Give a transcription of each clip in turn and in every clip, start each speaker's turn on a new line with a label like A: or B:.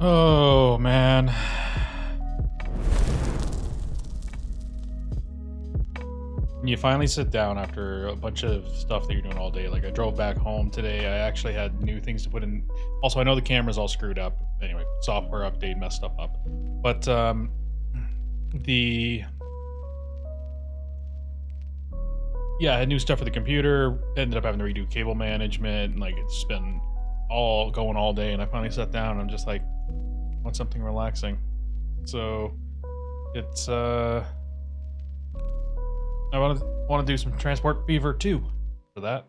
A: Oh man. You finally sit down after a bunch of stuff that you're doing all day. Like I drove back home today. I actually had new things to put in. Also, I know the camera's all screwed up. Anyway, software update messed stuff up. But the yeah, I had new stuff for the computer. Ended up having to redo cable management. And, like it's been all going all day, and I finally sat down and I'm just like, I want something relaxing. So it's I want to do some Transport Fever 2 for that.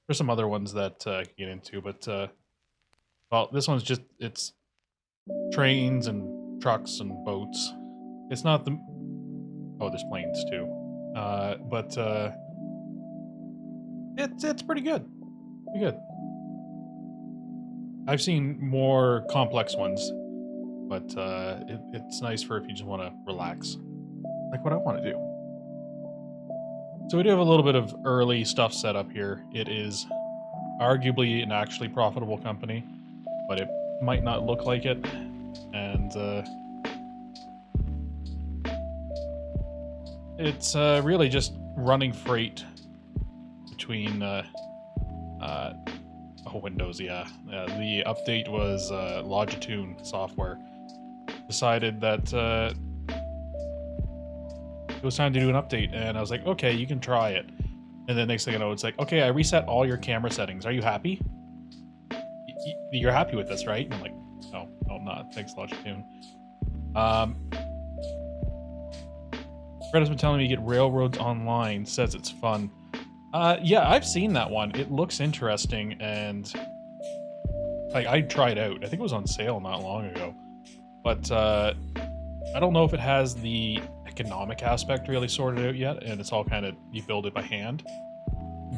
A: There's some other ones that I can get into, but well, this one's just it's trains and trucks and boats. It's not the there's planes too, but it's pretty good. Pretty good. I've seen more complex ones, but it's nice for if you just want to relax, like what I want to do. So we do have a little bit of early stuff set up here. It is arguably an actually profitable company, but it might not look like it. And it's really just running freight between Windows, yeah. The update was Longitude software. Decided that it was time to do an update, and I was like, okay, you can try it. And then next thing I know, it's like, okay, I reset all your camera settings. Are you happy? You're happy with this, right? And I'm like, no, I'm not. Thanks, Longitude. Fred has been telling me to get Railroads Online. Says it's fun. Yeah, I've seen that one. It looks interesting, and like I tried out. I think it was on sale not long ago, but I don't know if it has the economic aspect really sorted out yet, and it's all kind of you build it by hand.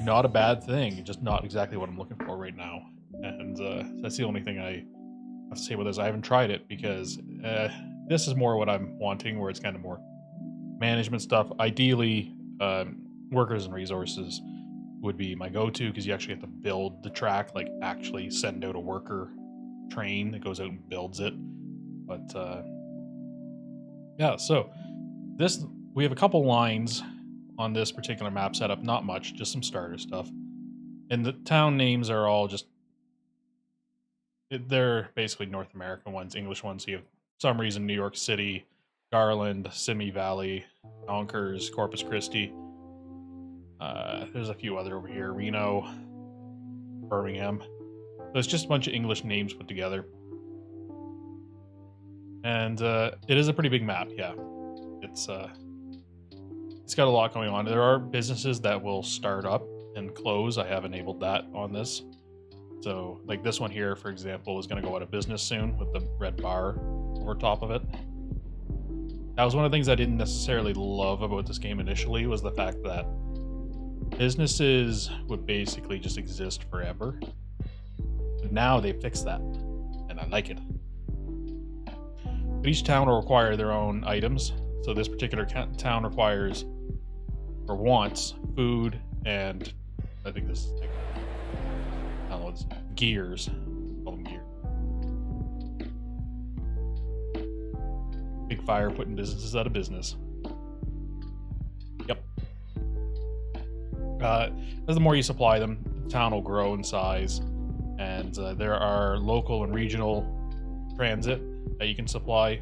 A: Not a bad thing, just not exactly what I'm looking for right now. And that's the only thing I have to say about this. I haven't tried it because this is more what I'm wanting, where it's kind of more management stuff. Ideally, workers and resources would be my go-to because you actually have to build the track, like actually send out a worker train that goes out and builds it. But yeah, so we have a couple lines on this particular map setup, not much, just some starter stuff. And the town names are all just they're basically North American ones, English ones. So you have for some reason New York City, Garland, Simi Valley, Yonkers, Corpus Christi. There's a few other over here, Reno, Birmingham. So it's just a bunch of English names put together. And it is a pretty big map, yeah. It's got a lot going on. There are businesses that will start up and close. I have enabled that on this. So like this one here, for example, is going to go out of business soon with the red bar over top of it. That was one of the things I didn't necessarily love about this game initially, was the fact that businesses would basically just exist forever. But now they fixed that, and I like it. But each town will require their own items. So this particular town requires, or wants, food and I think this is like, I don't know, it's gears. Call them gear. Big fire putting businesses out of business. Yep. As the more you supply them, the town will grow in size, and there are local and regional transit that you can supply.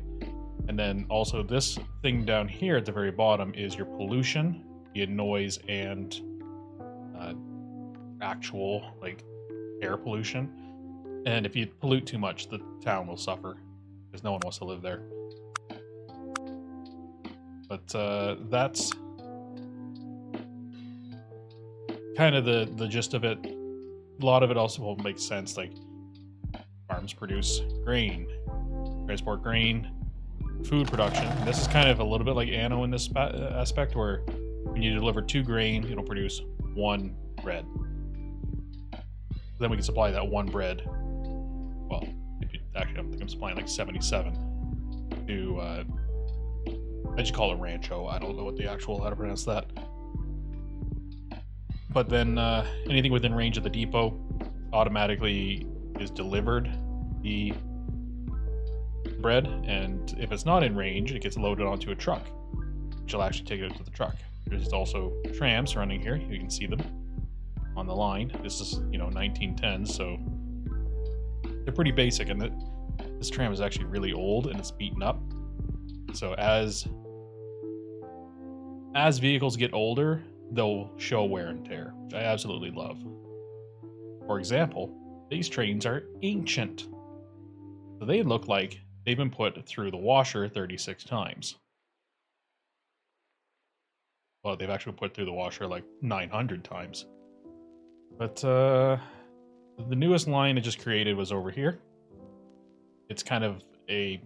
A: And then also this thing down here at the very bottom is your pollution, be it noise and actual like air pollution. And if you pollute too much, the town will suffer because no one wants to live there. But that's kind of the gist of it. A lot of it also will make sense, like farms produce grain, transport grain, food production. And this is kind of a little bit like Anno in this aspect, where when you deliver 2 grain, it'll produce 1 bread. Then we can supply that 1 bread. Well, actually, I don't think I'm supplying like 77 to. I just call it Rancho. I don't know what the actual how to pronounce that. But then anything within range of the depot automatically is delivered. The bread, and if it's not in range, it gets loaded onto a truck, which will actually take it out to the truck. There's also trams running here. You can see them on the line. This is, 1910, so they're pretty basic, and this tram is actually really old and it's beaten up. So as vehicles get older, they'll show wear and tear, which I absolutely love. For example, these trains are ancient. So they look like they've been put through the washer 36 times. Well, they've actually put through the washer like 900 times. But the newest line I just created was over here. It's kind of a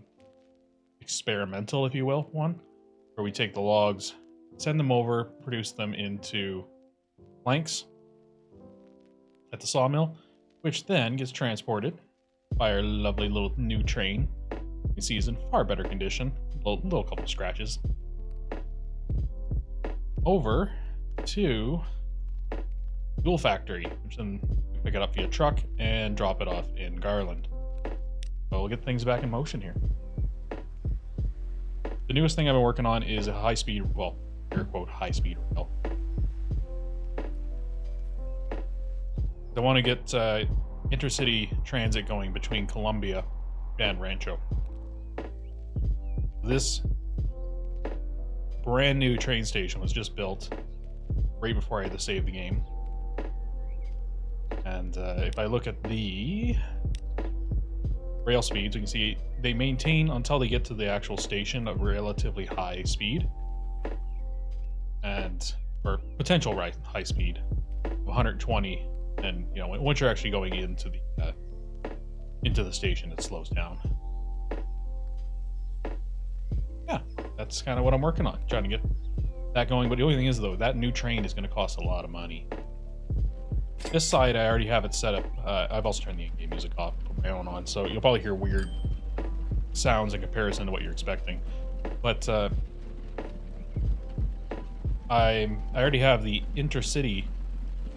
A: experimental, if you will, one, where we take the logs, send them over, produce them into planks at the sawmill, which then gets transported by our lovely little new train. You see it's in far better condition, little couple scratches, over to Fuel Factory, which then we pick it up via truck and drop it off in Garland. So we'll get things back in motion here. The newest thing I've been working on is a high-speed, well, air quote, high-speed rail. I want to get intercity transit going between Columbia and Rancho. This brand new train station was just built right before I had to save the game. And if I look at the rail speeds, you can see they maintain until they get to the actual station a relatively high speed, or potential high speed of 120. And once you're actually going into the station, it slows down. Yeah, that's kind of what I'm working on, trying to get that going. But the only thing is, though, that new train is going to cost a lot of money. This side, I already have it set up. I've also turned the in-game music off and put my own on, so you'll probably hear weird sounds in comparison to what you're expecting. But I already have the intercity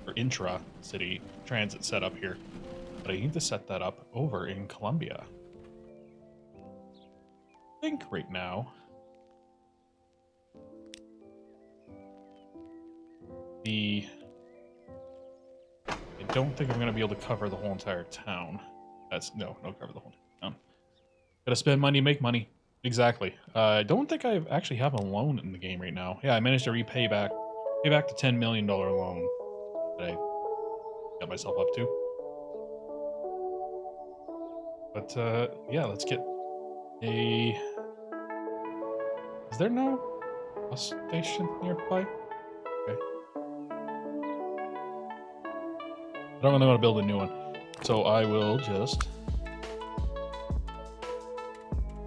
A: or intra-city transit set up here, but I need to set that up over in Columbia. I think right now I don't think I'm going to be able to cover the whole entire town. No cover the whole town. Gotta spend money, make money. Exactly. I don't think I actually have a loan in the game right now. Yeah, I managed to pay back the $10 million loan that I got myself up to. But yeah, let's get a... Is there no bus station nearby? Okay. I don't really want to build a new one, so I will just...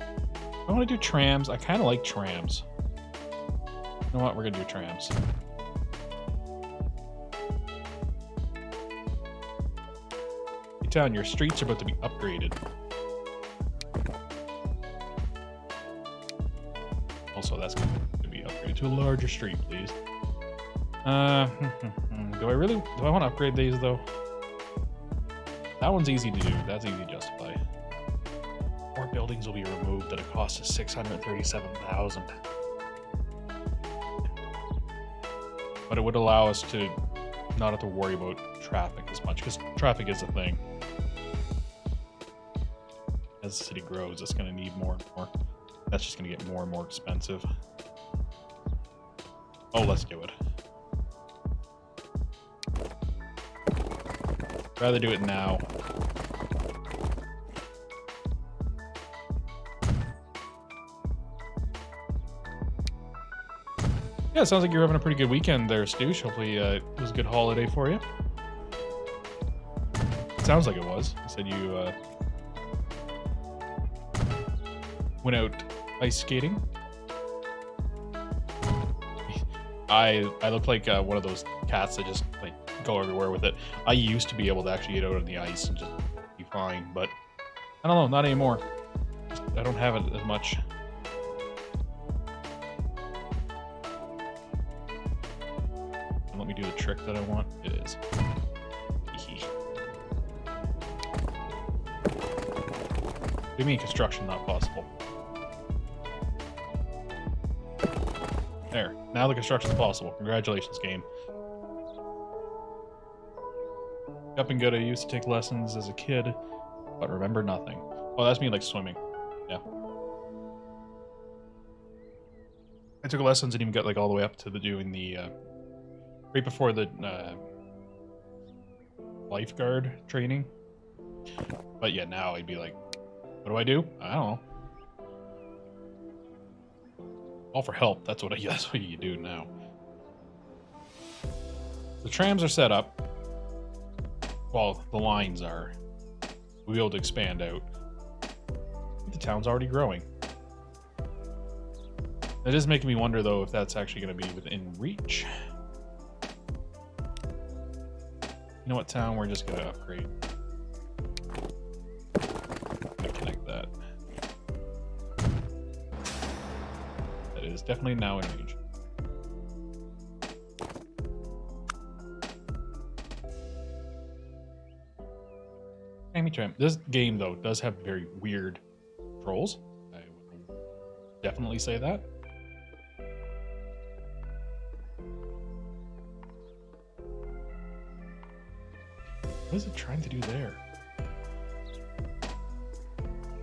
A: I want to do trams. I kind of like trams. You know what? We're going to do trams. Hey, town, your streets are about to be upgraded. Also, that's going to be upgraded to a larger street, please. Do I want to upgrade these, though? That one's easy to do. That's easy to justify. More buildings will be removed at a cost of $637,000. But it would allow us to not have to worry about traffic as much, because traffic is a thing. As the city grows, it's going to need more and more. That's just going to get more and more expensive. Oh, let's do it. Rather do it now. Yeah, it sounds like you're having a pretty good weekend there, Stoosh. Hopefully it was a good holiday for you. It sounds like it was. You said you went out ice skating. I look like one of those cats that just like go everywhere with it. I used to be able to actually get out on the ice and just be fine, but I don't know, not anymore. I don't have it as much. And let me do the trick that I want. It is. do you mean construction not possible? There. Now the construction's possible. Congratulations, game. Up and good. I used to take lessons as a kid, but remember nothing. Oh, that's me like swimming. Yeah. I took lessons and even got like all the way up to the doing the right before the lifeguard training. But yeah, now I'd be like, what do I do? I don't know. All for help. That's what you do now. The trams are set up. Well, the lines are. We'll be able to expand out. The town's already growing. It is making me wonder, though, if that's actually going to be within reach. You know what, town? We're just going to upgrade. Connect that. That is definitely now in reach. Tram. This game, though, does have very weird controls. I would definitely say that. What is it trying to do there?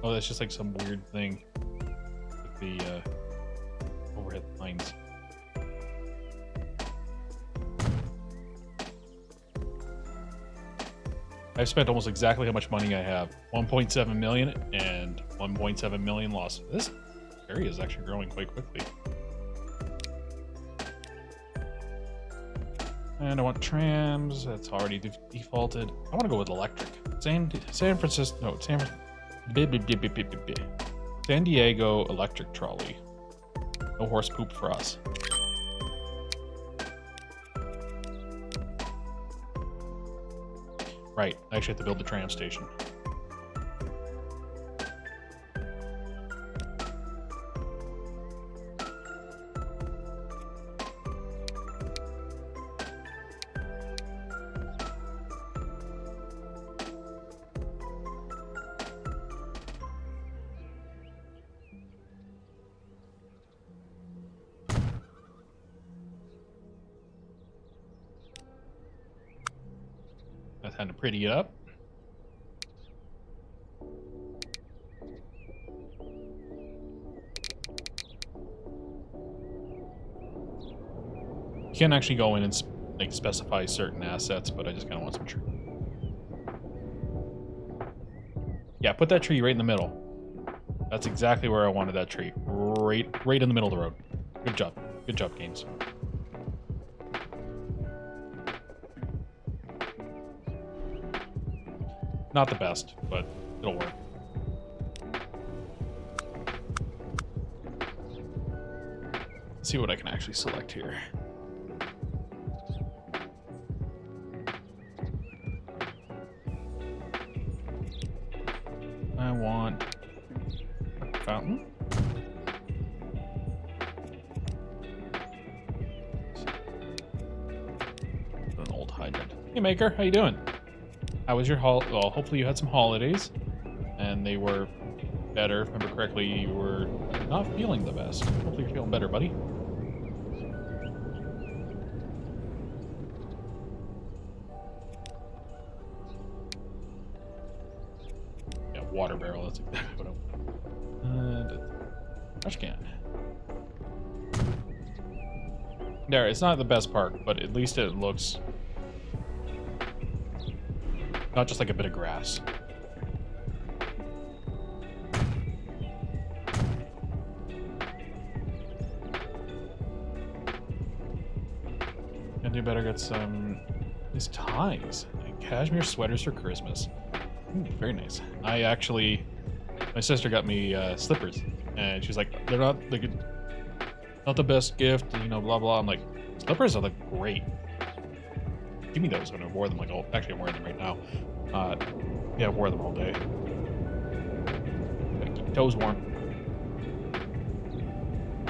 A: Oh, that's just like some weird thing with the overhead lines. I've spent almost exactly how much money I have. 1.7 million and 1.7 million lost. This area is actually growing quite quickly. And I want trams. That's already defaulted. I want to go with electric. San Francisco. No, San Diego electric trolley. No horse poop for us. Right, I actually have to build the tram station. That's time to pretty it up. You can actually go in and like specify certain assets, but I just kind of want some tree. Yeah, put that tree right in the middle. That's exactly where I wanted that tree. Right in the middle of the road. Good job. Good job, games. Not the best, but it'll work. Let's see what I can actually select here. I want a fountain. An old hydrant. Hey Maker, how you doing? How was your well, hopefully you had some holidays, and they were better. If I remember correctly, you were not feeling the best. Hopefully you're feeling better, buddy. Yeah, water barrel, that's exactly what I want. Trash can. There, it's not the best part, but at least it looks not just like a bit of grass. Gonna do better get some these ties. Like cashmere sweaters for Christmas. Ooh, very nice. My sister got me slippers, and she's like, they're not like not the best gift, you know, blah blah. I'm like, slippers are like great. Give me those when I wore them. Like, oh, actually, I'm wearing them right now. Yeah, I wore them all day. Gotta keep toes warm.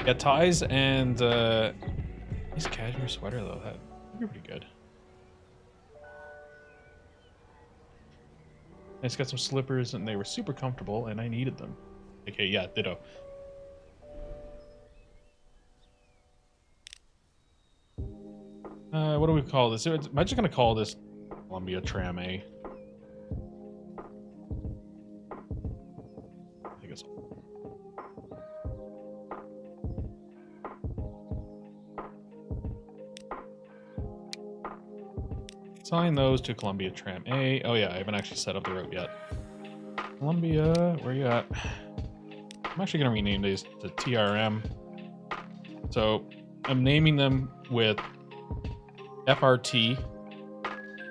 A: Yeah, ties and nice cashmere sweater though. That'd be pretty good. I just got some slippers and they were super comfortable and I needed them. Okay, yeah, ditto. What do we call this? Am I just gonna call this Columbia Tram A? I think it's... Assign those to Columbia Tram A. Oh yeah, I haven't actually set up the route yet. Columbia, where you at? I'm actually gonna rename these to TRM. So I'm naming them with FRT,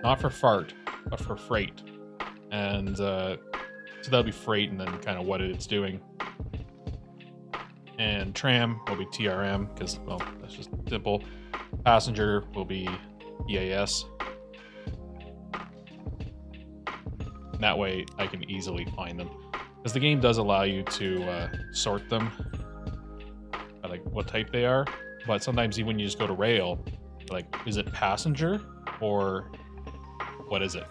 A: not for fart, but for freight. And so that'll be freight and then kind of what it's doing. And tram will be TRM because, well, that's just simple. Passenger will be EAS. And that way I can easily find them. Because the game does allow you to sort them by like what type they are. But sometimes even when you just go to rail, like, is it passenger or what is it?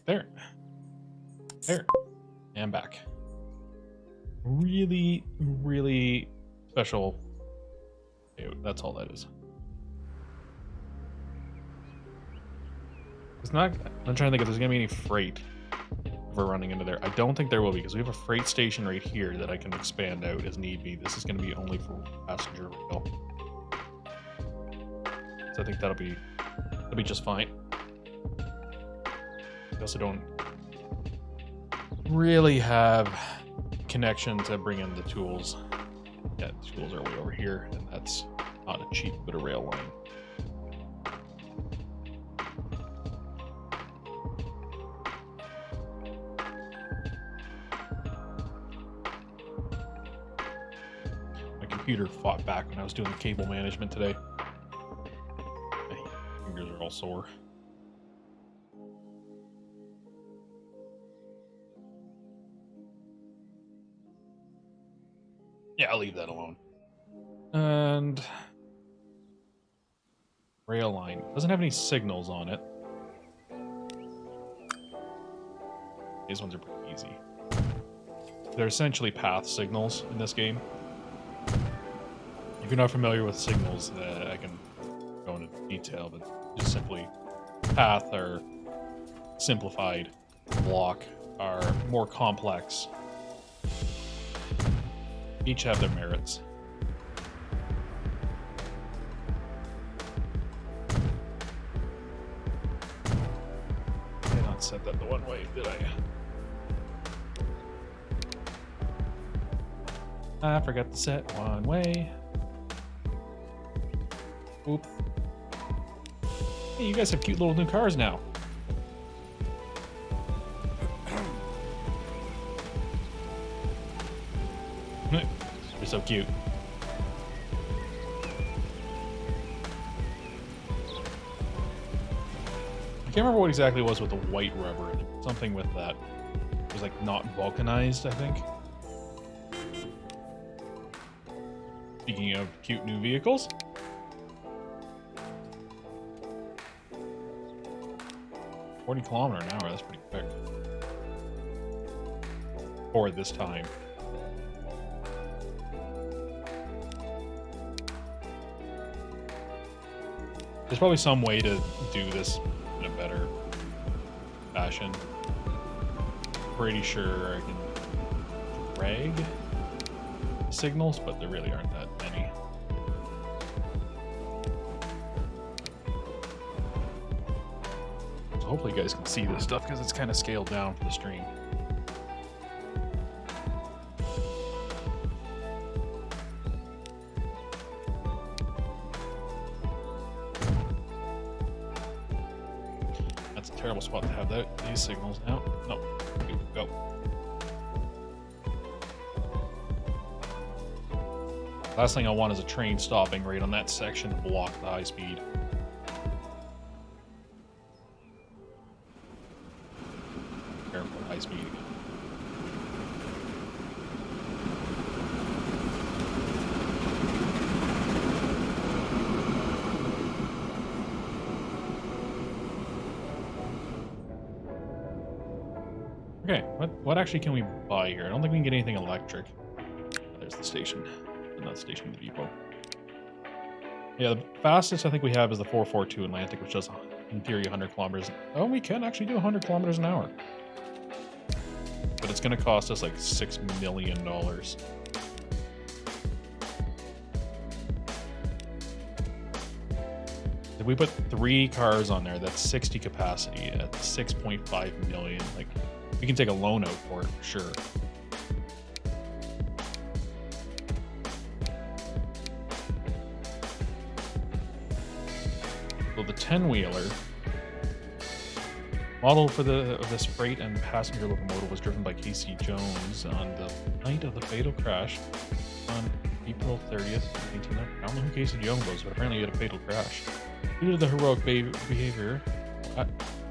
A: There. There. And back. Really, really special. That's all that is. It's not... I'm trying to think if there's going to be any freight if we're running into there. I don't think there will be, because we have a freight station right here that I can expand out as need be. This is going to be only for passenger rail. So I think that'll be just fine. I also don't really have connection to bring in the tools. Yeah, the tools are way over here, and that's not a cheap bit of rail line. My computer fought back when I was doing the cable management today. My fingers are all sore. Yeah, I'll leave that alone. And rail line doesn't have any signals on it. These ones are pretty easy. They're essentially path signals in this game. If you're not familiar with signals, I can go into detail, but just simply path or simplified, block are more complex. Each have their merits. I did not set that the one way, did I? I forgot to set one way. Oop. Hey, you guys have cute little new cars now. You're so cute. I can't remember what exactly it was with the white rubber. Something with that. It was like not vulcanized, I think. Speaking of cute new vehicles. "40 kilometers an hour, that's pretty quick. For this time. There's probably some way to do this in a better fashion. Pretty sure I can drag signals, but there really aren't that many. So hopefully you guys can see this stuff because it's kind of scaled down for the stream. Terrible spot to have these signals now. No, go. Last thing I want is a train stopping right on that section to block the high speed. Careful, high speed. Okay, what actually can we buy here? I don't think we can get anything electric. There's the station. Not the station, the depot. Yeah, the fastest I think we have is the 442 Atlantic, which does, in theory, 100 kilometers. Oh, we can actually do 100 kilometers an hour. But it's going to cost us like $6 million. If we put 3 cars on there, that's 60 capacity at 6.5 million. Like, we can take a loan out for it for sure. So the 10-wheeler model for this freight and passenger locomotive was driven by Casey Jones on the night of the fatal crash on April 30th, 1990. I don't know who Casey Jones was, but apparently he had a fatal crash. Due to the heroic behavior...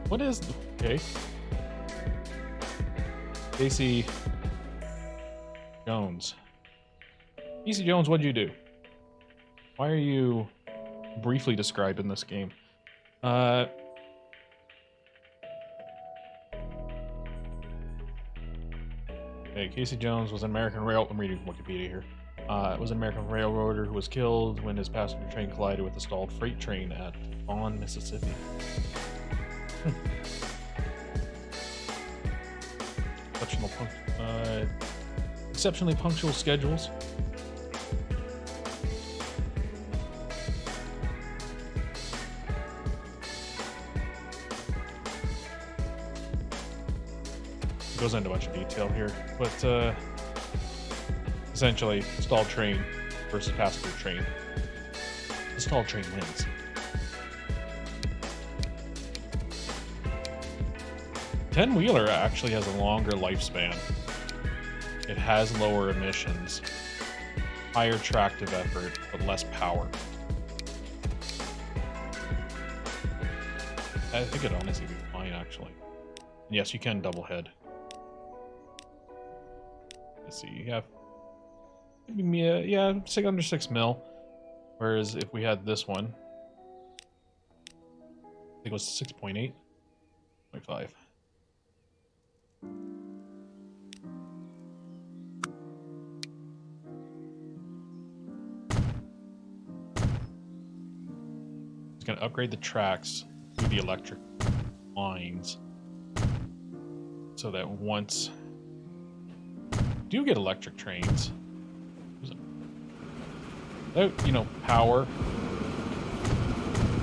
A: what is... Okay. Casey Jones. Casey Jones, what'd you do? Why are you briefly described in this game? Okay, Casey Jones was an American I'm reading Wikipedia here. Was an American railroader who was killed when his passenger train collided with a stalled freight train at Vaughn, Mississippi. Exceptionally punctual schedules. It goes into a bunch of detail here, but essentially, stalled train versus passenger train. The stalled train wins. Ten-wheeler actually has a longer lifespan. It has lower emissions, higher tractive effort, but less power. I think it'd honestly be fine, actually. And yes, you can double head. Let's see, you have... yeah, under 6 mil. Whereas if we had this one, I think it was 6.8, 0.5. It's going to upgrade the tracks to the electric lines so that once you do get electric trains, without, you know, power,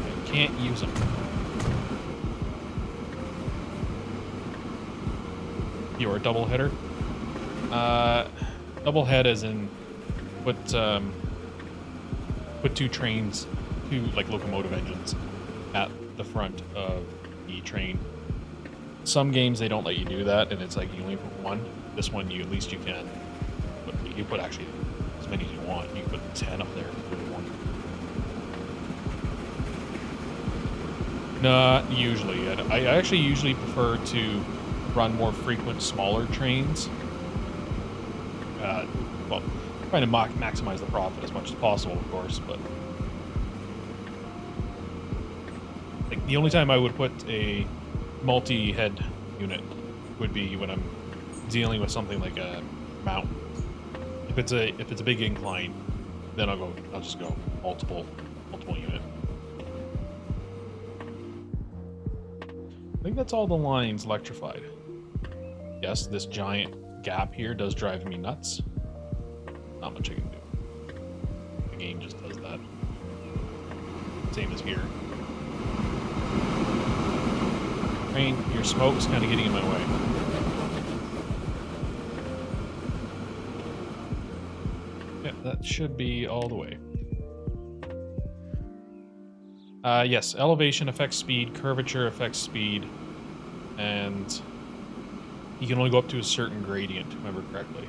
A: you can't use them. You are a double header. Double head as in put 2 trains, 2 like locomotive engines at the front of the train. Some games they don't let you do that, and it's like you only put 1. This one you can. But you put actually as many as you want. You can put 10 up there if you really want. Not usually. I actually usually prefer to run more frequent, smaller trains. Well, trying to maximize the profit as much as possible, of course, but like the only time I would put a multi-head unit would be when I'm dealing with something like a mountain. If it's a big incline, then I'll just go multiple unit. I think that's all the lines electrified. Yes, this giant gap here does drive me nuts. Not much I can do. The game just does that. Same as here. Rain, your smoke's kind of getting in my way. Yeah, that should be all the way. Yes, elevation affects speed, curvature affects speed, and you can only go up to a certain gradient, if I remember correctly.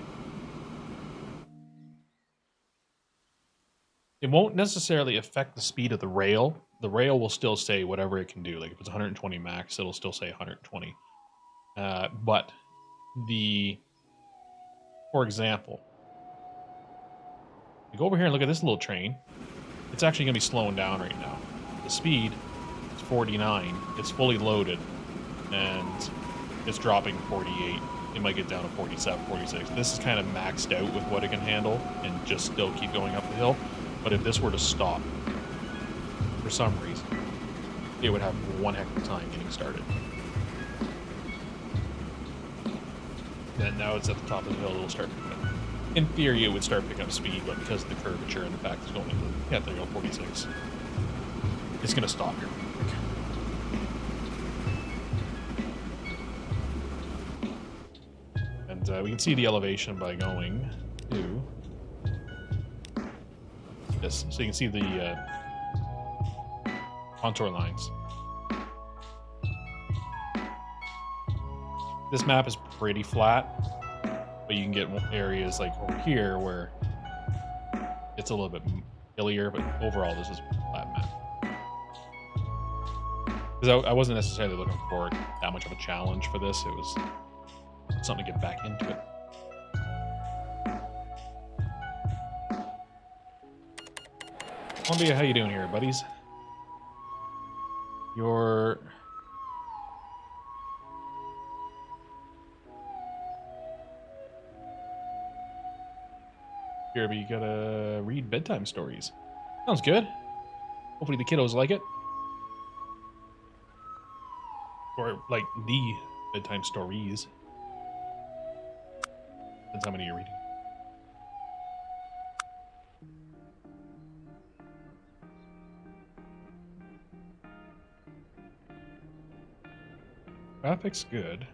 A: It won't necessarily affect the speed of the rail. The rail will still say whatever it can do. Like if it's 120 max, it'll still say 120. But for example, you go over here and look at this little train. It's actually going to be slowing down right now. The speed is 49. It's fully loaded, and it's dropping 48. It might get down to 47, 46. This is kind of maxed out with what it can handle and just still keep going up the hill. But if this were to stop, for some reason, it would have one heck of a time getting started. And now it's at the top of the hill, it'll start picking up. In theory, it would start picking up speed, but because of the curvature and the fact it's going into, yeah, there you go, 46. It's going to stop here. And we can see the elevation by going to this. So you can see the contour lines. This map is pretty flat, but you can get areas like over here where it's a little bit hillier, but overall this is a flat map. Because I wasn't necessarily looking for that much of a challenge for this. It was something to get back into it. Columbia, how you doing here, buddies? You're... Here, but you gotta read bedtime stories. Sounds good. Hopefully the kiddos like it. Or, like, the bedtime stories. Depends how many you're reading. Traffic's good.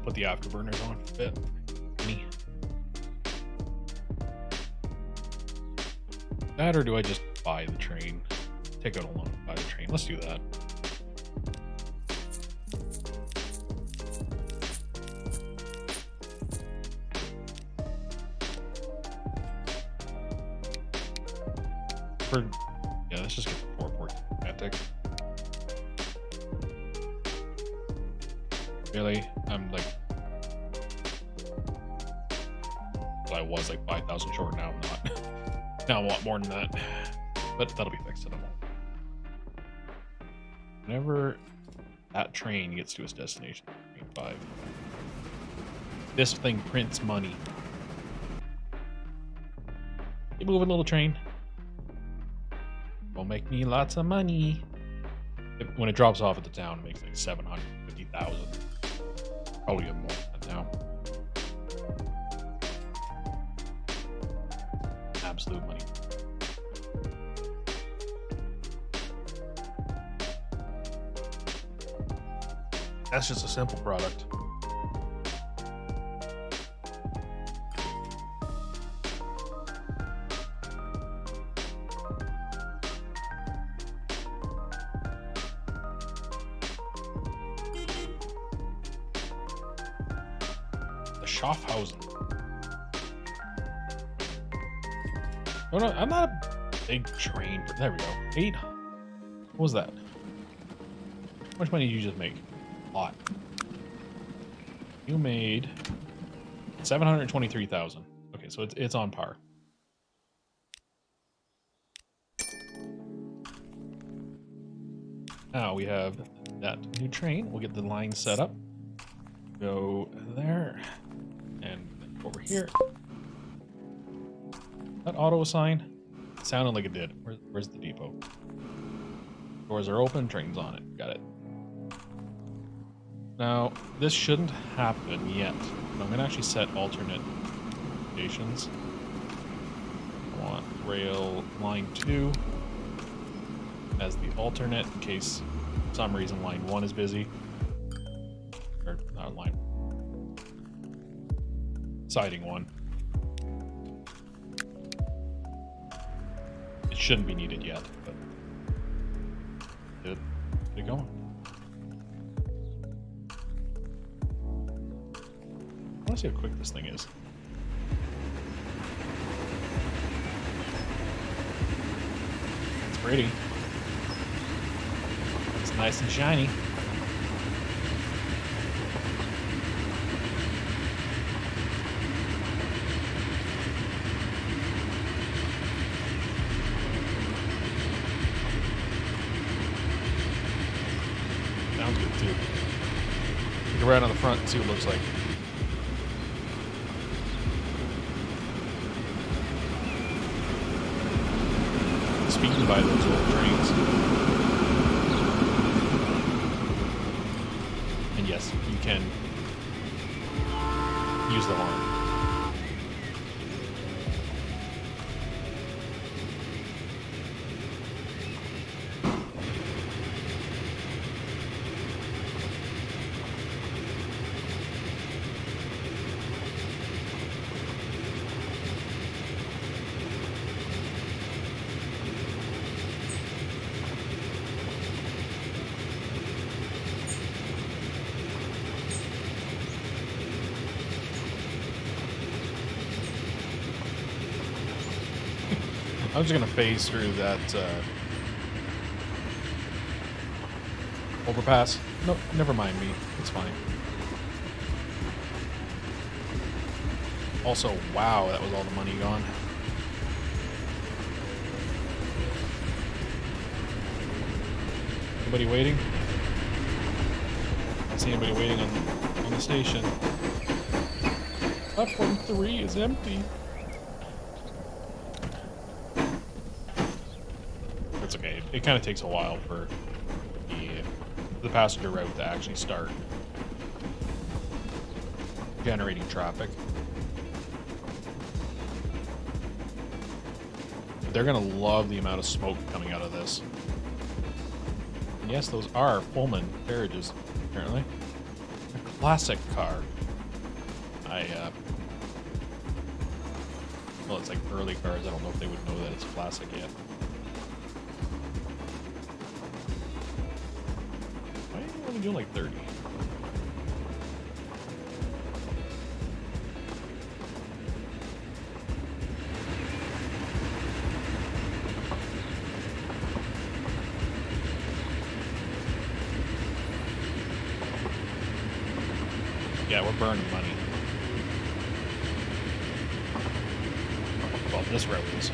A: Put the afterburners on for a bit. That, or do I just buy the train? Take out a loan and buy the train. Let's do that. Yeah, let's just get the 4-port Attic. Really? I'm like... Well, I was like 5,000 short, now I'm not. Now I'm a lot more than that. But that'll be fixed in a moment. Whenever that train gets to its destination, train 5, this thing prints money. Keep moving, little train. Will make me lots of money. When it drops off at the town, it makes like 750,000. Probably get more than that now. Absolute money. That's just a simple product. Schaffhausen. Oh no, I'm not a big train. There we go. 8. What was that? How much money did you just make? A lot. You made 723,000. Okay, so it's on par. Now we have that new train. We'll get the line set up. Go there. And over here. That auto assign? It sounded like it did. Where's the depot? Doors are open, train's on it. Got it. Now, this shouldn't happen yet. But I'm going to actually set alternate stations. I want rail line 2 as the alternate in case for some reason line 1 is busy. Or not line siding 1. It shouldn't be needed yet, but get it going. I want to see how quick this thing is. It's pretty. It's nice and shiny. see what it looks like. Speaking by those old trains. And yes, you can use the horn. I'm just gonna phase through that overpass. No, never mind me. It's fine. Also, wow, that was all the money gone. Anybody waiting? I don't see anybody waiting on the station. Platform 3 is empty. It's okay. It kind of takes a while for the passenger route to actually start generating traffic. But they're gonna love the amount of smoke coming out of this. And yes, those are Pullman carriages, apparently. A classic car. Well, it's like early cars. I don't know if they would know that it's classic yet. Why are you only doing like 30? Yeah, we're burning money. Well, this route is.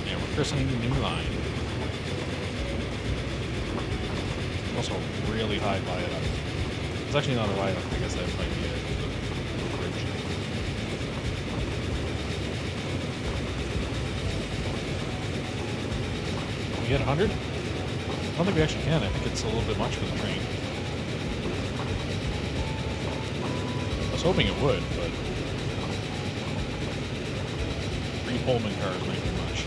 A: Yeah, we're christening the new line. Also really high viaduct. It's actually not a viaduct, I guess that might be a bridge. Can we hit 100? I don't think we actually can. I think it's a little bit much for the train. I was hoping it would, but 3 Pullman cars might be much.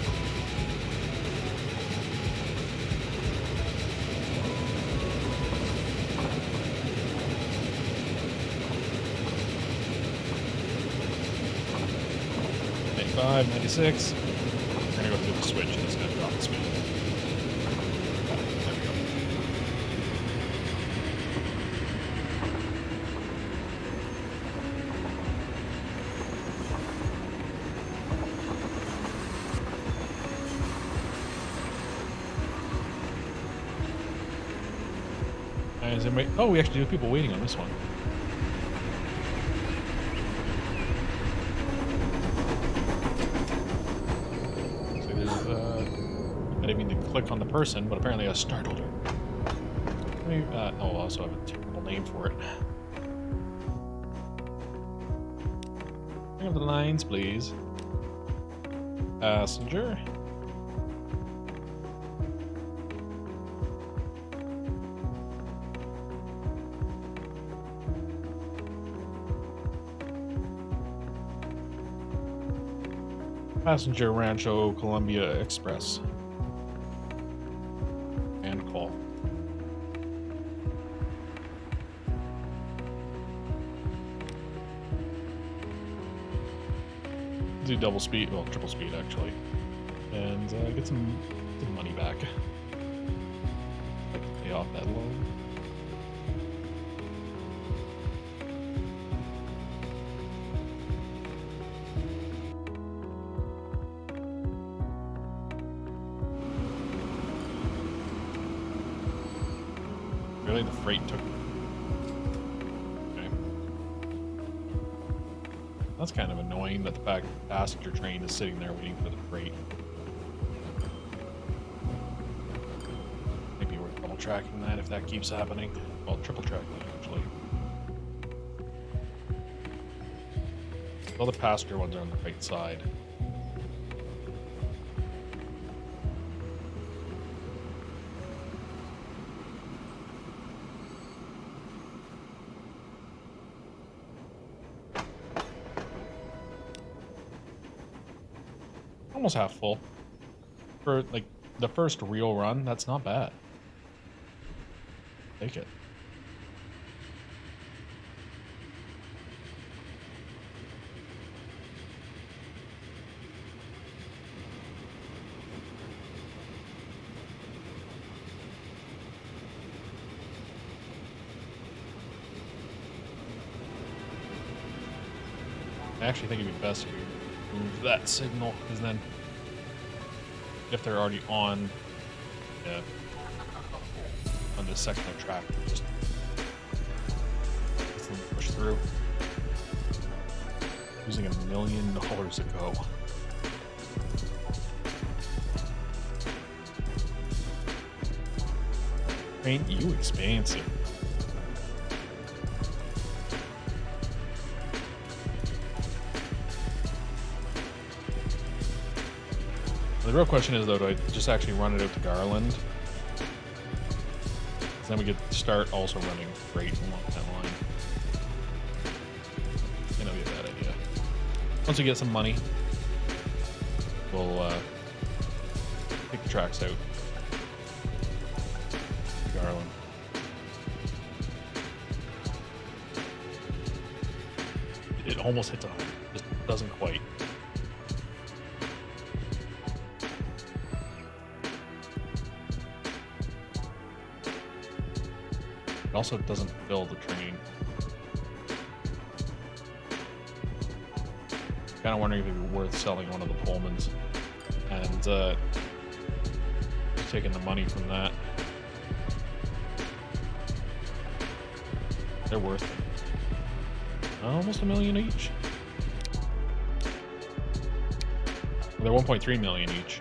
A: Five, 96. We're gonna go through the switch and it's gonna drop the speed. There we go. Is anybody? Oh, we actually do have people waiting on this one. I didn't mean to click on the person, but apparently I startled her. I also have a terrible name for it. Bring up the lines, please. Passenger. Passenger Rancho Columbia Express. And call. Do double speed, well, triple speed actually. And get some money back. I can pay off that loan. Really, the freight took... Okay. That's kind of annoying that the passenger train is sitting there waiting for the freight. Maybe we're double tracking that if that keeps happening. Well, triple tracking it, actually. All the passenger ones are on the right side. Almost half full. For, like, the first real run, that's not bad. Take it. I actually think it'd be best if we move that signal, because then if they're already on the section of track, just push through. Using $1 million to go. Ain't you expansive? The real question is, though, do I just actually run it out to Garland? Then we could start also running freight along that line. May not be a bad idea. Once we get some money, we'll take the tracks out to Garland. It almost hits 100, just doesn't quite. It also doesn't fill the train. Kind of wondering if it'd be worth selling one of the Pullmans and taking the money from that. They're worth it. Almost $1 million each. Well, they're 1.3 million each.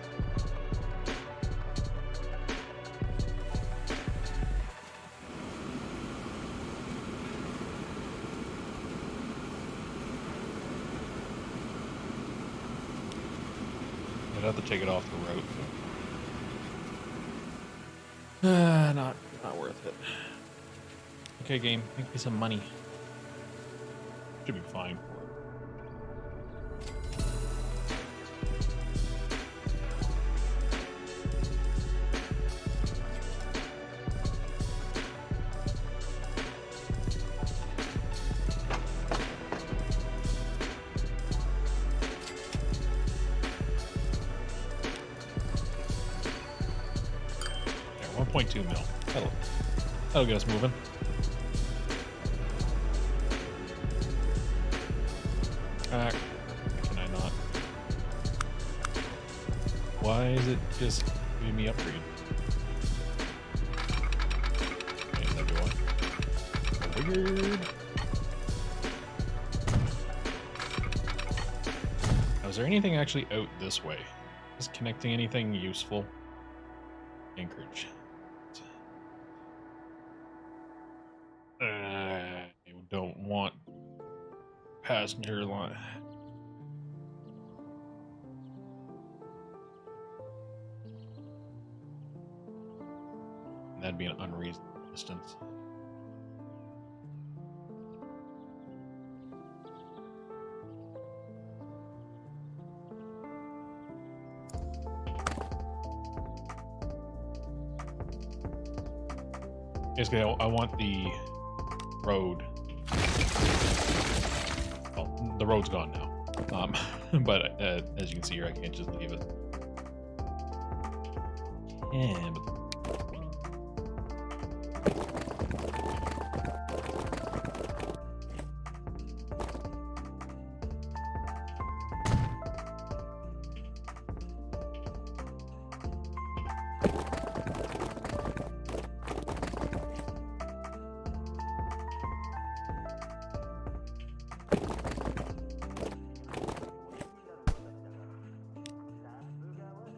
A: I'd have to take it off the road. Not worth it. Okay, game, make me some money. Should be fine for it. There, 1.2 mil. That'll get us moving. Can I not? Why is it just giving me upgrade? Okay, there we go. Weird. Now, is there anything actually out this way? Is connecting anything useful? Anchorage. I don't want passenger line. That'd be an unreasonable distance. Basically, I want the road. Well, the road's gone now. But as you can see here, I can't just leave it. Yeah, but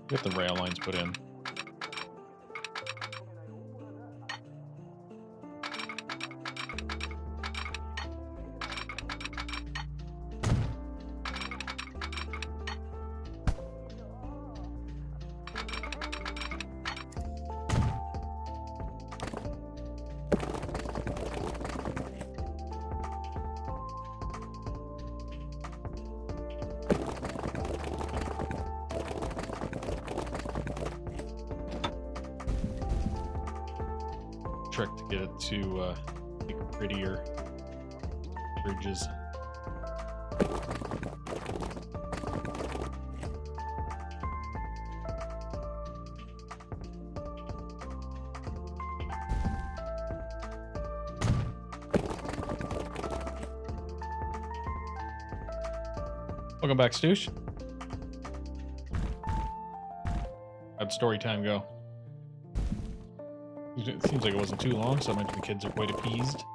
A: Get the rail lines put in. Trick to get it to make prettier bridges. Welcome back, Stoosh. How'd story time go? It seems like it wasn't too long, so I imagine the kids are quite appeased.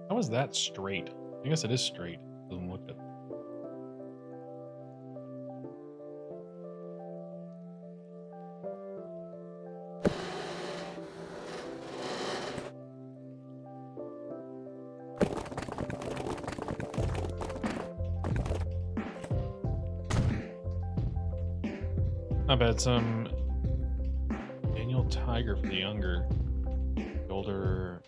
A: How is that straight? I guess it is straight. Doesn't look it. Not bad. Some Daniel Tiger for the younger. The older.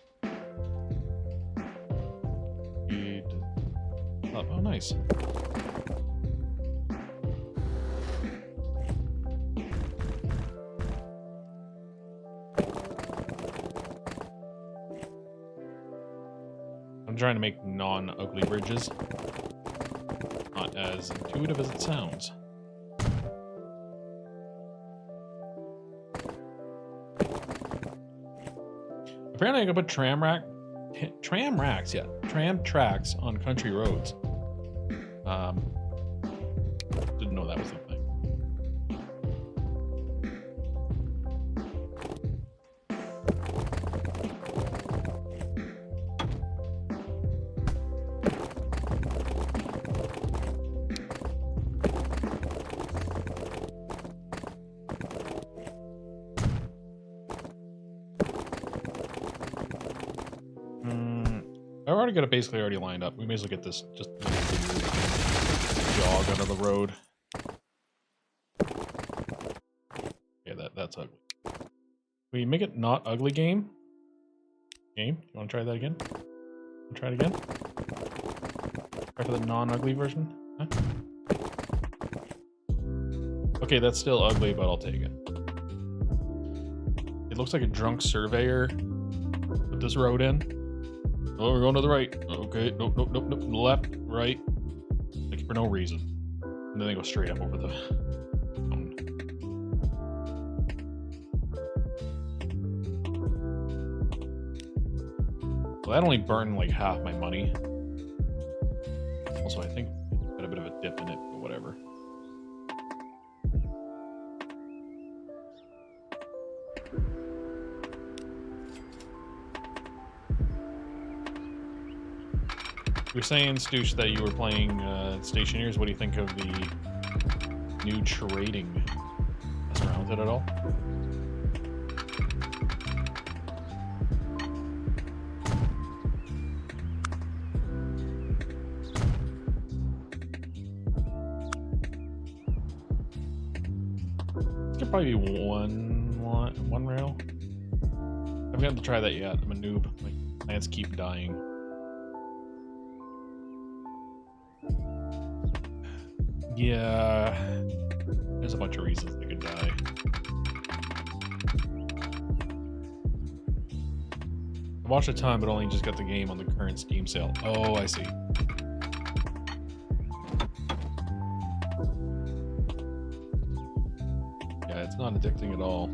A: Oh, nice. I'm trying to make non-ugly bridges. Not as intuitive as it sounds. Apparently I can put tram tracks on country roads. Didn't know that was a thing. I've already got it basically already lined up. We may as well get this just jog out of the road. Yeah, that's ugly. We make it not ugly game. You want to try that again? Try it again? Try for the non-ugly version? Huh? Okay, that's still ugly, but I'll take it. It looks like a drunk surveyor put this road in. Oh, we're going to the right. Okay, nope. Left, right. Like for no reason. And then they go straight up over the mountain. Well, that only burned like half my money. Also, I think it got a bit of a dip in it, but whatever. You were saying, Stoosh, that you were playing Stationeers. What do you think of the new trading? Mess around with it at all? It could probably be one rail. I haven't got to try that yet. I'm a noob. My plants keep dying. Yeah, there's a bunch of reasons they could die. I watched a ton, but only just got the game on the current Steam sale. Oh, I see. Yeah, it's not addicting at all.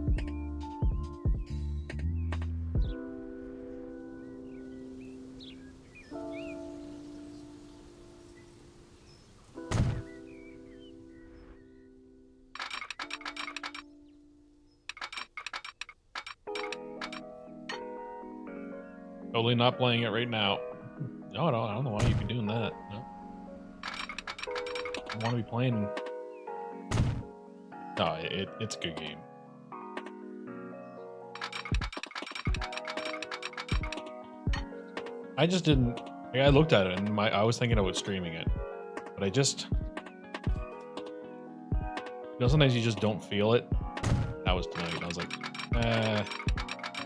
A: Totally not playing it right now. No, I don't know why you'd be doing that. No. I want to be playing. No, it's a good game. I just didn't. Like, I looked at it and I was thinking about streaming it, but I just. You know, sometimes you just don't feel it. That was tonight, and I was like, I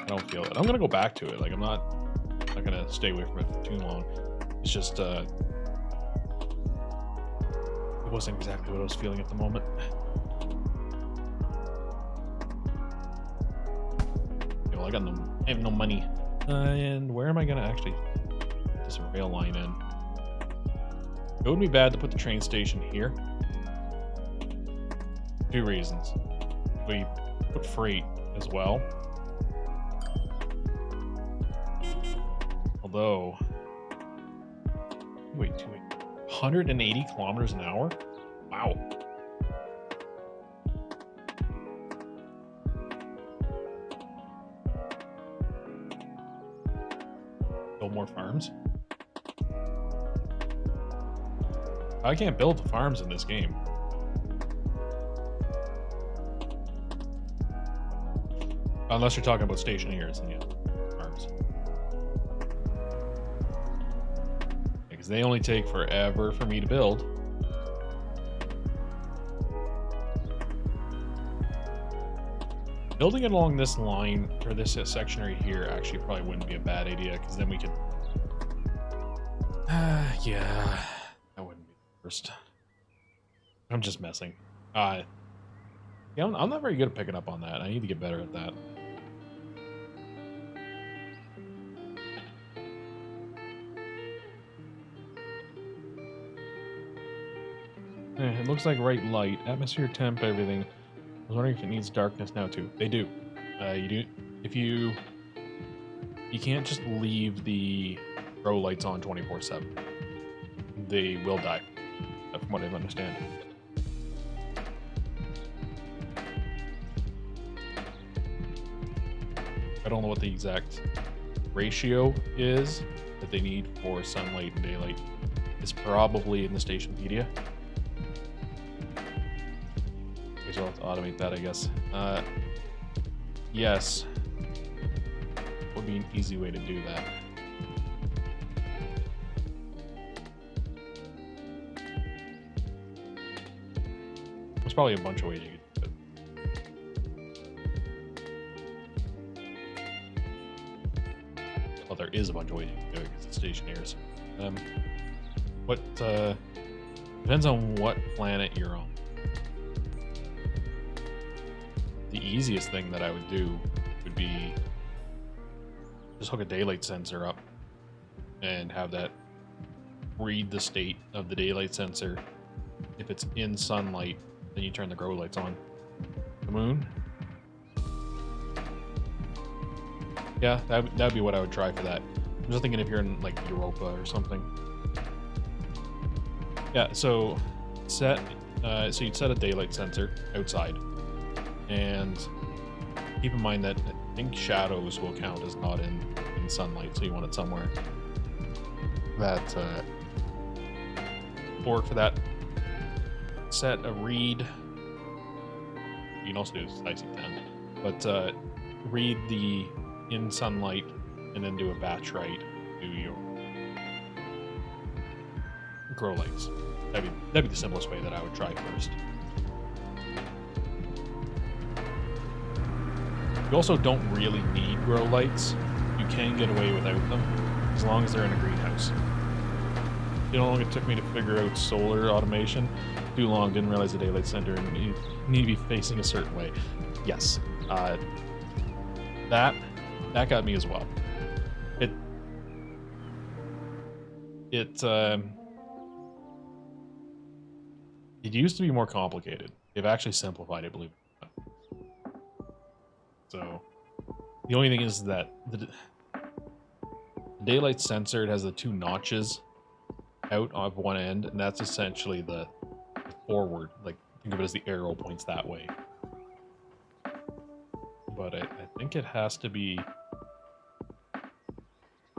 A: don't feel it. I'm gonna go back to it. Like, I'm not gonna stay away from it for too long. It's just, it wasn't exactly what I was feeling at the moment. Okay, well, I have no money. And where am I gonna actually put this rail line in? It wouldn't be bad to put the train station here. 2 reasons. If we put freight as well. Although, wait, 180 kilometers an hour? Wow. Build more farms? I can't build the farms in this game. Unless you're talking about stationeers and yeah, farms. Because they only take forever for me to build. Building it along this line, or this section right here, actually probably wouldn't be a bad idea, because then we could... yeah, that wouldn't be the worst. I'm just messing. Yeah, I'm not very good at picking up on that. I need to get better at that. It looks like right light, atmosphere, temp, everything. I was wondering if it needs darkness now too. They do. You do. If you can't just leave the grow lights on 24/7. They will die, from what I understand. I don't know what the exact ratio is that they need for sunlight and daylight. It's probably in the Stationpedia. Okay, so I'll have to automate that, I guess. Yes. Would be an easy way to do that. There's probably a bunch of ways you could do it. Well, there is a bunch of ways you can do it because it's stationaries. Depends on what planet you're on. The easiest thing that I would do would be just hook a daylight sensor up and have that read the state of the daylight sensor. If it's in sunlight, then you turn the grow lights on. The moon? Yeah, that'd be what I would try for that. I'm just thinking if you're in like Europa or something. Yeah, so so you'd set a daylight sensor outside, and keep in mind that I think shadows will count as not in sunlight, so you want it somewhere that or for that set a read. You can also do IC10, but read the in sunlight and then do a batch write to your grow lights. That'd be the simplest way that I would try first. You also don't really need grow lights. You can get away without them as long as they're in a greenhouse. You know how long it took me to figure out solar automation? Too long, didn't realize the daylight center and you need to be facing a certain way. Yes, that got me as well. It used to be more complicated. They've actually simplified it, believe it or not. So the only thing is that the daylight sensor, it has the 2 notches out of one end, and that's essentially the forward. Like, think of it as the arrow points that way. But I think it has to be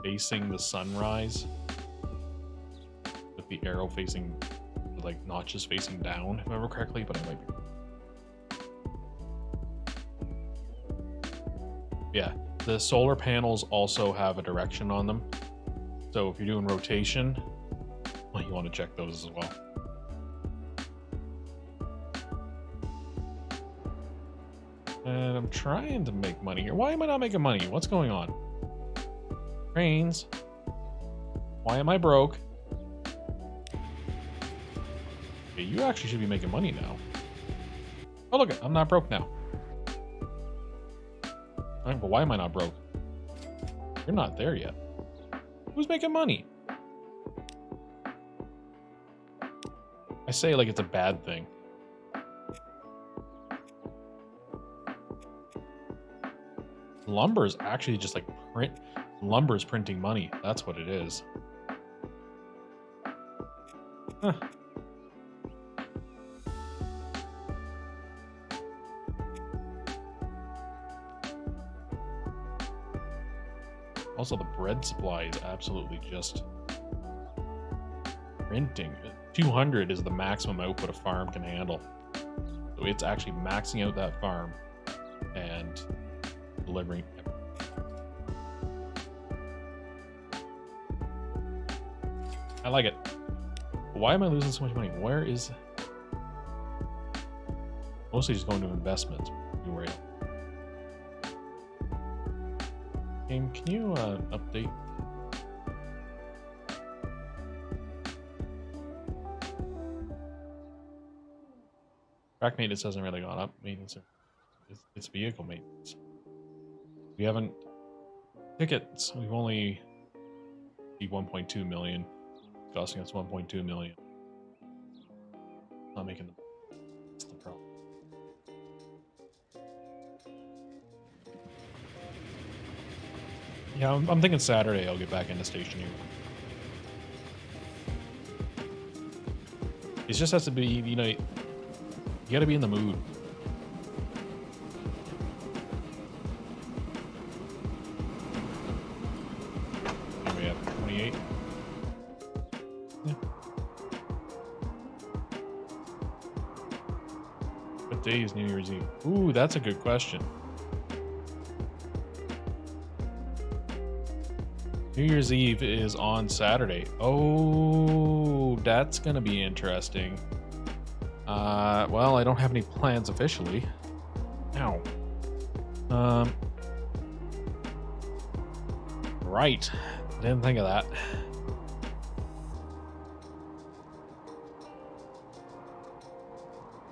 A: facing the sunrise, with the arrow facing, like, notches facing down, if I remember correctly, but I might be. Yeah, the solar panels also have a direction on them. So if you're doing rotation, well, you want to check those as well. And I'm trying to make money here. Why am I not making money? What's going on? Trains. Why am I broke? Okay, you actually should be making money now. Oh, look, I'm not broke now. All right, but why am I not broke? You're not there yet. Who's making money? I say like it's a bad thing. Lumber is actually just like lumber is printing money. That's what it is. Huh. Also, the bread supply is absolutely just printing. 200 is the maximum output a farm can handle. So it's actually maxing out that farm and delivering. I like it. Why am I losing so much money? Where is... Mostly just going to investments. Right. Game, can you update? Track maintenance hasn't really gone up. Maintenance, it's vehicle maintenance. We haven't tickets. We've only 1.2 million. It's costing us 1.2 million. Not making the. That's the problem. Yeah, I'm thinking Saturday I'll get back into stationery. It just has to be, you know, you gotta be in the mood. Here we have 28. Yeah. What day is New Year's Eve? Ooh, that's a good question. New Year's Eve is on Saturday. Oh, that's gonna be interesting. Well, I don't have any plans officially. Ow. Right. Didn't think of that.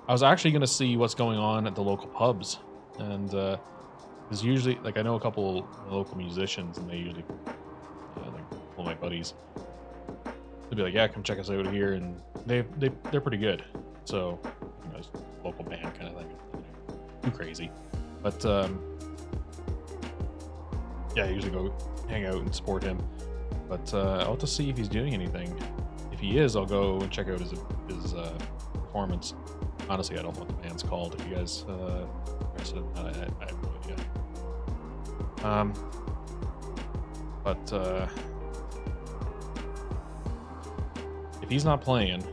A: I was actually gonna see what's going on at the local pubs, and because usually, like, I know a couple local musicians, and they usually. Like one of my buddies, they'd be like, "Yeah, come check us out here," and they're pretty good. So, you know, it's a local band kind of thing. Too crazy, but yeah, I usually go hang out and support him. But I'll have to see if he's doing anything. If he is, I'll go and check out his performance. Honestly, I don't know what the band's called. If you guys are interested in that, I have no idea. But if he's not playing,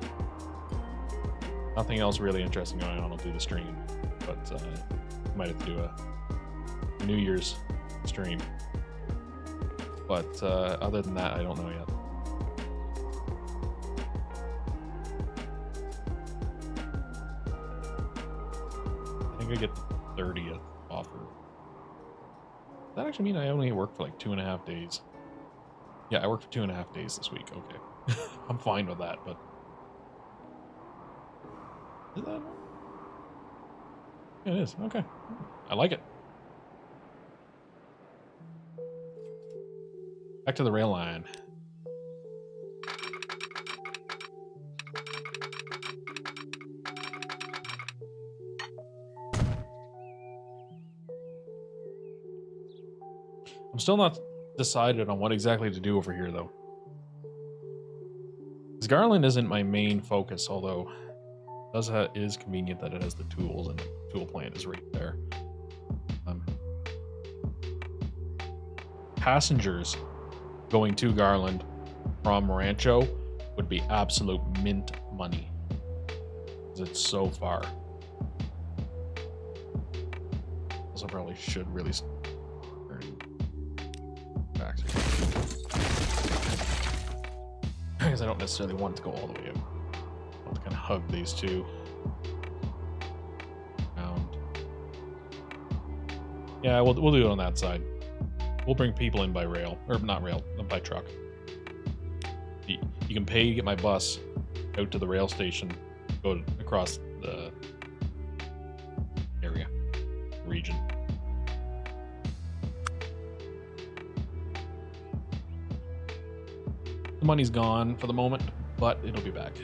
A: nothing else really interesting going on, I'll do the stream. But might have to do a New Year's stream. But other than that, I don't know yet. I think I get the 30th offer. Does that actually mean I only work for like 2.5 days? Yeah, I worked for 2.5 days this week. Okay. I'm fine with that, but... Is that... Yeah, it is. Okay. I like it. Back to the rail line. I'm still not decided on what exactly to do over here, though. Because Garland isn't my main focus, although it is convenient that it has the tools, and the tool plant is right there. Passengers. going to Garland from Rancho would be absolute mint money. Because it's so far. Also, probably should really turn back. Because I don't necessarily want to go all the way out. I want to kind of hug these two. Around. Yeah, we'll do it on that side. We'll bring people in by rail. Or not rail, by truck. You can pay to get my bus out to the rail station, go across the area, region. The money's gone for the moment, but it'll be back.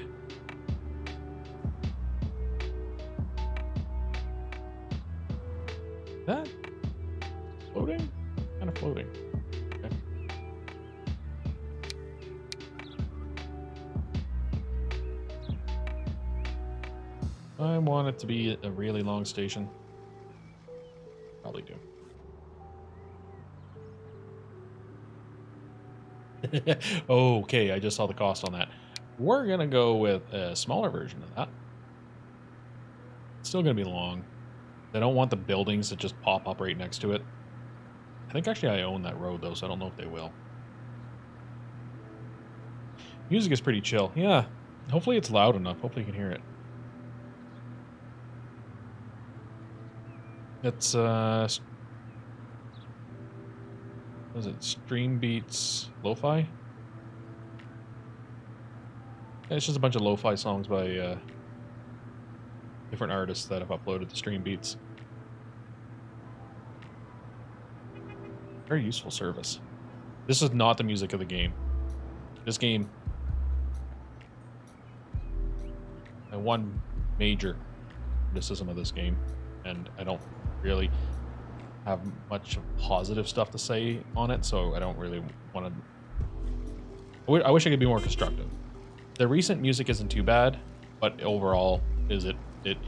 A: That floating? Kind of floating. Okay. I want it to be a really long station. Probably do. Okay, I just saw the cost on that. We're gonna go with a smaller version of that. It's still gonna be long. I don't want the buildings to just pop up right next to it. I think actually I own that road though, so I don't know if they will. Music is pretty chill. Yeah, hopefully it's loud enough. Hopefully you can hear it. It's what is it? Stream Beats Lo-Fi? Yeah, it's just a bunch of lo-fi songs by different artists that have uploaded to Stream Beats. Very useful service. This is not the music of the game. This game, my one major criticism of this game, and I don't really have much positive stuff to say on it, so I don't really want to. I wish I could be more constructive. The recent music isn't too bad, but overall, it's bad.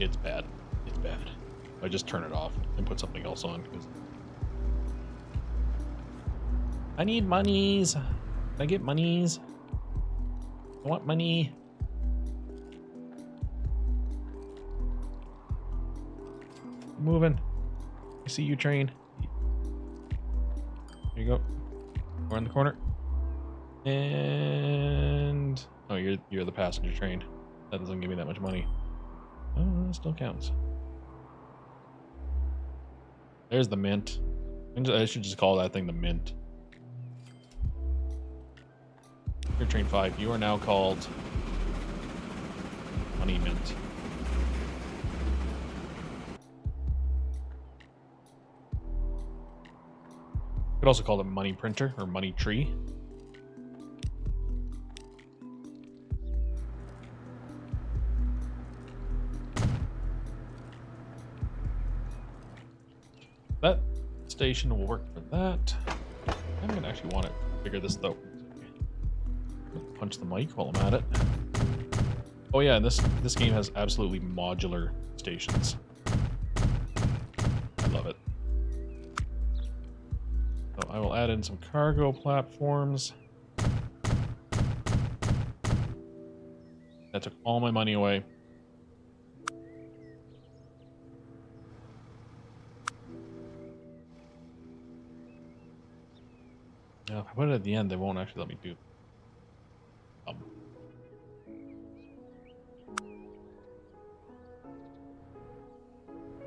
A: It's bad. I just turn it off and put something else on because I need monies. Can I get monies? I want money. Moving. I see you, train. There you go. We're in the corner. And oh, you're the passenger train. That doesn't give me that much money. Oh, it still counts. There's the mint. I should just call that thing the mint. You're train 5. You are now called Money Mint. You could also call it money printer or money tree. That station will work for that. I'm gonna actually want to figure this though. Punch the mic while I'm at it. Oh yeah, this game has absolutely modular stations. I love it. So I will add in some cargo platforms. That took all my money away. Now, if I put it at the end, they won't actually let me do.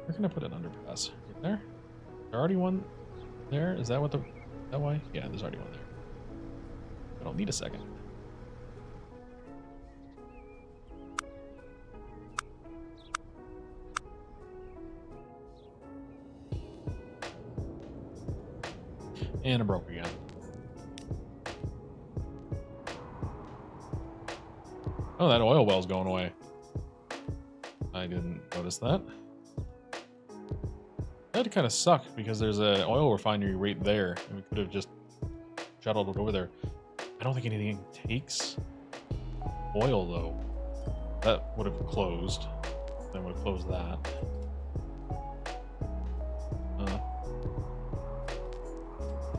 A: Where can I put an underpass? Right there? There already one there? Is that what that way? Yeah, there's already one there. I don't need a second. And I broke again. Oh, that oil well's going away. I didn't notice that. That'd kind of suck because there's an oil refinery right there, and we could have just shuttled it over there. I don't think anything takes oil though. That would have closed. Then would have closed that.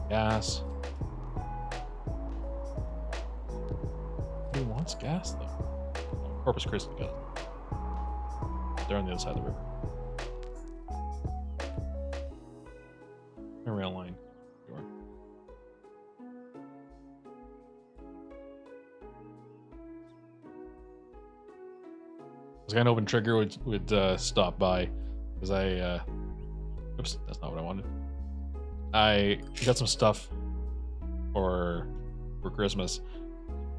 A: Gas. wants gas though. Oh, Corpus Christi does. They're on the other side of the river. A rail line. Sure. I was kind of hoping Trigger would stop by because oops, that's not what I wanted. I got some stuff for Christmas.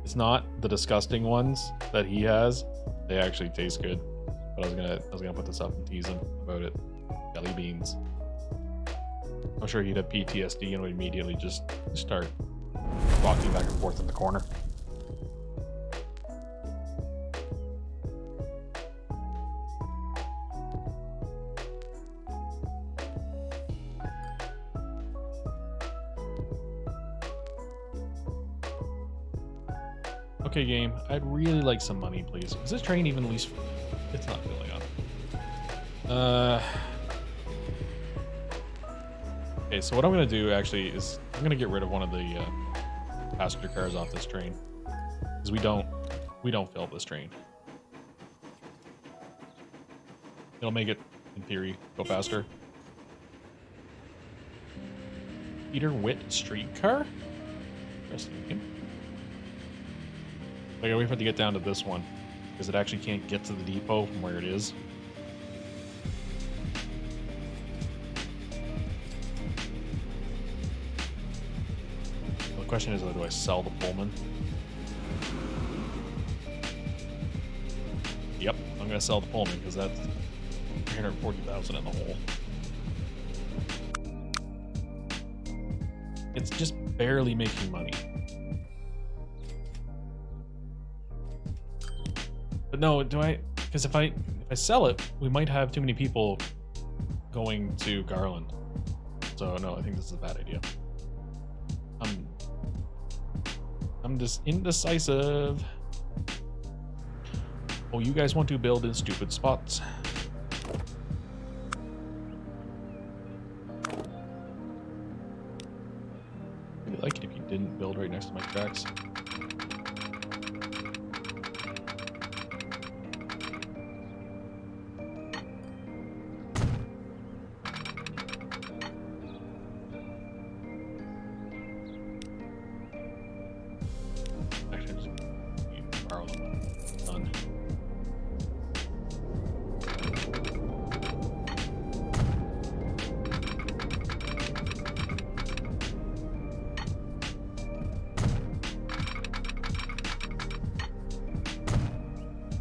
A: It's not the disgusting ones that he has. They actually taste good. But I was gonna put this up and tease him about it. Jelly beans. I'm sure he'd have PTSD and would immediately just start walking back and forth in the corner. Okay, game. I'd really like some money, please. Is this train even at least... It's not filling up. Okay, so what I'm going to do, actually, is I'm going to get rid of one of the passenger cars off this train. Because we don't fill this train. It'll make it, in theory, go faster. Peter Witt streetcar? Interesting name. I gotta wait for it to get down to this one, because it actually can't get to the depot from where it is. The question is, do I sell the Pullman? Yep, I'm gonna sell the Pullman because that's 340,000 in the hole. It's just barely making money. But no, do I? Because if I sell it, we might have too many people going to Garland. So no, I think this is a bad idea. I'm just indecisive. Oh, you guys want to build in stupid spots. I'd really like it if you didn't build right next to my tracks.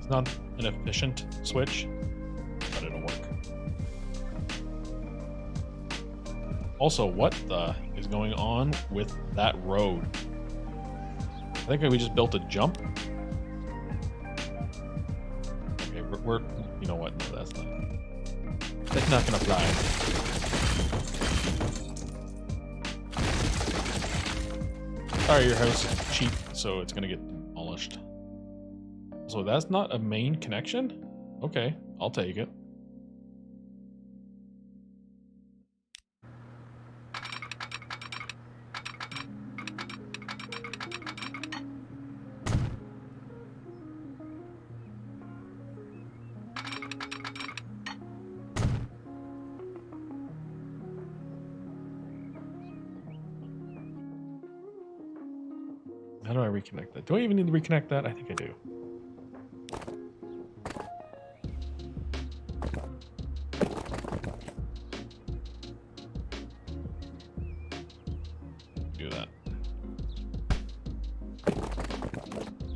A: Not an efficient switch, but it'll work. Also, what the is going on with that road? I think we just built a jump. Okay, we're you know what? No, that's not gonna fly. Sorry, your house is cheap, so it's gonna get demolished. So that's not a main connection? Okay, I'll take it. How do I reconnect that? Do I even need to reconnect that? I think I do.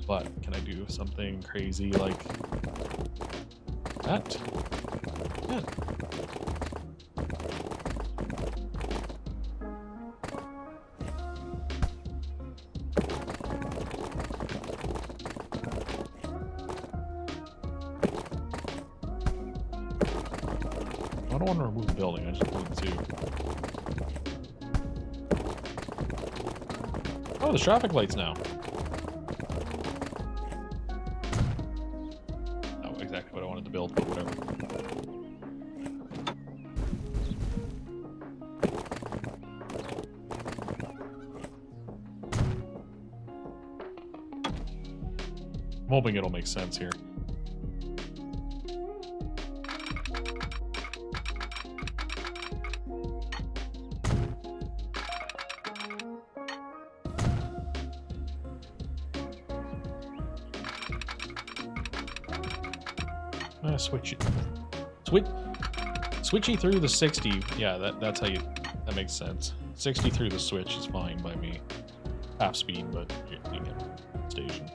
A: But can I do something crazy like that? Yeah. I don't want to remove the building, I just want to... Oh, there's traffic lights now. Not exactly what I wanted to build, but whatever. hoping it'll make sense here. Switch it. Switchy through the 60. Yeah, that's how you. That makes sense. 60 through the switch is fine by me. Half speed, but you get station.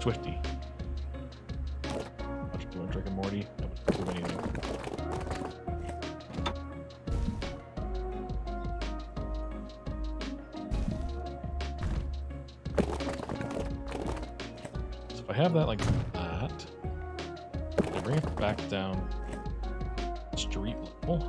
A: Swifty. Watch doing Rick and Morty. That would prove anything. So if I have that like that, I bring it back down street level.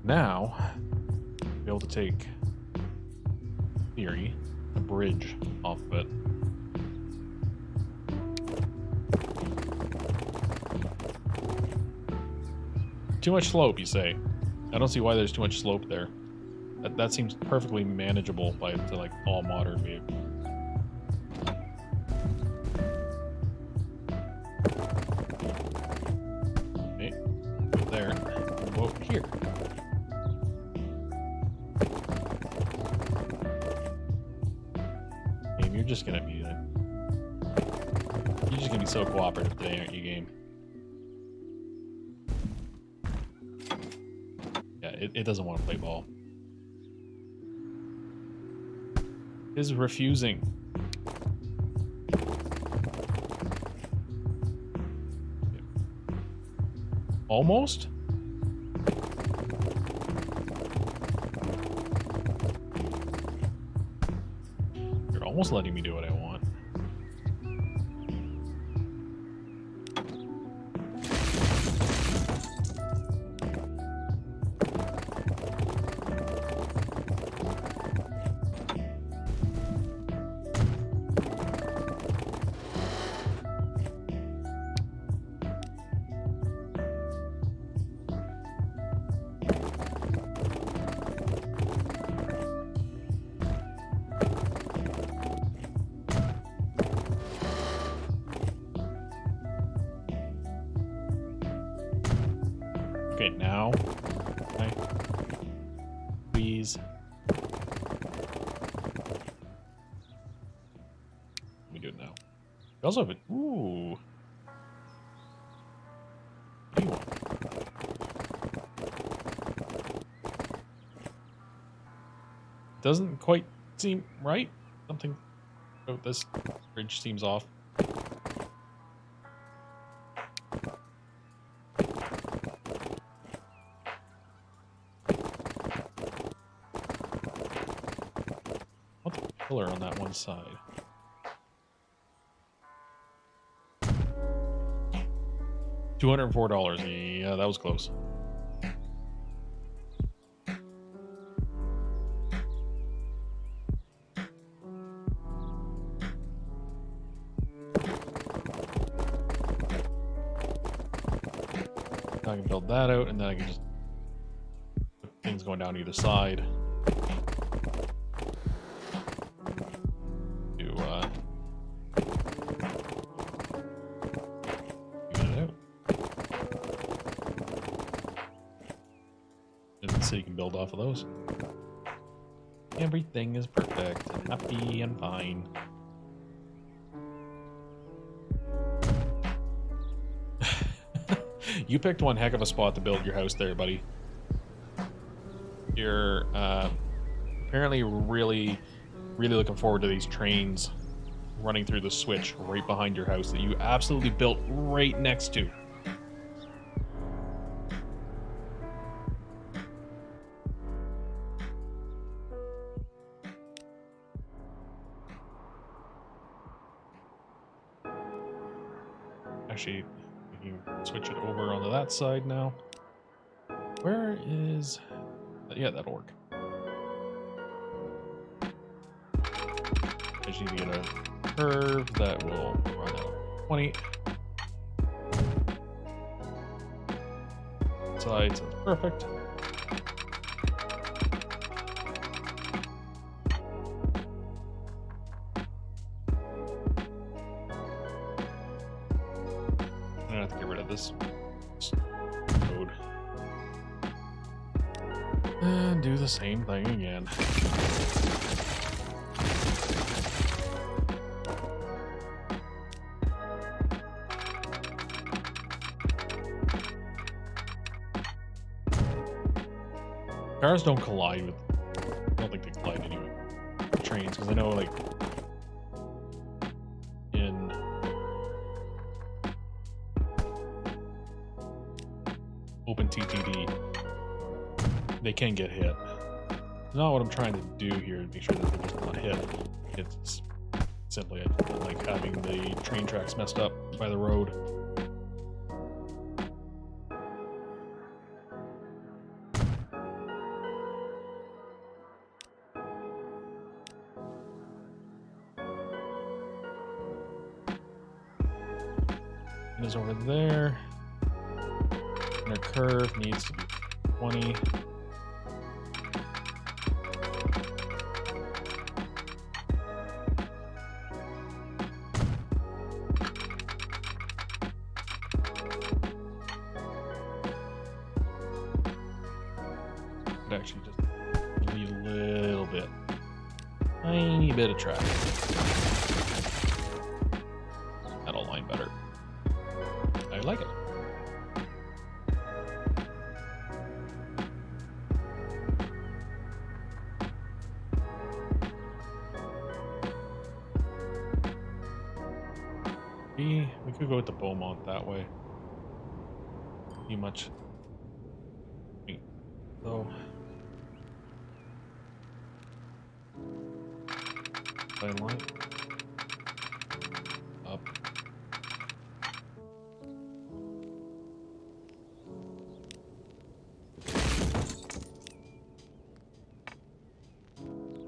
A: Now, be able to take theory, a bridge off of it. Too much slope, you say? I don't see why there's too much slope there. That seems perfectly manageable by like all modern vehicles. Okay, go there. Go over here. Game, you're just gonna be so cooperative today, aren't you, game? Yeah, it doesn't want to play ball. It is refusing. Almost? You're almost letting me do what I want. Okay, now. Okay. Please. Let me do it now. We also have it. Ooh. What do you want? Doesn't quite seem right. Something about this bridge seems off. Pillar on that one side. $204. Yeah, that was close. Now I can build that out, and then I can just put things going down either side. So you can build off of those. Everything is perfect and happy and fine. You picked one heck of a spot to build your house there, buddy. You're apparently really looking forward to these trains running through the switch right behind your house that you absolutely built right next to. Actually, we can switch it over onto that side now. Where is... Yeah, that'll work. I just need to get a curve that will run at 20. Side, so it's perfect. I'm gonna have to get rid of this code. And do the same thing again. Cars don't collide with... I don't think they collide anyway with trains, because I know, like, in... Open TTD, they can get hit. It's not what I'm trying to do here to make sure that they're just not hit. It's simply I don't like having the train tracks messed up by the road. It is over there. And our curve needs to be 20. But actually just need a little bit. Tiny bit of track. That'll line better. I like it. We could go with the Beaumont that way. Too much. So. Line line. Up.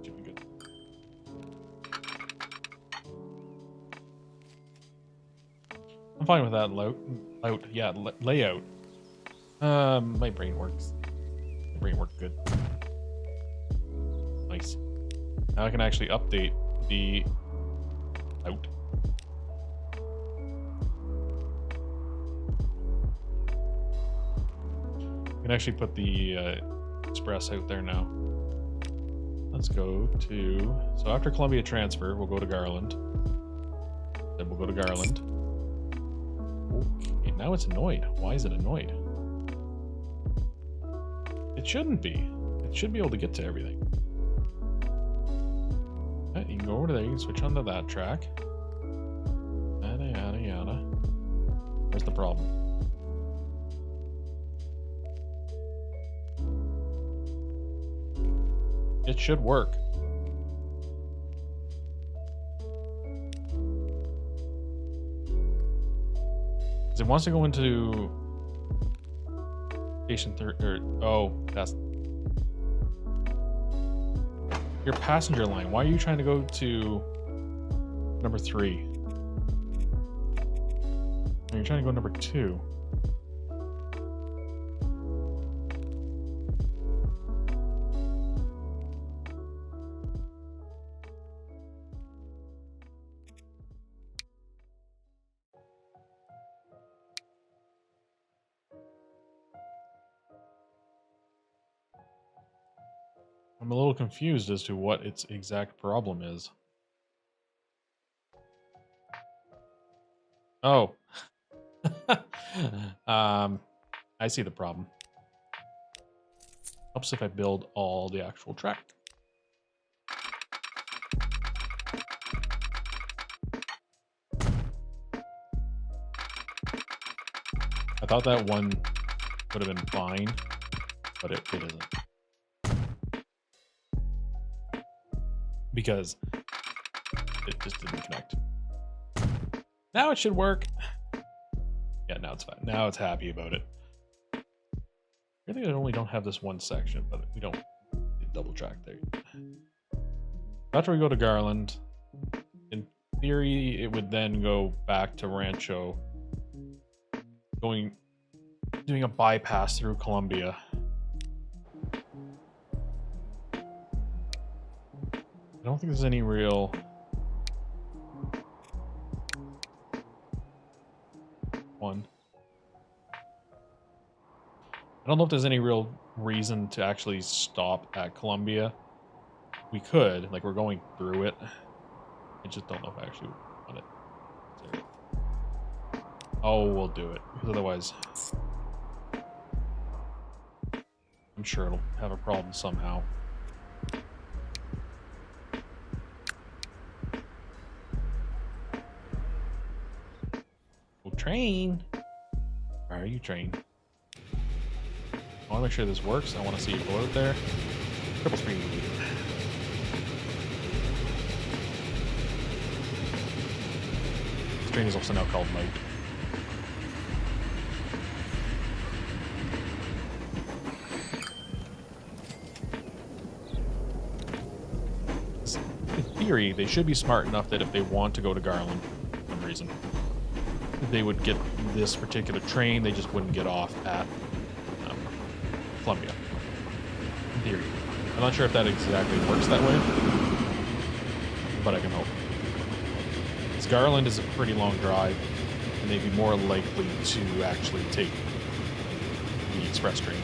A: Should be good. I'm fine with that layout. My brain works. My brain worked good. Nice. Now I can actually update the out. I can actually put the express out there now. Let's go to... So after Columbia transfer, we'll go to Garland. Then we'll go to Garland. Okay, now it's annoyed. Why is it annoyed? It shouldn't be. It should be able to get to everything. Okay, you can go over there, you can switch onto that track. Yada, yada, yada. Where's the problem? It should work. It wants to go into station 3, or oh, that's your passenger line. Why are you trying to go to number 3? You're trying to go number 2. I'm a little confused as to what its exact problem is. Oh. I see the problem. Helps if I build all the actual track. I thought that one would have been fine, but it isn't. Because it just didn't connect. Now it should work. Yeah, now it's fine. Now it's happy about it. Really, I only don't have this one section, but we don't double track there. After we go to Garland, in theory, it would then go back to Rancho, doing a bypass through Columbia. I don't think there's any real one. I don't know if there's any real reason to actually stop at Columbia. We could, like, we're going through it. I just don't know if I actually want it. Oh, we'll do it, because otherwise I'm sure it'll have a problem somehow. Well, train. Where are you, train? I want to make sure this works. I want to see it go out there. Triple screen. This train is also now called Light. In theory, they should be smart enough that if they want to go to Garland, for some reason, they would get this particular train. They just wouldn't get off at Columbia. In theory. I'm not sure if that exactly works that way, but I can hope. Because Garland is a pretty long drive, and they'd be more likely to actually take the express train,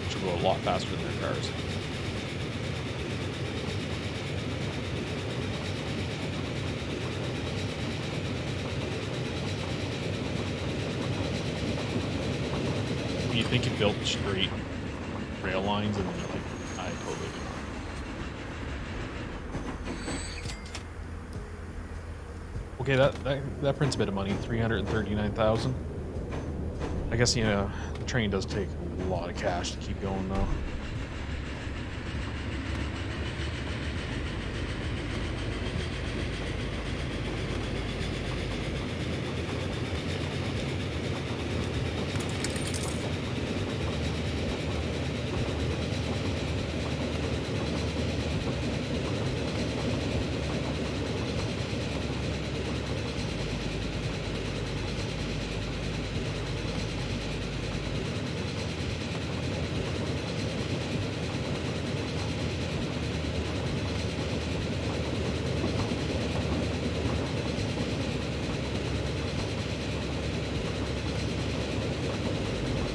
A: which will go a lot faster than their cars. You think you built straight rail lines, and then you're like, I totally do. Okay, that prints a bit of money, 339,000. I guess, you know, the train does take a lot of cash to keep going, though.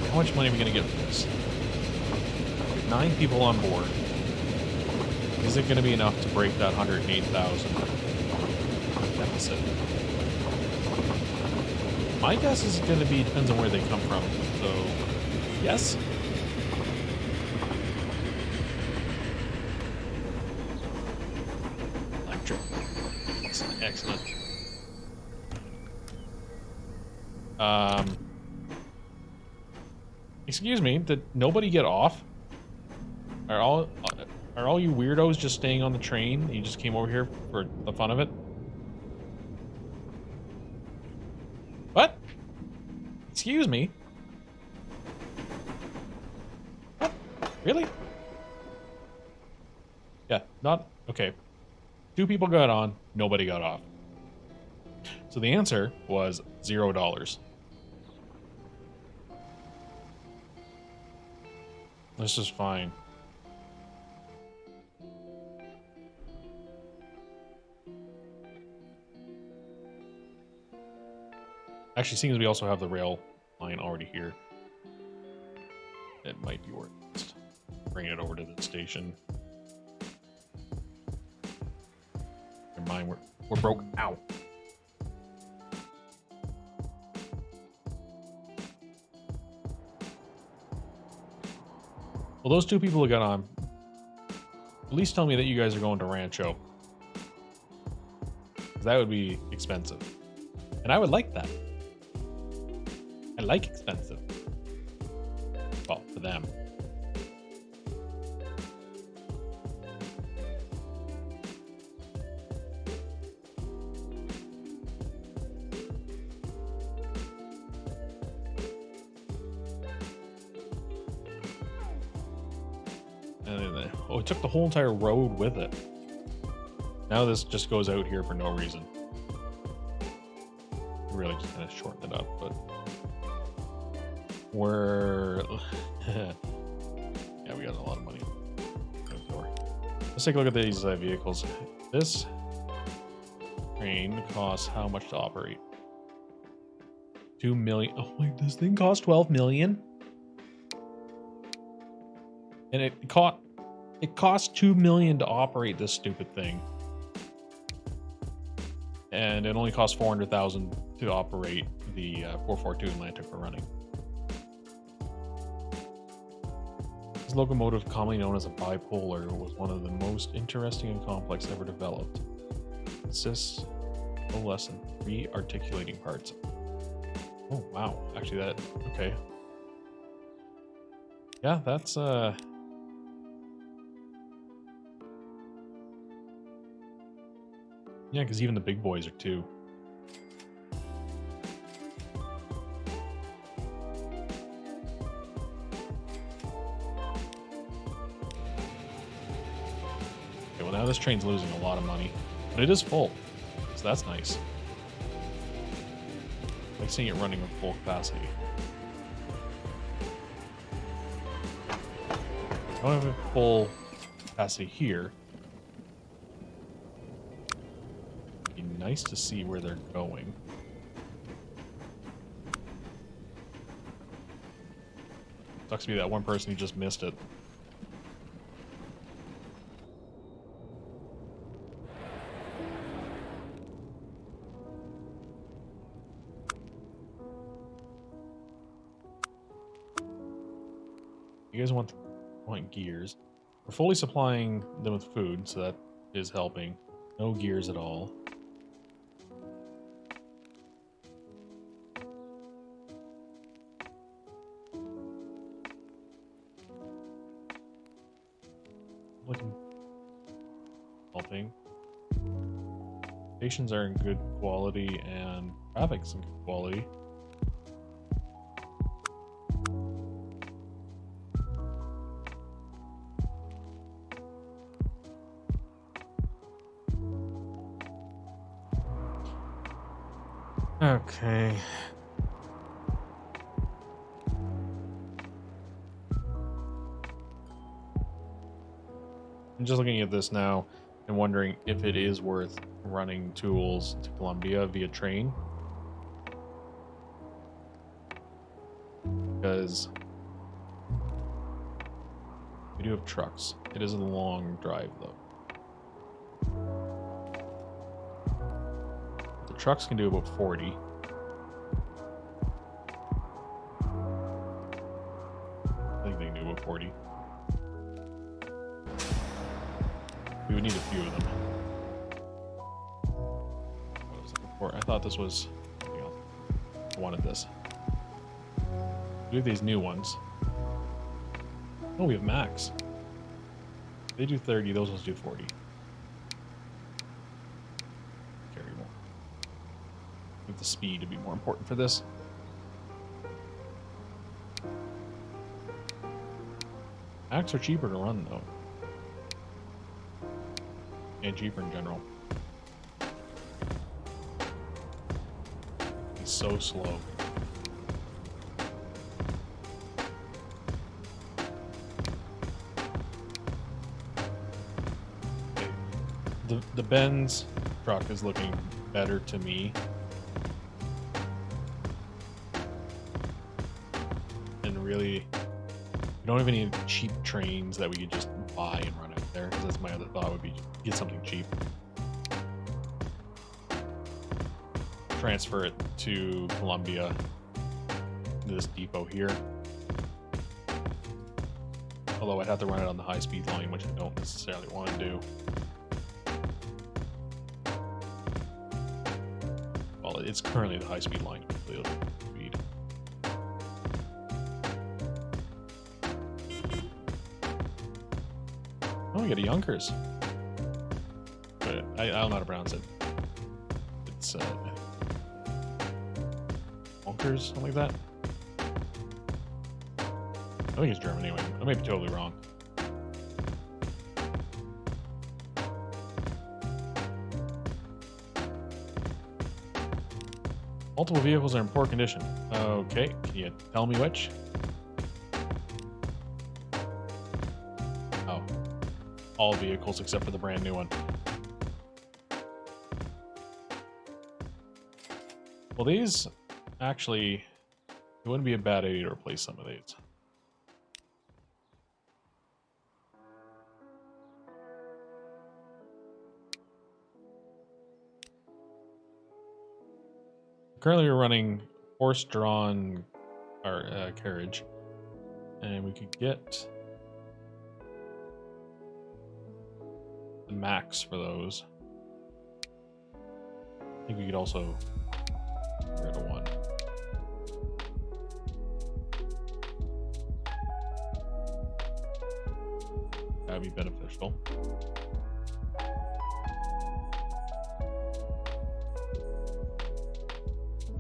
A: How much money are we going to get for this? We have 9 people on board. Is it going to be enough to break that 108,000 deficit? My guess is going to be, depends on where they come from. So, yes? Electric. Excellent. Excuse me, did nobody get off? Are all you weirdos just staying on the train? You just came over here for the fun of it? What? Excuse me? What? Really? Yeah, not... Okay. 2 people got on, nobody got off. So the answer was $0. This is fine. Actually, seeing as we also have the rail line already here, it might be worth just bringing it over to the station. Never mind, we're broke. Ow. Well, those 2 people who got on, at least tell me that you guys are going to Rancho. Because that would be expensive. And I would like that. I like expensive. Well, for them. Oh, it took the whole entire road with it. Now this just goes out here for no reason. Really just kind of shorten it up, but we're yeah, we got a lot of money. Let's take a look at these vehicles. This train costs how much to operate? 2 million. Oh wait, this thing costs 12 million, and it costs 2 million to operate this stupid thing, and it only costs 400,000 to operate the 442 Atlantic we're running. This locomotive, commonly known as a bipolar, was one of the most interesting and complex ever developed. It consists no less than 3 articulating parts. Oh wow, actually that, okay. Yeah, that's yeah, because even the big boys are 2. Okay, well now this train's losing a lot of money, but it is full, so that's nice. I like seeing it running at full capacity. I don't have a full capacity here. It'd be nice to see where they're going. Sucks to be that one person who just missed it. You guys want gears. We're fully supplying them with food, so that is helping. No gears at all. Looking, helping. Stations are in good quality and traffic's in good quality. Okay. I'm just looking at this now and wondering if it is worth running tools to Columbia via train. Because we do have trucks. It is a long drive though. The trucks can do about 40. I think they can do about 40. We would need a few of them. What was it before? I thought this was something else. I wanted this. We have these new ones. Oh, we have max. They do 30, those ones do 40. Carry more. I think the speed would be more important for this. Max are cheaper to run though. And cheaper in general. It's so slow. The Benz truck is looking better to me. And really, we don't have any cheap trains that we could just buy and run out there, because that's my other thought would be get something cheap. Transfer it to Columbia, to this depot here. Although I'd have to run it on the high-speed line, which I don't necessarily want to do. Well, it's currently the high-speed line. Speed. Oh, we got a Yonkers. But I don't know how to pronounce it. It's Yonkers, something like that. I think it's German anyway. I may be totally wrong. Multiple vehicles are in poor condition. Okay, can you tell me which? Oh. All vehicles except for the brand new one. Well, these actually, it wouldn't be a bad idea to replace some of these. Currently, we're running horse-drawn carriage, and we could get the max for those. I think we could also get rid of one. That would be beneficial.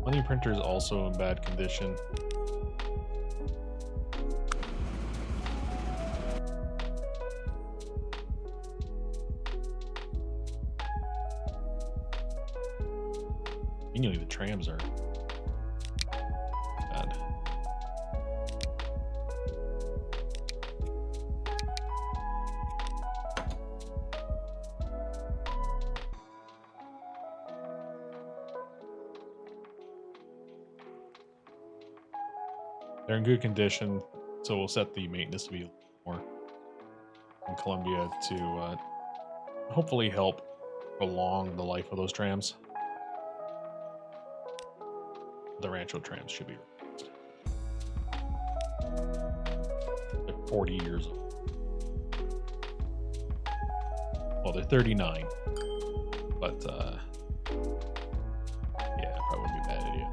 A: Money printer is also in bad condition. Conveniently, the trams are bad. They're in good condition, so we'll set the maintenance to be more in Colombia to hopefully help prolong the life of those trams. The Rancho trams should be replaced. They're 40 years old. Well, they're 39, but yeah, probably wouldn't be a bad idea.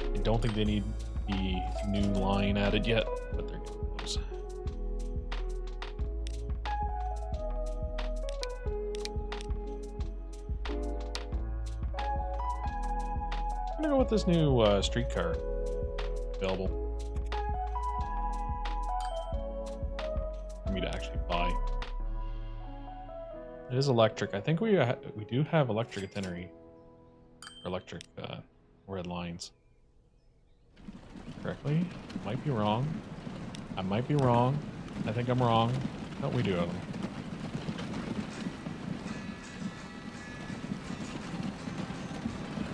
A: I don't think they need the new line added yet, but they're getting close. I'm gonna go with this new streetcar available for me to actually buy. It is electric. I think we do have electric itinerary, or electric red lines. Correctly? Might be wrong. I might be wrong. I think I'm wrong. No, we do have them.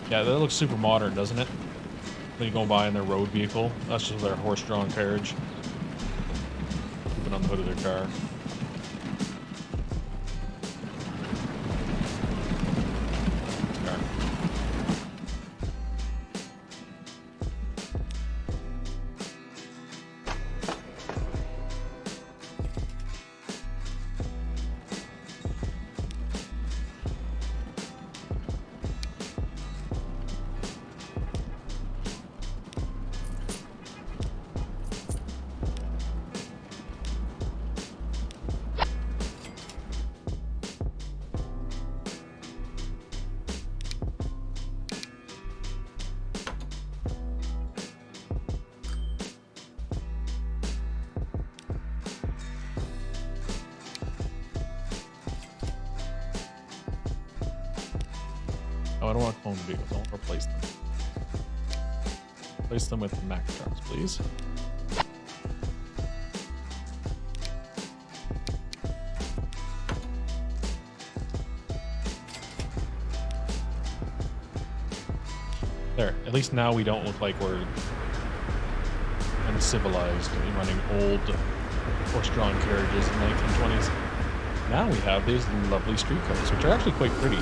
A: Yeah, that looks super modern, doesn't it? When you go by in their road vehicle, that's just their horse-drawn carriage. Keep it on the hood of their car. Oh, I don't want to clone the vehicles. I want to replace them. Replace them with Mack trucks, please. There. At least now we don't look like we're uncivilized in running old horse-drawn carriages in the 1920s. Now we have these lovely streetcars, which are actually quite pretty.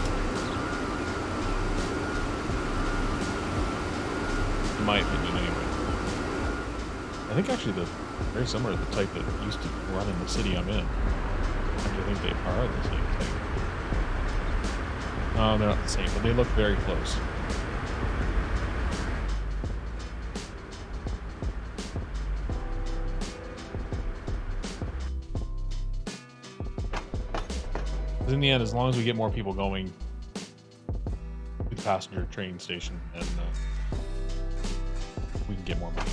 A: In my opinion, anyway. I think actually they're very similar to the type that used to run in the city I'm in. Actually, I think they are the same type. No, they're not the same, but they look very close. Because in the end, as long as we get more people going to the passenger train station, then we can get more money.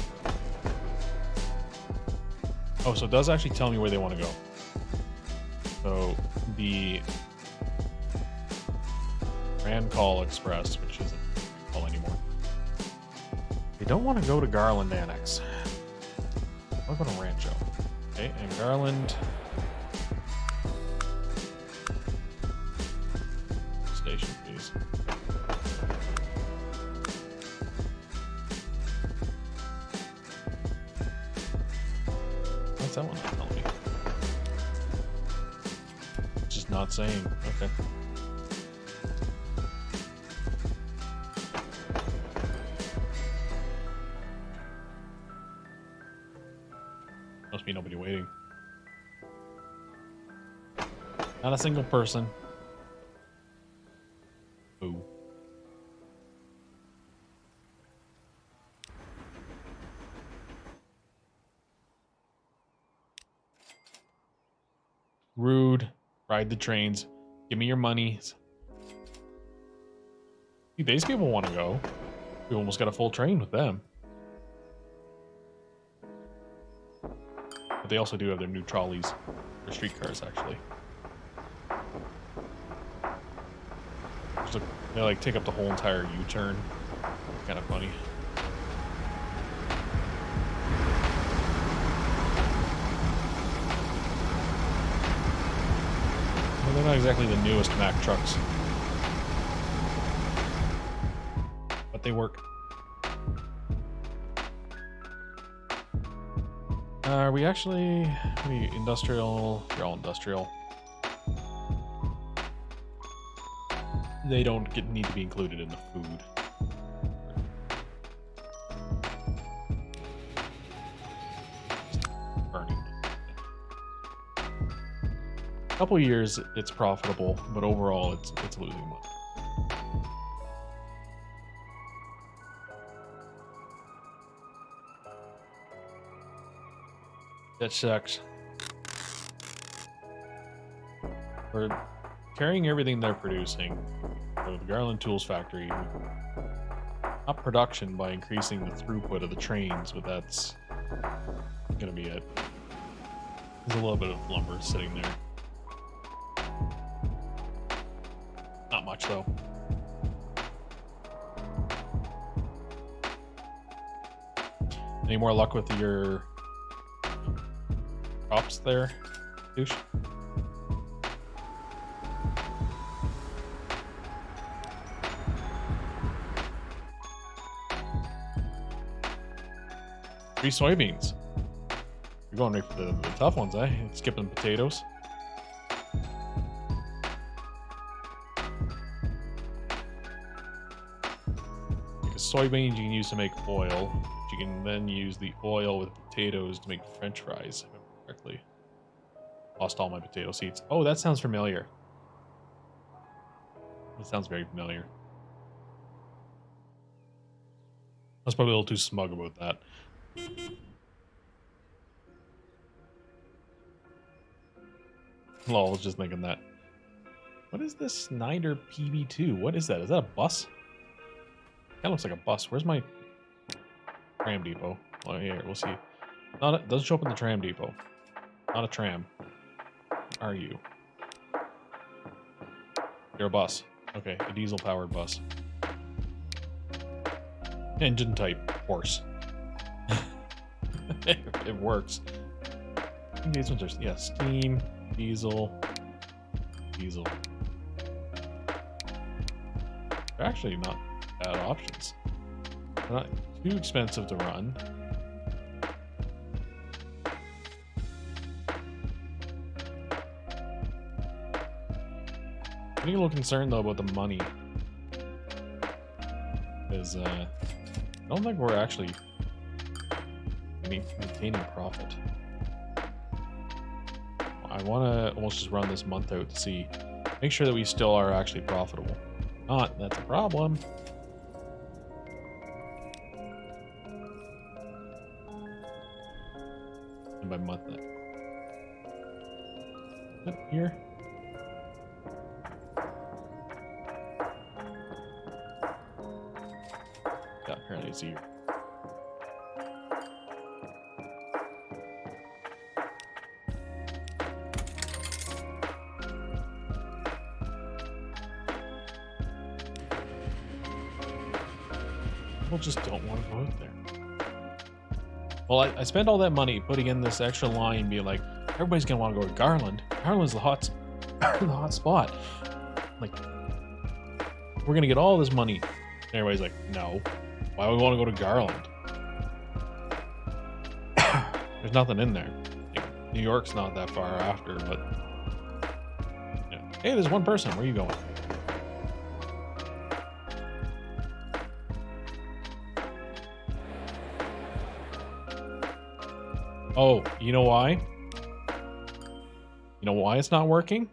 A: Oh, so it does actually tell me where they want to go. So the Grand Call Express, which isn't call anymore. They don't want to go to Garland Annex. We're going to Rancho. Okay, and Garland. Station, please. What's that one not telling me? It's just not saying. Okay. Must be nobody waiting. Not a single person. Ooh. Rude. Ride the trains. Give me your money. See, these people want to go. We almost got a full train with them. But they also do have their new trolleys. Or streetcars, actually. They like take up the whole entire U-turn. Kind of funny. Well, they're not exactly the newest Mack trucks. But they work. Are we actually... industrial? They're all industrial. They don't need to be included in the food. Burning. A couple years it's profitable, but overall it's losing money. That sucks. We're carrying everything they're producing for the Garland Tools factory. Up production by increasing the throughput of the trains, but that's gonna be it. There's a little bit of lumber sitting there. Not much though. Any more luck with your crops there, douche? Three soybeans. You're going right for the tough ones, eh? Skipping potatoes. Because soybeans you can use to make oil. But you can then use the oil with potatoes to make French fries, if I remember correctly. Lost all my potato seeds. Oh, that sounds familiar. That sounds very familiar. I was probably a little too smug about that. Lol, I was just thinking that. What is this Snyder PB2? What is that? Is that a bus? That looks like a bus. Where's my tram depot? Well, here, we'll see. Doesn't show up in the tram depot. Not a tram. What are you? You're a bus. Okay, a diesel-powered bus. Engine type, horse. It works. These ones are, yeah, steam, diesel, diesel. They're actually not bad options. They're not too expensive to run. I'm getting a little concerned though about the money. Because I don't think we're actually maintaining profit. I want to almost just run this month out to see, make sure that we still are actually profitable. If not, that's a problem. And by month that. Yep, here. Yeah, apparently it's a year. People just don't want to go out there. Well, I spent all that money putting in this extra line and being like, everybody's going to want to go to Garland. Garland's the hot spot. Like, we're going to get all this money. And everybody's like, no. Why would we want to go to Garland? There's nothing in there. Like, New York's not that far after, but... You know, hey, there's one person. Where are you going? Oh, you know why? You know why it's not working?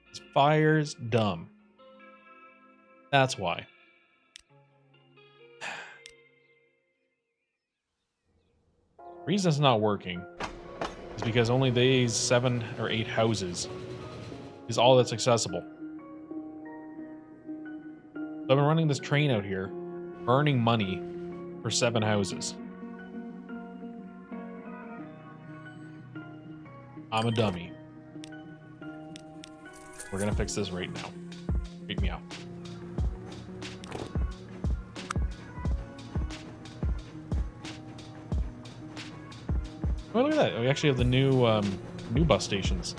A: This fire's dumb. That's why. The reason it's not working is because only these 7 or 8 houses is all that's accessible. So I've been running this train out here, earning money for 7 houses. I'm a dummy. We're gonna fix this right now. Freak me out. Oh, look at that. We actually have the new bus stations.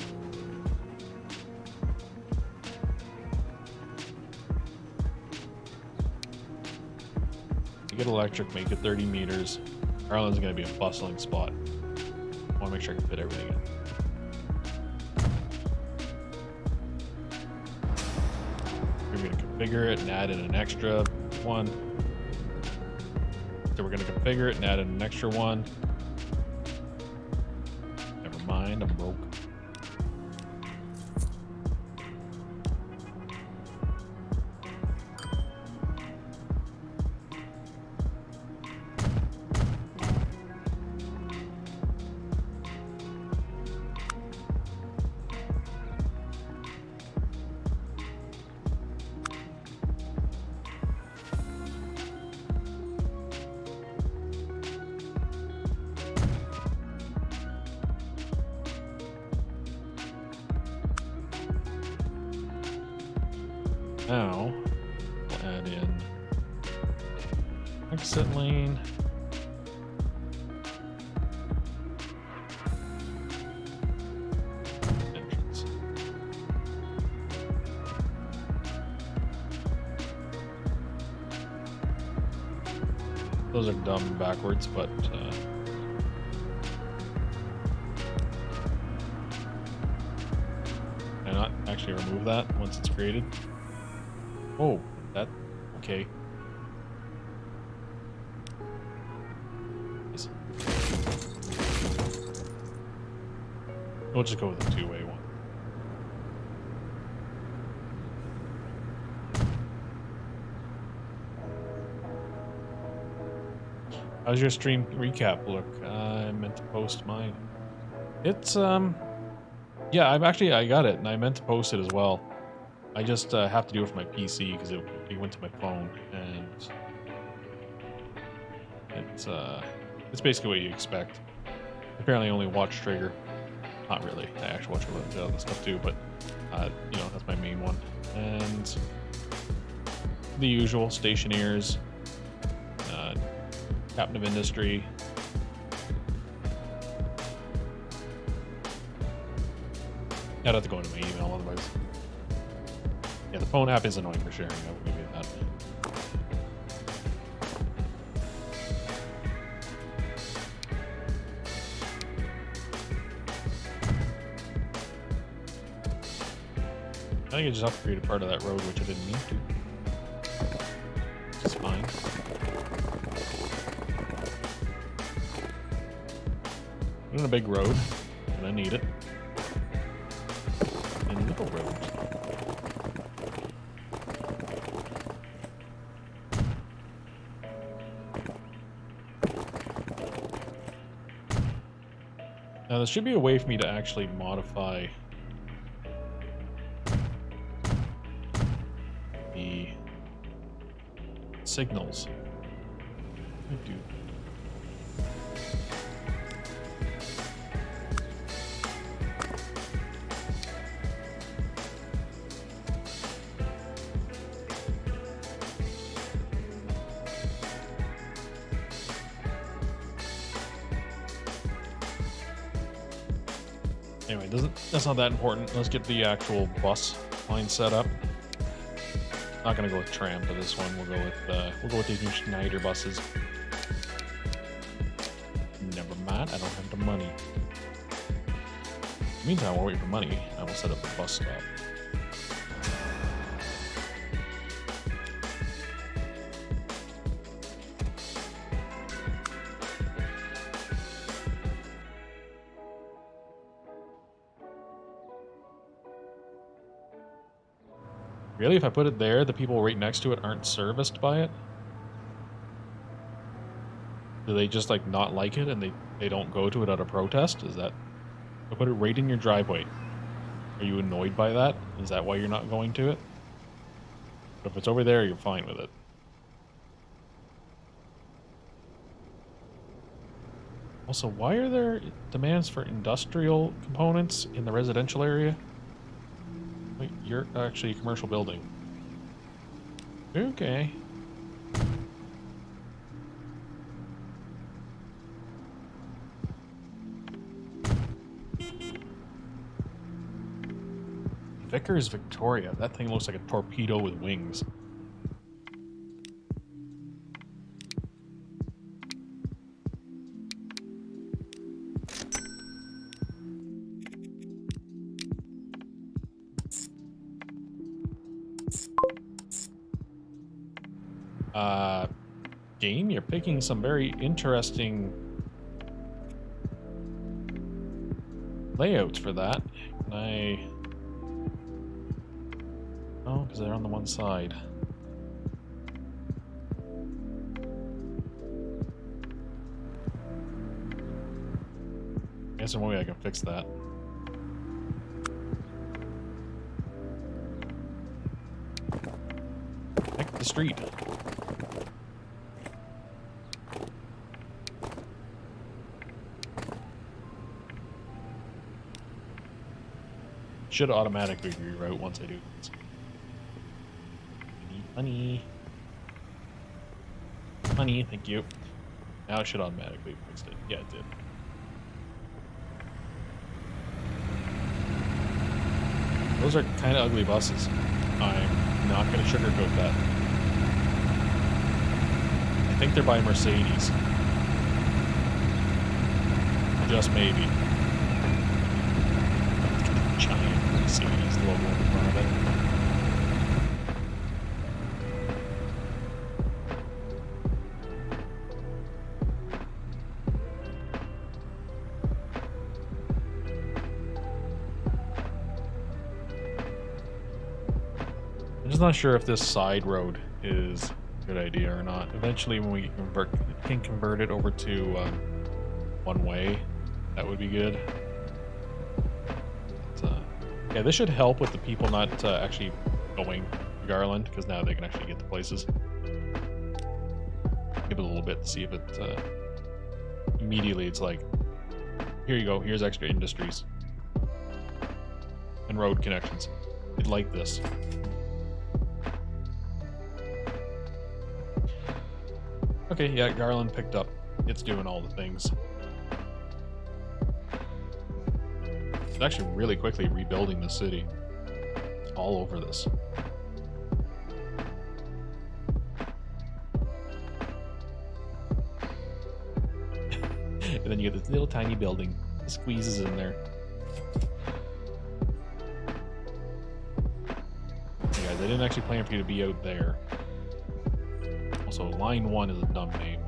A: You get electric, make it 30 meters. Garland's gonna be a bustling spot. I wanna make sure I can fit everything in. We're gonna configure it and add in an extra one. So we're gonna configure it and add in an extra one. Never mind, I'm broke. Now, we'll add in exit lane. Entrance. Those are dumb and backwards, but can I not actually remove that once it's created? Oh, that, okay. We'll just go with a two-way one. How's your stream recap look? I meant to post mine. It's, yeah, I got it, and I meant to post it as well. I just have to do it for my PC because it went to my phone, and it's basically what you expect. Apparently, only watch trigger. Not really. I actually watch a lot of other stuff too, but you know, that's my main one. And the usual stationeers, captain of industry. I'd have to go into my email otherwise. Yeah, the phone app is annoying for sharing. I will give you that. I think I just upgraded part of that road, which I didn't mean to. It's fine. I'm in a big road, and I need it. And little roads. Now, there should be a way for me to actually modify the signals. I do. Anyway, that's not that important. Let's get the actual bus line set up. Not gonna go with Tram for this one. We'll go with these new Schneider buses. Never mind, I don't have the money. In the meantime, we'll wait for money. I will set up a bus stop. Really? If I put it there, the people right next to it aren't serviced by it? Do they just, like, not like it and they don't go to it out of protest? Is that... I put it right in your driveway. Are you annoyed by that? Is that why you're not going to it? But if it's over there, you're fine with it. Also, why are there demands for industrial components in the residential area? Wait, you're actually a commercial building. Okay. Vickers Victoria. That thing looks like a torpedo with wings. Game, you're picking some very interesting layouts for that. Can I... Oh, because they're on the one side. I guess there's one way I can fix that. Pick the street. Should automatically reroute once I do this. Money. Money, thank you. Now it should automatically fix it. Yeah, it did. Those are kind of ugly buses. I'm not going to sugarcoat that. I think they're by Mercedes. Just maybe. Giant Mercedes logo in front of it. I'm just not sure if this side road is a good idea or not. Eventually, when we can convert it over to one way, that would be good. But, yeah, this should help with the people not actually going to Garland, because now they can actually get to places. Give it a little bit to see if it immediately it's like, here you go, here's extra industries and road connections. You'd like this. Okay, yeah, Garland picked up. It's doing all the things. It's actually really quickly rebuilding the city. It's all over this. And then you get this little tiny building. It squeezes in there. Yeah, they didn't actually plan for you to be out there. Also, line 1 is a dumb name.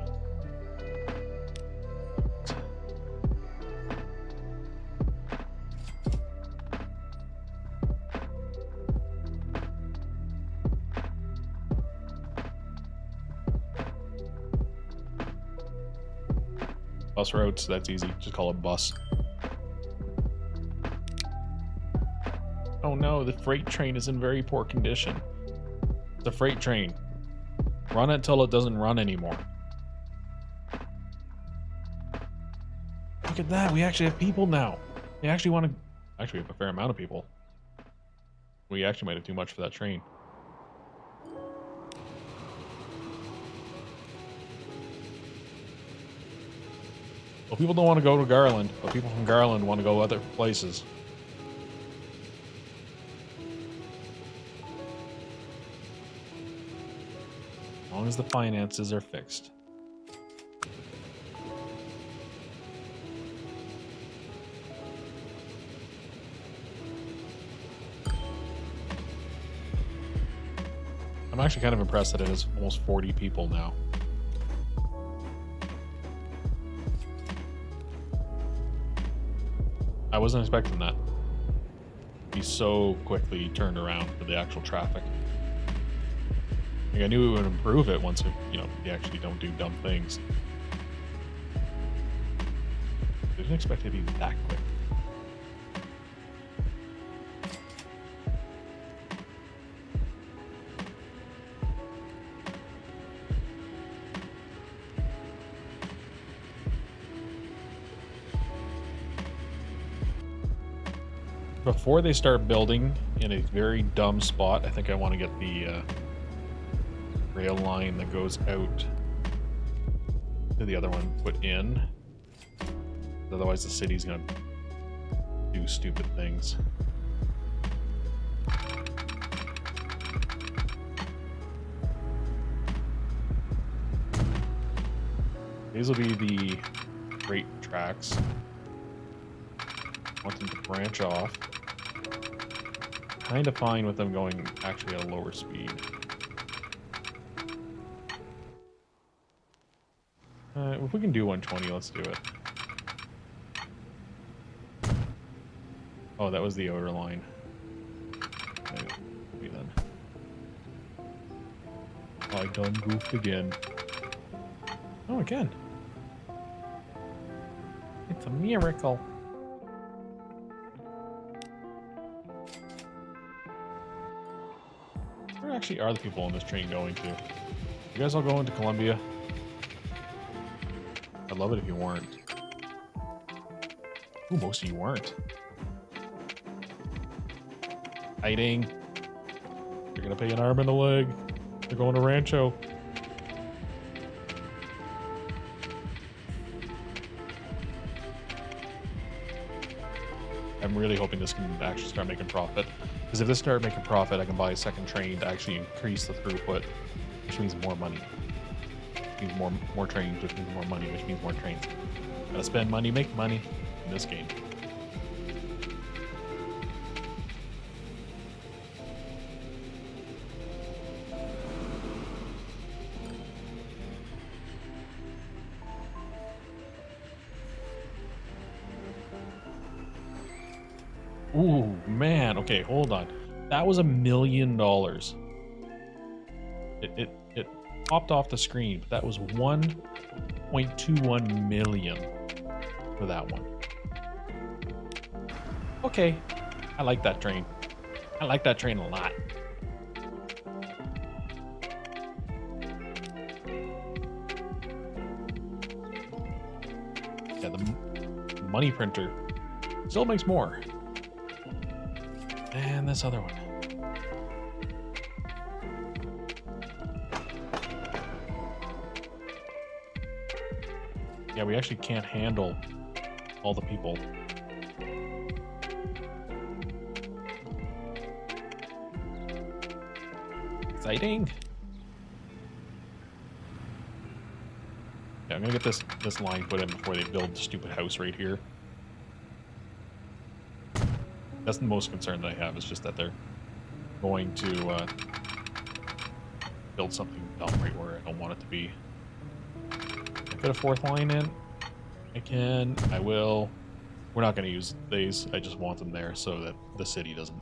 A: Bus routes, that's easy. Just call it bus. Oh no, the freight train is in very poor condition. It's a freight train. Run it till it doesn't run anymore. Look at that, we actually have people now. We actually want to... Actually, we have a fair amount of people. We actually might have too much for that train. Well, people don't want to go to Garland, but people from Garland want to go other places. As long as the finances are fixed. I'm actually kind of impressed that it is almost 40 people now. I wasn't expecting that. Be so quickly turned around for the actual traffic. Like, I knew it would improve it once it, you know, they actually don't do dumb things. I didn't expect it to be that quick. Before they start building in a very dumb spot, I think I want to get the rail line that goes out to the other one put in. Otherwise the city's gonna do stupid things. These will be the freight tracks. I want them to branch off. Kind of fine with them going actually at a lower speed. If we can do 120, let's do it. Oh, that was the outer line. Maybe then. I done goofed again. Oh, again. It's a miracle. Where actually are the people on this train going to? You guys all going to Columbia? I'd love it if you weren't. Ooh, most of you weren't. Hiding. You're gonna pay an arm and a leg. They're going to Rancho. I'm really hoping this can actually start making profit. Because if this start making profit, I can buy a second train to actually increase the throughput, which means more money. Which means more trains, which means more money, which means more trains. Gotta spend money, make money in this game. Ooh, man. Okay, hold on. That was $1 million. It popped off the screen, but that was 1.21 million for that one. Okay. I like that train. I like that train a lot. Yeah, the money printer still makes more. And this other one. Yeah, we actually can't handle all the people. Exciting. Yeah, I'm gonna get this line put in before they build the stupid house right here. That's the most concern that I have, is just that they're going to build something dumb right where I don't want it to be. Can I fit a fourth line in? I can. I will. We're not going to use these. I just want them there so that the city doesn't.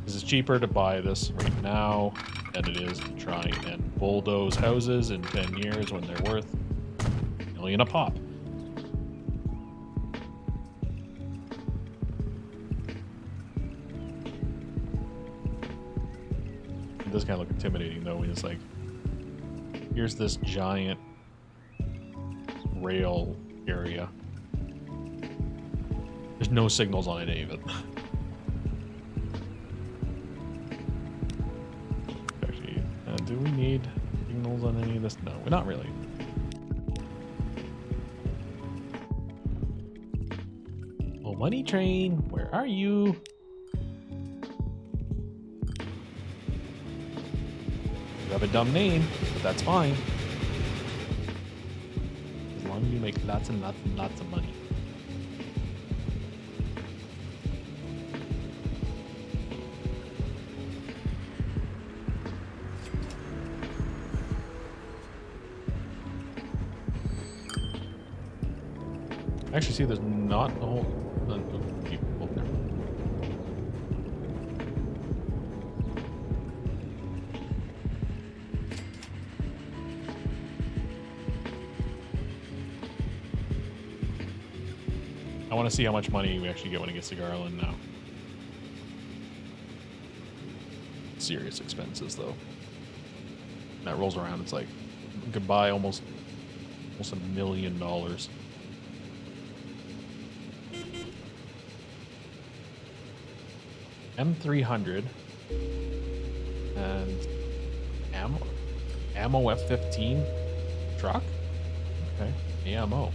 A: This is cheaper to buy this right now than it is to try and bulldoze houses in 10 years when they're worth $1 million a pop. It does kind of look intimidating though, when it's like, here's this giant rail area. There's no signals on any of it. Actually, do we need miles on any of this? No, not really. Oh, money train, where are you? You have a dumb name, but that's fine. As long as you make lots and lots and lots of money. Actually, see, there's not a whole bunch of people there. I want to see how much money we actually get when it gets to Garland now. Serious expenses, though. When that rolls around, it's like you could buy almost $1 million. M300 and ammo F-15 truck. Okay, ammo.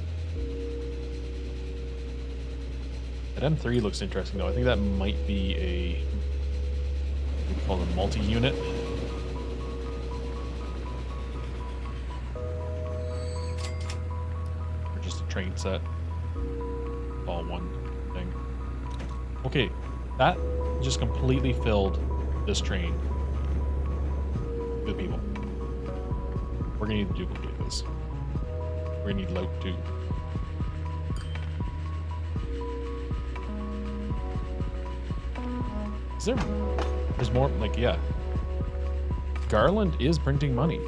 A: That M3 looks interesting though. I think that might be a what do you call it, multi-unit. Or just a train set. All one thing. Okay, that just completely filled this train with people. We're gonna need to duplicate this. We're gonna need load 2. Is there's more, like, yeah. Garland is printing money.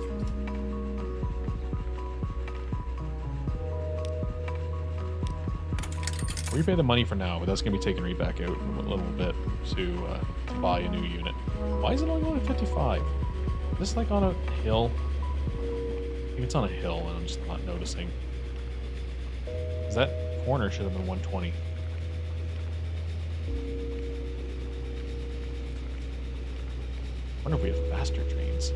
A: We pay the money for now, but that's gonna be taken right back out in a little bit to buy a new unit. Why is it only going to 55? Is this like on a hill? I think it's on a hill and I'm just not noticing. Because that corner should have been 120. I wonder if we have faster trains.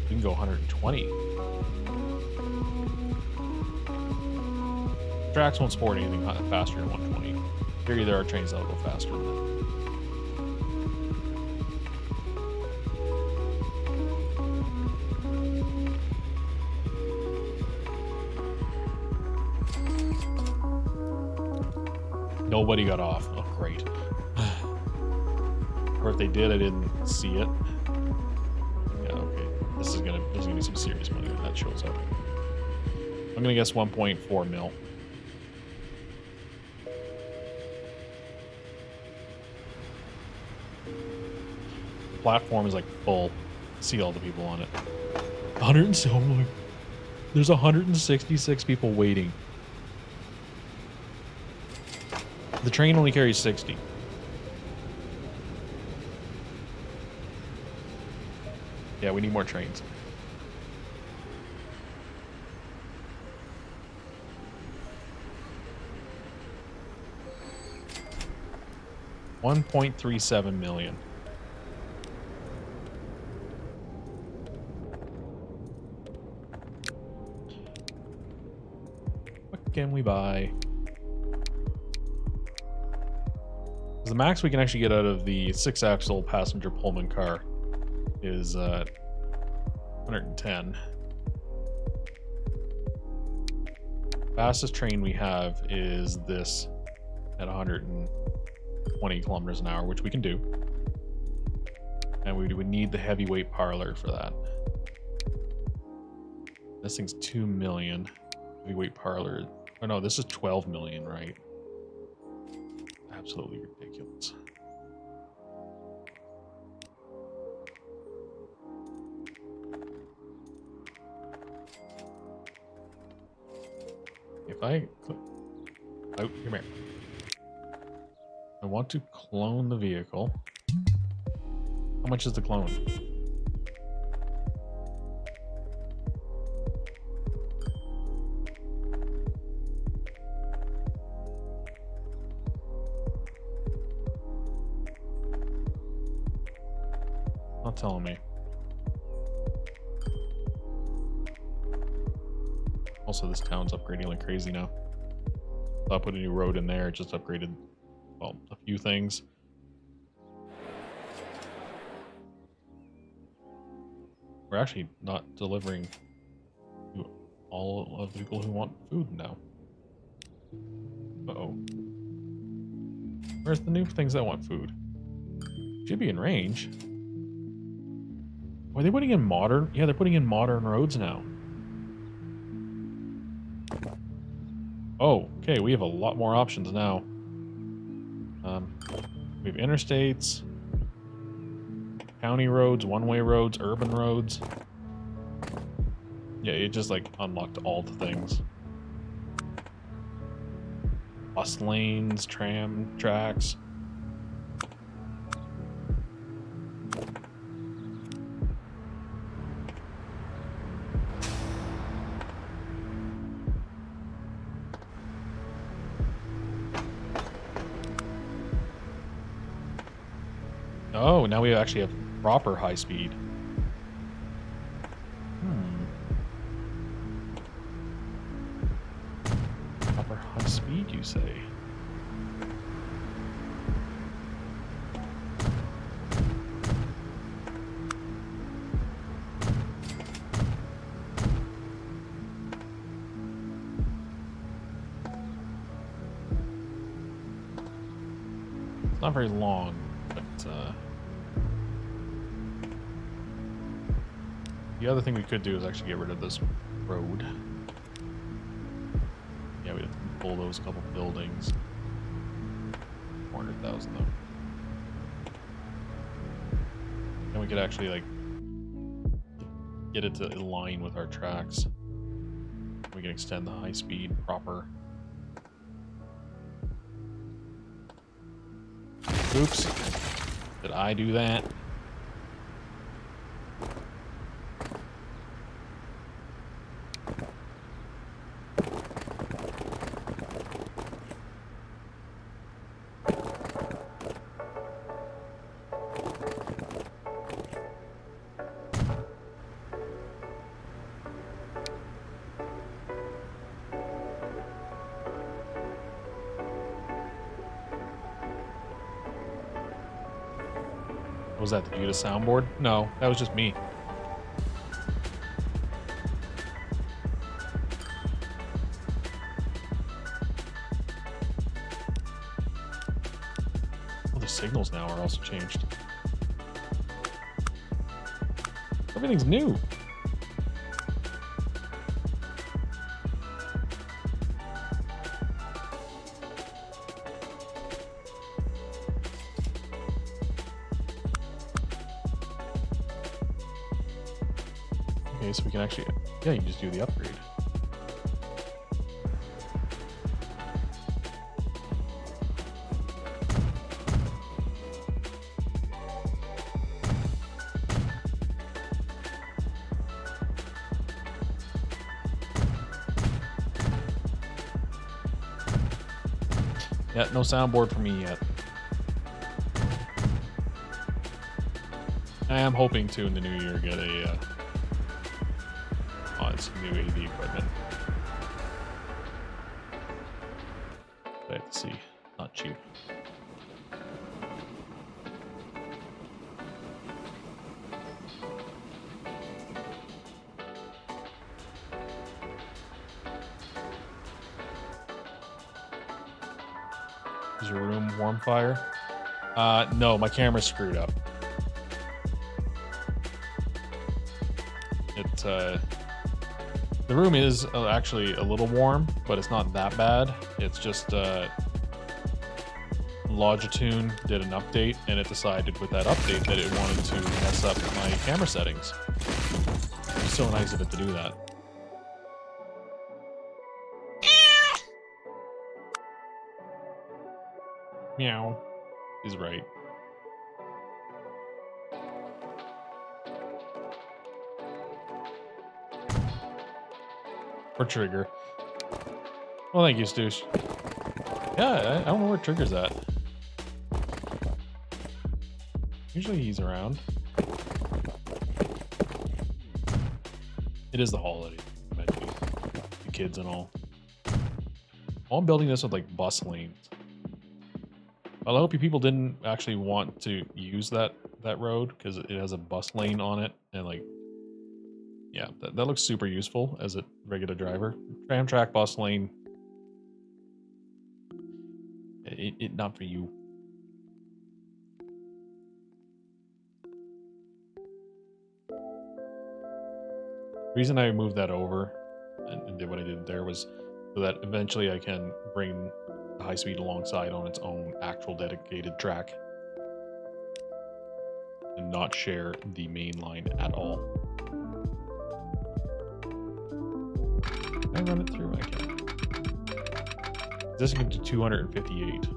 A: We can go 120. Tracks won't support anything faster than 120. In theory, there are trains that'll go faster than that. Nobody got off. Oh, great. Or if they did, I didn't see it. Yeah, okay. There's gonna be some serious money when that shows up. I'm gonna guess 1.4 mil. The platform is like full. See all the people on it. 100 so much. There's 166 people waiting. The train only carries 60. Yeah, we need more trains. $1.37 million. What can we buy? The max we can actually get out of the 6-axle passenger Pullman car is 110. Fastest train we have is this at 120 kilometers an hour, which we can do. And we would need the heavyweight parlor for that. This thing's 2 million. Heavyweight parlor. Oh no, this is 12 million, right? Absolutely ridiculous. If I click, oh, come here. I want to clone the vehicle. How much is the clone? Not telling me. Also, this town's upgrading like crazy now. So I put a new road in there. It just upgraded, well, a few things. We're actually not delivering to all of the people who want food now. Uh-oh. Where's the new things that want food? Should be in range. Are they putting in modern? Yeah, they're putting in modern roads now. Oh, okay, we have a lot more options now. We have interstates, county roads, one-way roads, urban roads. Yeah, it just like unlocked all the things. Bus lanes, tram tracks. Oh, now we actually have proper high speed. Proper high speed, you say? It's not very long, but the other thing we could do is actually get rid of this road. Yeah, we have to bulldoze a couple buildings. 400,000 though. And we could actually like get it to align with our tracks. We can extend the high speed proper. Oops. Did I do that? What was that? Did you get a soundboard? No, that was just me. Oh, the signals now are also changed. Everything's new. Okay, so we can actually, yeah, you can just do the upgrade. Yeah, no soundboard for me yet. I am hoping to in the new year get a some new AV equipment. I have to see. Not cheap. Is your room warm fire? No, my camera's screwed up. The room is actually a little warm, but it's not that bad. It's just Logitune did an update, and it decided with that update that it wanted to mess up my camera settings. It's so nice of it to do that. Meow. He's right. Or Trigger. Well, thank you, Stoosh. Yeah, I don't know where Trigger's at. Usually he's around. It is the holiday. The kids and all. I'm building this with like bus lanes. Well, I hope you people didn't actually want to use that road because it has a bus lane on it, and like, yeah, that looks super useful as a regular driver. Tram track, bus lane. It not for you. The reason I moved that over and did what I did there was so that eventually I can bring the high speed alongside on its own actual dedicated track and not share the main line at all. Can I run it through? I can. This can do 258.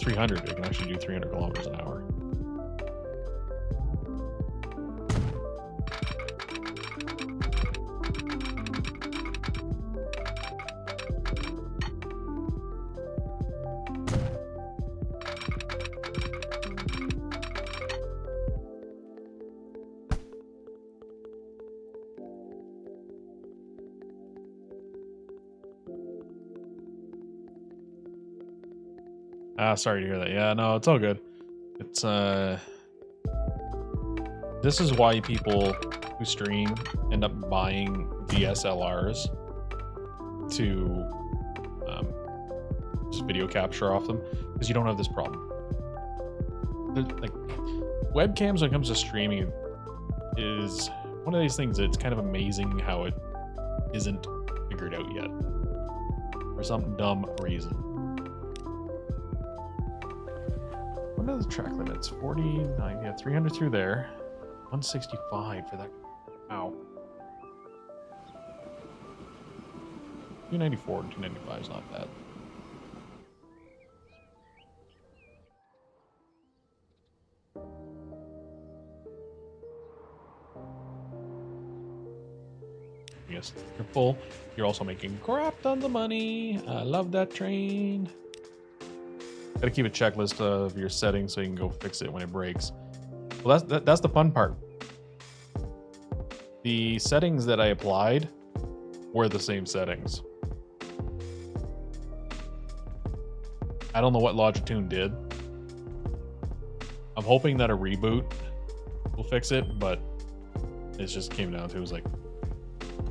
A: 300, it can actually do 300 kilometers an hour. Sorry to hear that. Yeah, no, it's all good. It's, this is why people who stream end up buying DSLRs to just video capture off them, because you don't have this problem. Like, webcams when it comes to streaming is one of these things that's kind of amazing how it isn't figured out yet for some dumb reason. What are the track limits? 49, yeah, 300 through there. 165 for that. Wow. 294 and 295 is not bad. Yes, you're full. You're also making crap tons of money. I love that train. Gotta keep a checklist of your settings so you can go fix it when it breaks. Well, that's the fun part. The settings that I applied were the same settings. I don't know what Logitune did. I'm hoping that a reboot will fix it, but it just came down to it was like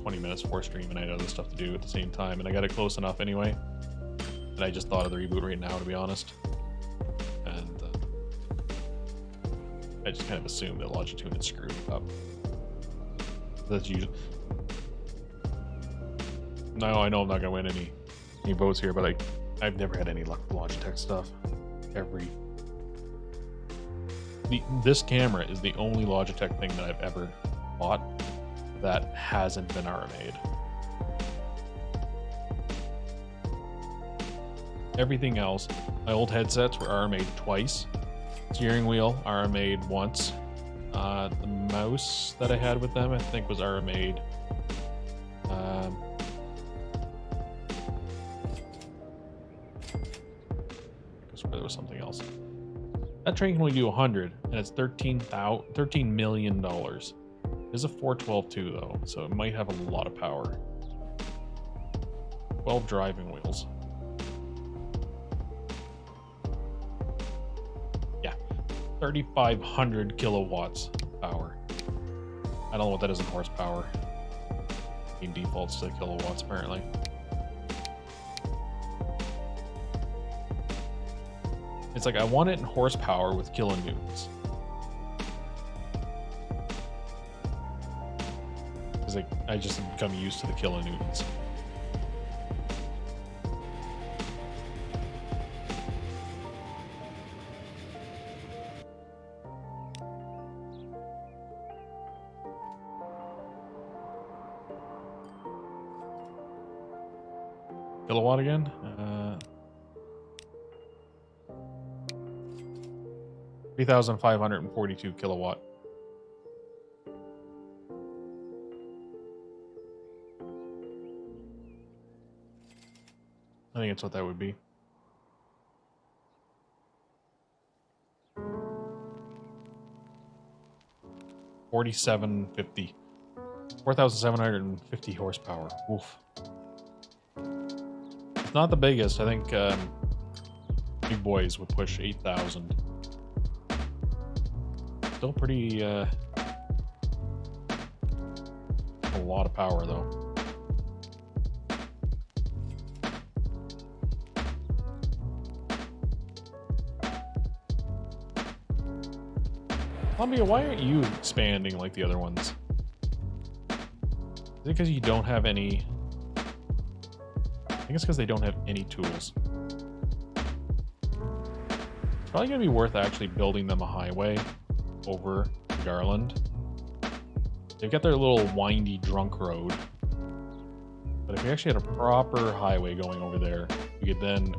A: 20 minutes before stream and I had other stuff to do at the same time, and I got it close enough anyway that I just thought of the reboot right now, to be honest. And I just kind of assumed that Logitune had screwed it up. That's usually... No, I know I'm not gonna win any votes here, but I've never had any luck with Logitech stuff. This camera is the only Logitech thing that I've ever bought that hasn't been RMA'd. Everything else, my old headsets were RMA'd twice. Steering wheel RMA'd once. The mouse that I had with them, I think, was RMA'd. I swear there was something else. That train can only do 100, and it's $13 million. There's a 412 too, though, so it might have a lot of power. 12 driving wheels. Yeah, 3,500 kilowatts power. I don't know what that is in horsepower. Game defaults to kilowatts, apparently. It's like I want it in horsepower with kilonewtons. Because I just become used to the kilonewtons. Kilowatt again? 3,542 kilowatt. I think that's what that would be. $47.50. 4,750 horsepower. Oof. It's not the biggest. I think big boys would push 8,000. Still pretty, a lot of power though. Columbia, why aren't you expanding like the other ones? Is it because you don't have any... I think it's because they don't have any tools. It's probably going to be worth actually building them a highway over Garland. They've got their little windy drunk road. But if we actually had a proper highway going over there, we could then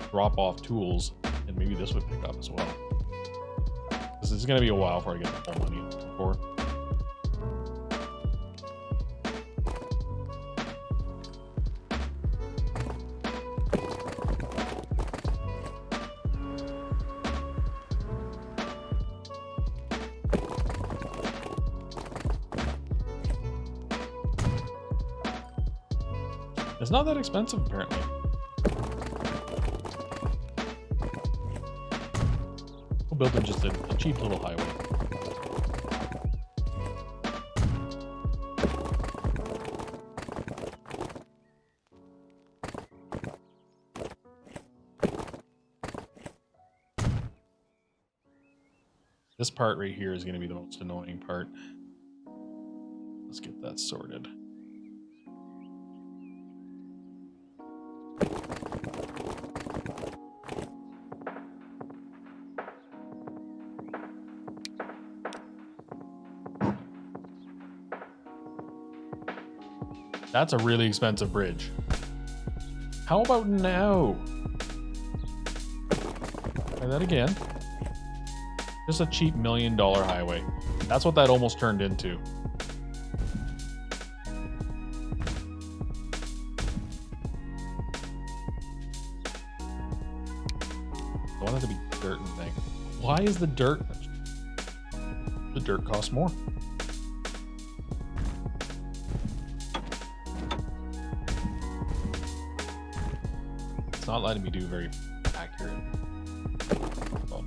A: drop off tools, and maybe this would pick up as well. This is going to be a while before I get the full money I'm looking for. It's not that expensive, apparently. We'll build in just a cheap little highway. This part right here is going to be the most annoying part. Let's get that sorted. That's a really expensive bridge. How about now? Try that again. Just a cheap $1 million highway. That's what that almost turned into. I want it to be dirt and thing. Why is the dirt? The dirt costs more. It's not letting me do very accurate. Oh.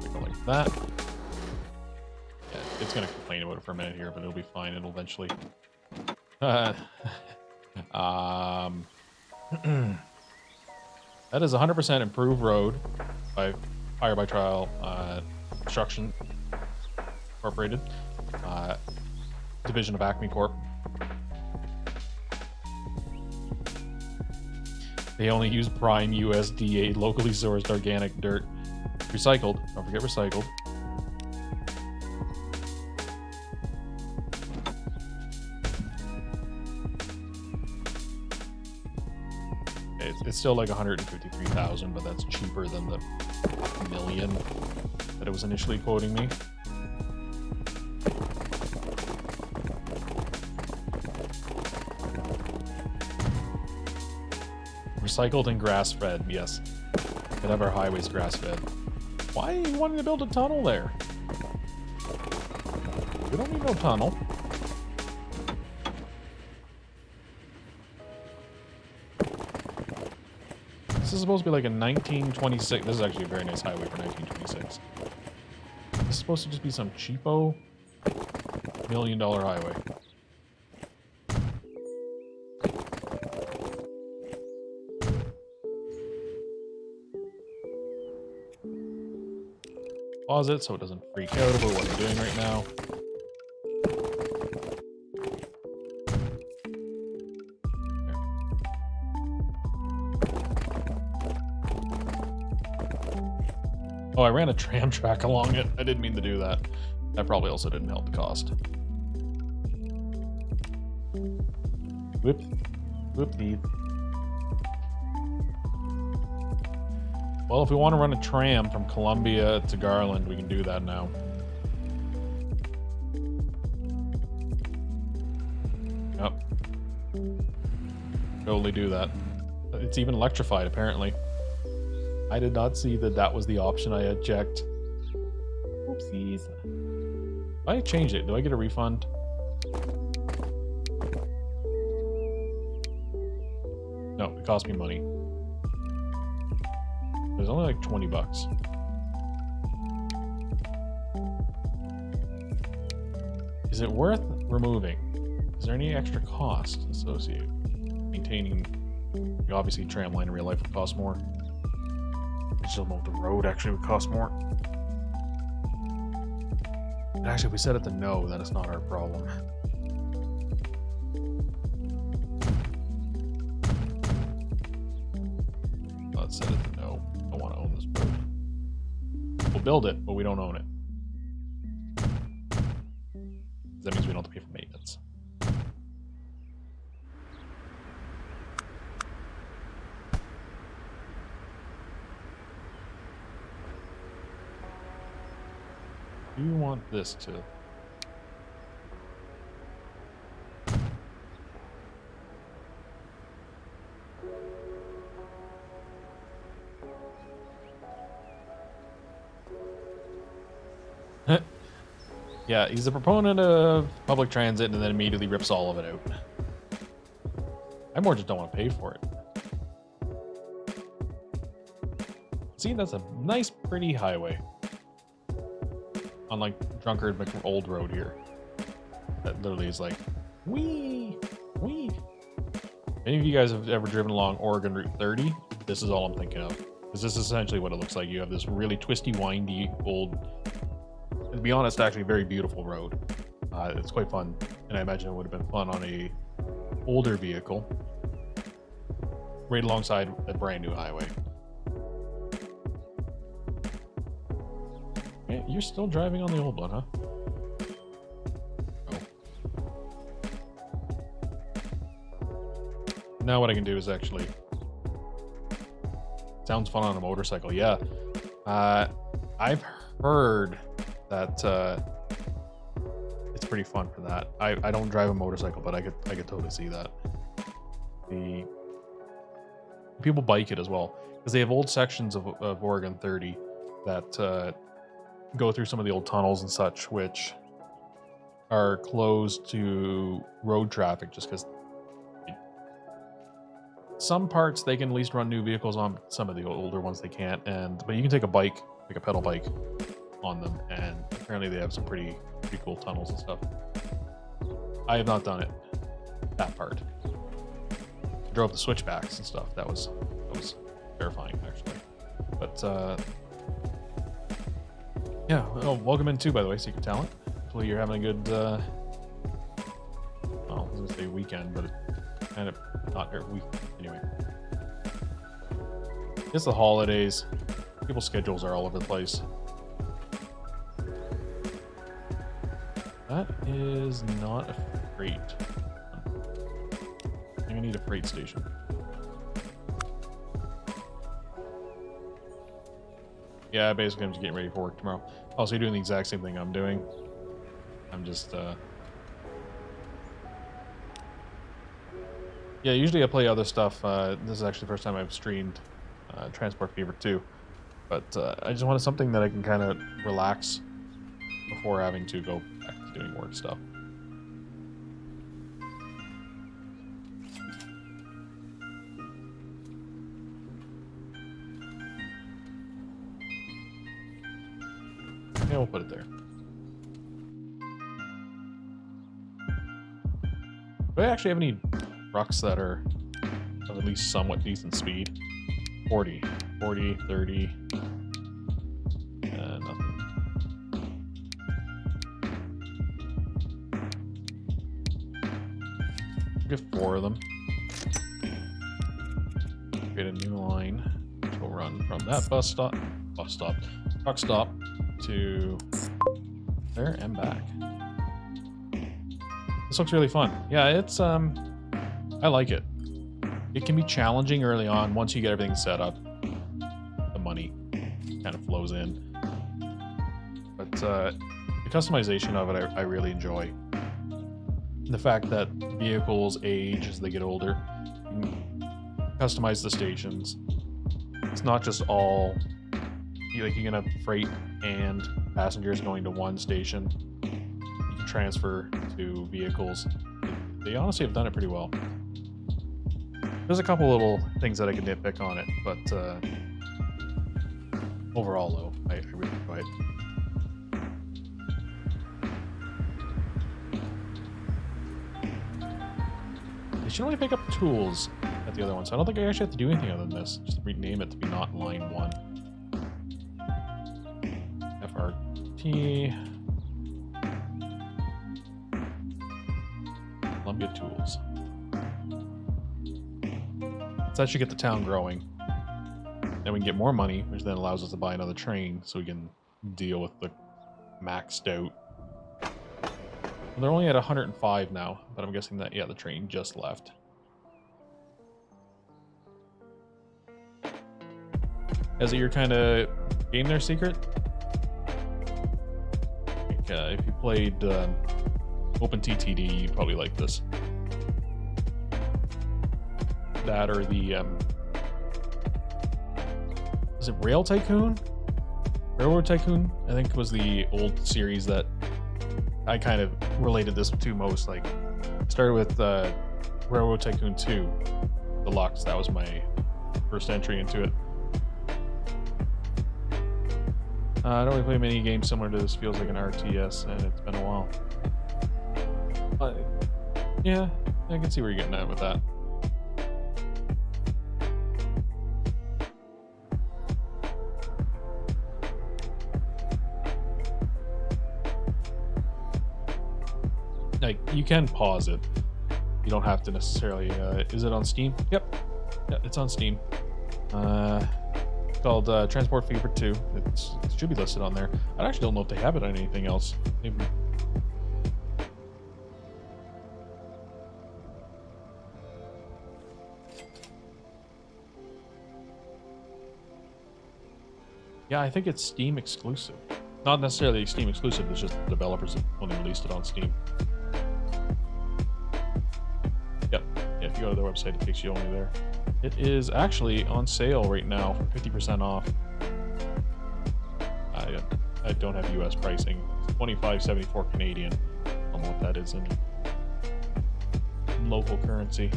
A: Go like that. Yeah, it's gonna complain about it for a minute here, but it'll be fine. It'll eventually. That is 100% improved road by Hire by Trial Construction Incorporated, division of Acme Corp. They only use prime USDA locally sourced organic dirt. Recycled. Don't forget recycled. It's still like 153,000, but that's cheaper than the $1 million that it was initially quoting me. Recycled and grass-fed, yes. We could have our highways grass-fed. Why are you wanting to build a tunnel there? We don't need no tunnel. This is supposed to be like a 1926. This is actually a very nice highway for 1926. This is supposed to just be some cheapo $1 million highway. Pause it so it doesn't freak out about what I'm doing right now. Oh, I ran a tram track along it. I didn't mean to do that. That probably also didn't help the cost. Whoop. Whoop-dee. Well, if we want to run a tram from Columbia to Garland, we can do that now. Yep. Totally do that. It's even electrified, apparently. I did not see that that was the option I had checked. Oopsies. If I change it, do I get a refund? No, it cost me money. It was only like 20 bucks. Is it worth removing? Is there any extra cost associated? Maintaining, obviously, tram line in real life would cost more. I just don't know if the road actually would cost more. And actually, if we set it to no, then it's not our problem. Let's set it to no. I want to own this road. We'll build it, but we don't own it. That means we don't have to pay for maintenance. Do you want this to... Yeah, he's a proponent of public transit and then immediately rips all of it out. I more just don't want to pay for it. See, that's a nice, pretty highway. Unlike Drunkard Old Road here. That literally is like, wee, wee. Any of you guys have ever driven along Oregon Route 30? This is all I'm thinking of. Because this is essentially what it looks like. You have this really twisty, windy, old... To be honest, actually a very beautiful road. It's quite fun, and I imagine it would have been fun on a older vehicle, right alongside a brand new highway. Okay, you're still driving on the old one, huh? Oh. Now what I can do is actually... Sounds fun on a motorcycle, yeah. I've heard that it's pretty fun for that. I don't drive a motorcycle, but I could totally see that. The people bike it as well, because they have old sections of Oregon 30 that go through some of the old tunnels and such, which are closed to road traffic just because some parts they can at least run new vehicles on, some of the older ones they can't. But you can take a bike, like a pedal bike, on them, and apparently they have some pretty cool tunnels and stuff. I have not done it, that part. I drove the switchbacks and stuff. That was terrifying, actually. But yeah. Oh, welcome in too, by the way, Secret Talent. Hopefully you're having a good well, I was gonna say weekend, but it's kind of not every week anyway. It's the holidays. People's schedules are all over the place. That is not a freight. I'm gonna need a freight station. Yeah, basically I'm just getting ready for work tomorrow. Also, you're doing the exact same thing I'm doing. I'm just, yeah, usually I play other stuff. This is actually the first time I've streamed Transport Fever 2. But I just wanted something that I can kind of relax before having to go back to doing work stuff. Yeah, we'll put it there. Do I actually have any trucks that are of at least somewhat decent speed? 40, 30. Nothing. Get 4 of them. Create a new line, which will run from that truck stop to there and back. This looks really fun. Yeah, it's I like it. It can be challenging early on. Once you get everything set up, the money kind of flows in. But the customization of it, I really enjoy. The fact that vehicles age as they get older. You can customize the stations. It's not just all, you can have freight and passengers going to one station. You can transfer to vehicles. They honestly have done it pretty well. There's a couple little things that I could nitpick on it, but overall, though, I really enjoy it. They should only pick up tools at the other one, so I don't think I actually have to do anything other than this. Just rename it to be not line 1. FRT. Columbia Tools. So that should get the town growing. Then we can get more money, which then allows us to buy another train so we can deal with the maxed out. Well, they're only at 105 now, but I'm guessing that, yeah, the train just left. Is it your kind of game there, Secret? Like, if you played OpenTTD, you'd probably like this. That or the, is it Rail Tycoon? Railroad Tycoon, I think, was the old series that I kind of related this to most. Like, started with Railroad Tycoon 2 Deluxe. That was my first entry into it. I don't really play many games similar to this. Feels like an RTS, and it's been a while. But yeah, I can see where you're getting at with that. Like, you can pause it. You don't have to necessarily. Is it on Steam? Yep. Yeah, it's on Steam. It's called Transport Fever 2. It should be listed on there. I actually don't know if they have it on anything else. Maybe. Yeah, I think it's Steam exclusive. Not necessarily Steam exclusive, it's just the developers have only released it on Steam. Yep. Yeah, if you go to their website, it takes you only there. It is actually on sale right now for 50% off. I don't have US pricing. It's $25.74 Canadian. I don't know what that is in local currency.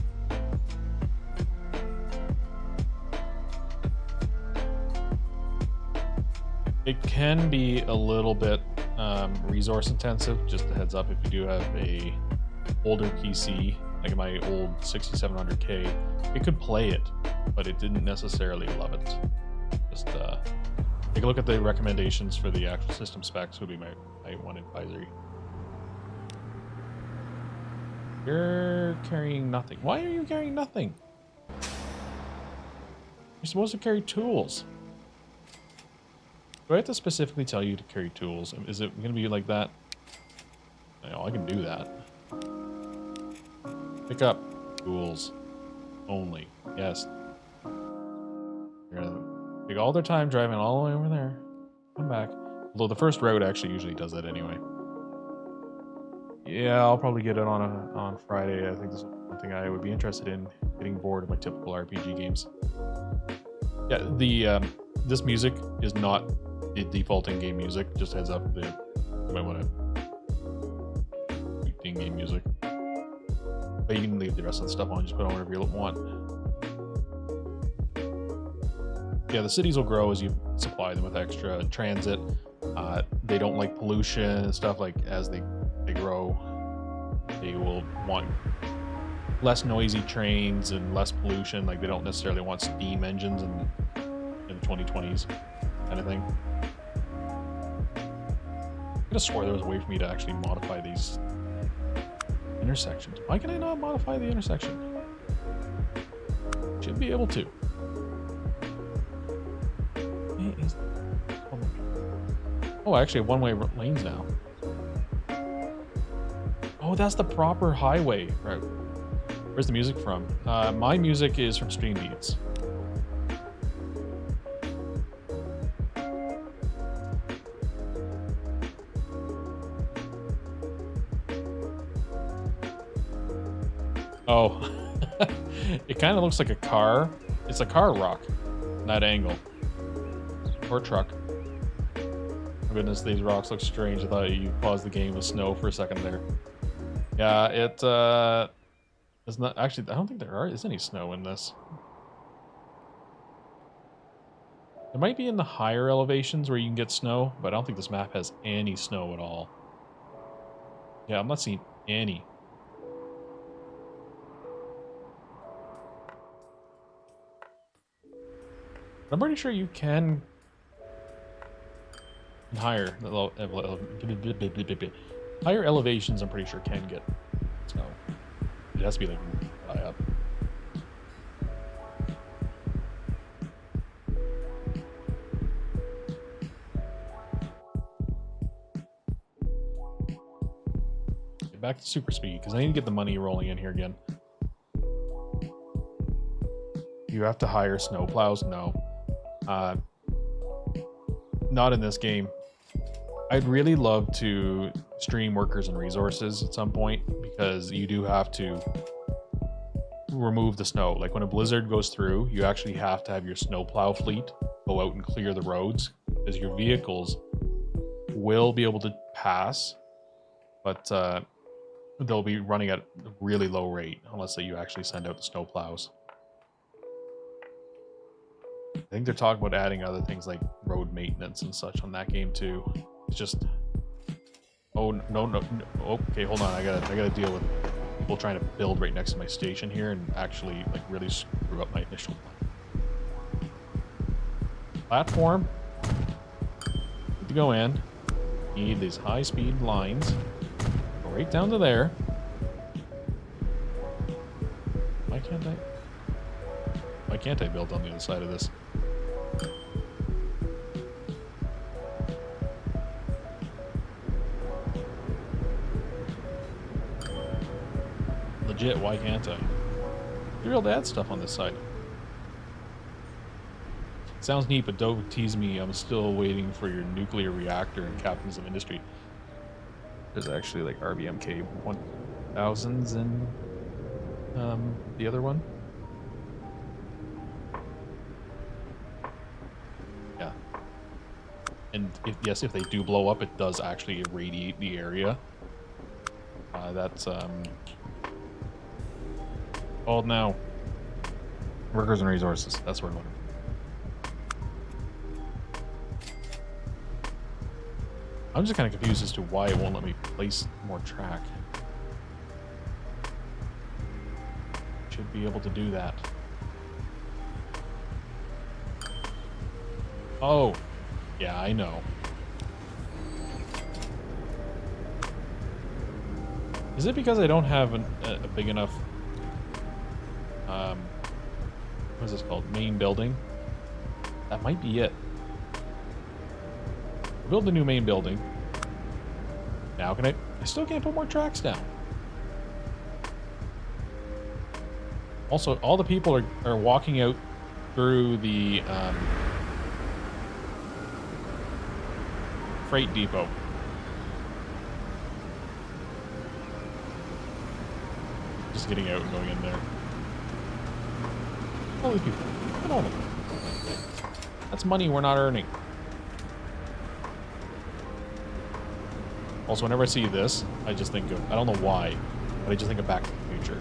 A: It can be a little bit resource intensive, just a heads up if you do have a older PC, like my old 6700K, it could play it, but it didn't necessarily love it. Just take a look at the recommendations for the actual system specs would be my one advisory. You're carrying nothing. Why are you carrying nothing? You're supposed to carry tools. Do I have to specifically tell you to carry tools? Is it going to be like that? No, I can do that. Pick up tools only. Yes. They're going to take all their time driving all the way over there. Come back. Although the first route actually usually does that anyway. Yeah, I'll probably get it on Friday. I think this is one thing I would be interested in, getting bored of my typical RPG games. Yeah, the this music is not the default in-game music. Just heads up, you might want to in-game music. But you can leave the rest of the stuff on, just put on whatever you want. Yeah, the cities will grow as you supply them with extra transit. They don't like pollution and stuff. Like, as they grow, they will want less noisy trains and less pollution. Like, they don't necessarily want steam engines in the 2020s kind of thing. I could have swore there was a way for me to actually modify these intersections. Why can I not modify the intersection? Should be able to. Oh, I actually have one-way lanes now. Oh, that's the proper highway route. Where's the music from? My music is from Stream Beats. Oh, it kind of looks like a car. It's a car rock, in that angle. Or truck. Oh goodness, these rocks look strange. I thought you paused the game with snow for a second there. Yeah, it is not actually. I don't think there is any snow in this. It might be in the higher elevations where you can get snow, but I don't think this map has any snow at all. Yeah, I'm not seeing any. I'm pretty sure you can higher higher elevations. I'm pretty sure can get snow. It has to be like high up. Get back to super speed because I need to get the money rolling in here again. You have to hire snowplows? No. Not in this game. I'd really love to stream workers and resources at some point because you do have to remove the snow. Like when a blizzard goes through, you actually have to have your snowplow fleet go out and clear the roads because your vehicles will be able to pass, but they'll be running at a really low rate unless that you actually send out the snowplows. I think they're talking about adding other things like road maintenance and such on that game too. It's just, oh no. Okay, hold on. I gotta deal with people trying to build right next to my station here and actually like really screw up my initial plan. Platform. Need to go in. You need these high-speed lines. Go right down to there. Why can't I build on the other side of this? Legit, why can't I? You're able to add stuff on this side. Sounds neat, but don't tease me. I'm still waiting for your nuclear reactor and captains of industry. There's actually like RBMK 1000s in the other one. Yeah. And if they do blow up, it does actually irradiate the area. That's called now workers and resources. That's where I'm looking. I'm just kind of confused as to why it won't let me place more track. Should be able to do that. Oh, yeah, I know. Is it because I don't have a big enough, what is this called? Main building? That might be it. Build the new main building. Now can I still can't put more tracks down. Also, all the people are walking out through the freight depot. Just getting out and going in there. All these people. Look at all of them. That's money we're not earning. Also, whenever I see this, I just think of, I don't know why, but I just think of Back to the Future.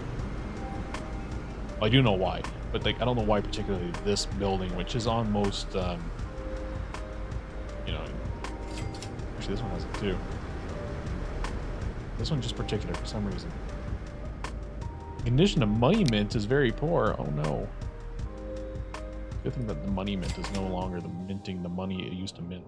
A: Well, I do know why, but like, I don't know why particularly this building, which is almost, you know, actually this one has it too. This one just particular for some reason. The condition of money mint is very poor. Oh no. Good thing that the money mint is no longer the minting the money it used to mint.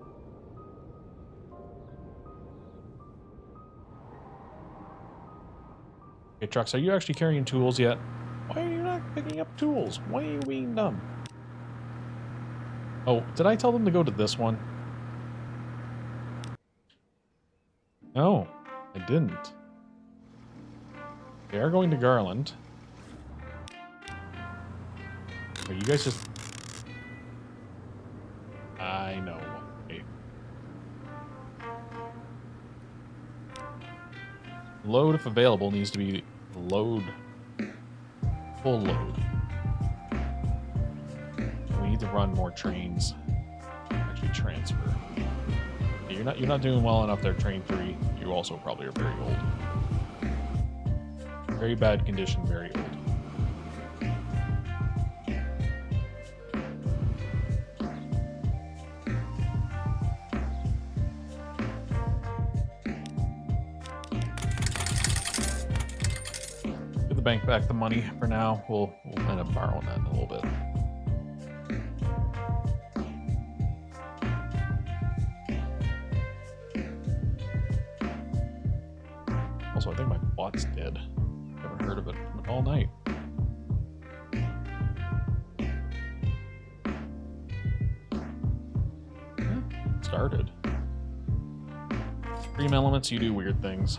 A: Okay, trucks, are you actually carrying tools yet? Why are you not picking up tools? Why are you being dumb? Oh, did I tell them to go to this one? No, I didn't. They are going to Garland. Are you guys just... I know. Okay. Load, if available, needs to be load. Full load. We need to run more trains. Actually transfer. Okay, you're not doing well enough there, train 3. You also probably are very old. Very bad condition, very old. Give the bank back the money for now. We'll end up borrowing that in a little bit. Also, I think my bot's dead. Haven't heard of it all night. Started. Dream elements, you do weird things.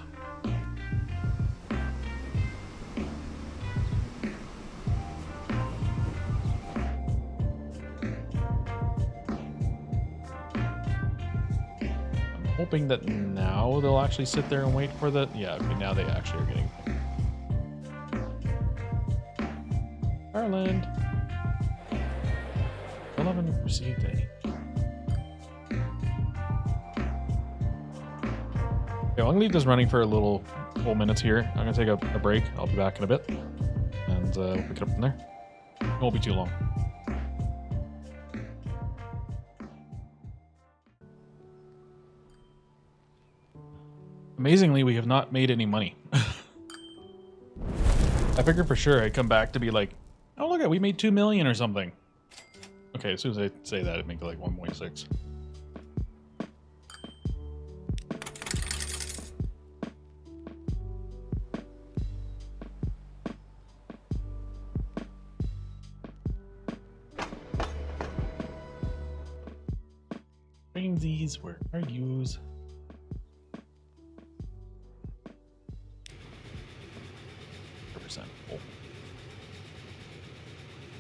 A: Hoping that now they'll actually sit there and wait for the... Yeah, okay, now they actually are getting... Garland! Still haven't received any. Okay, well, I'm gonna leave this running for a couple minutes here. I'm gonna take a break. I'll be back in a bit. And we'll pick it up from there. It won't be too long. Amazingly, we have not made any money. I figured for sure I'd come back to be like, oh look, we made 2 million or something. Okay, as soon as I say that, it makes it like 1.6. These where are yous?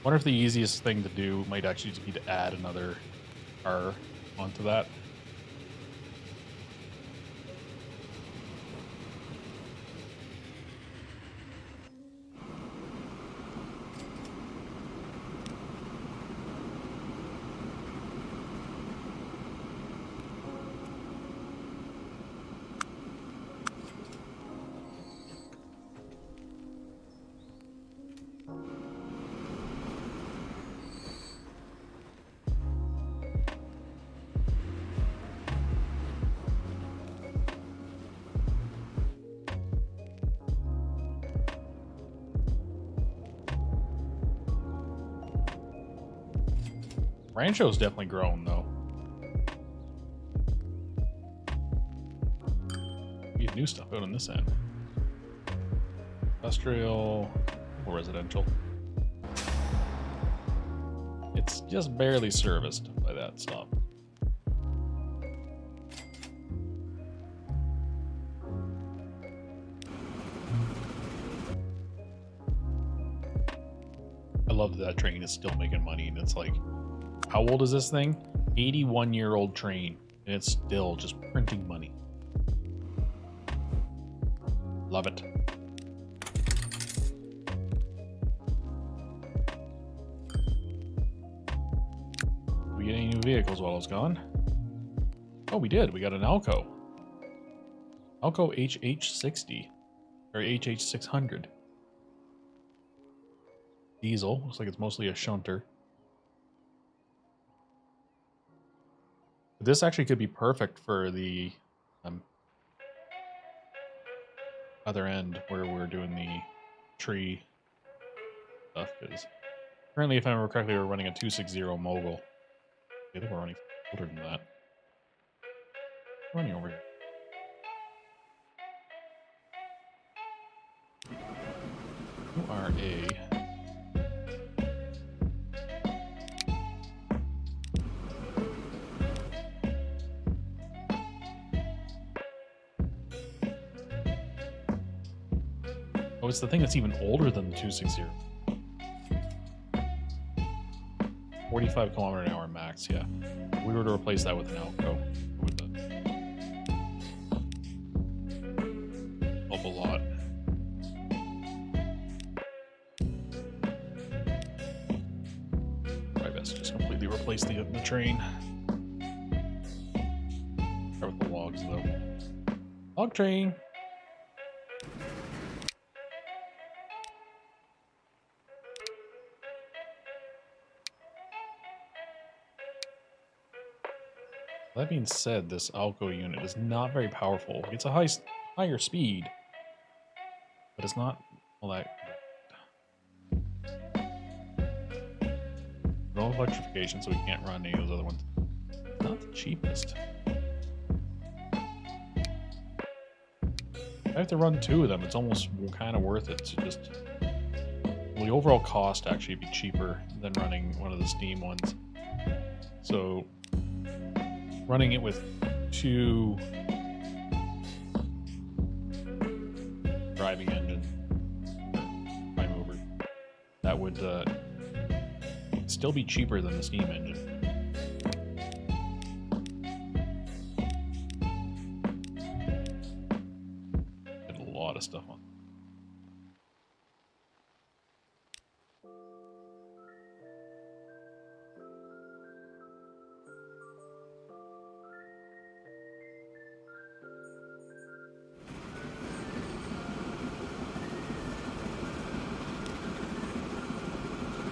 A: Wonder if the easiest thing to do might actually just be to add another car onto that. Rancho's definitely grown, though. We have new stuff out on this end. Industrial or residential. It's just barely serviced by that stuff. I love that train is still making money, and it's like, how old is this thing? 81-year-old train, and it's still just printing money. Love it. Did we get any new vehicles while I was gone? Oh, we did. We got an Alco. Alco HH60. Or HH600. Diesel. Looks like it's mostly a shunter. This actually could be perfect for the other end where we're doing the tree stuff. Because currently, if I remember correctly, we're running a 260 Mogul. I think we're running older than that. We're running over here. You are a... Oh, it's the thing that's even older than the 260. 45 kilometer an hour max, yeah. If we were to replace that with an Alco, it would help a lot. Probably best to just completely replace the train. Start with logs, though. Log train! That being said, this Alco unit is not very powerful. It's a higher speed, but it's not all that. No electrification, so we can't run any of those other ones. Not the cheapest. I have to run 2 of them. It's almost kind of worth it to just. Well, the overall cost actually be cheaper than running one of the steam ones. So, running it with 2 driving engine prime mover, that would still be cheaper than the steam engine. Did a lot of stuff on.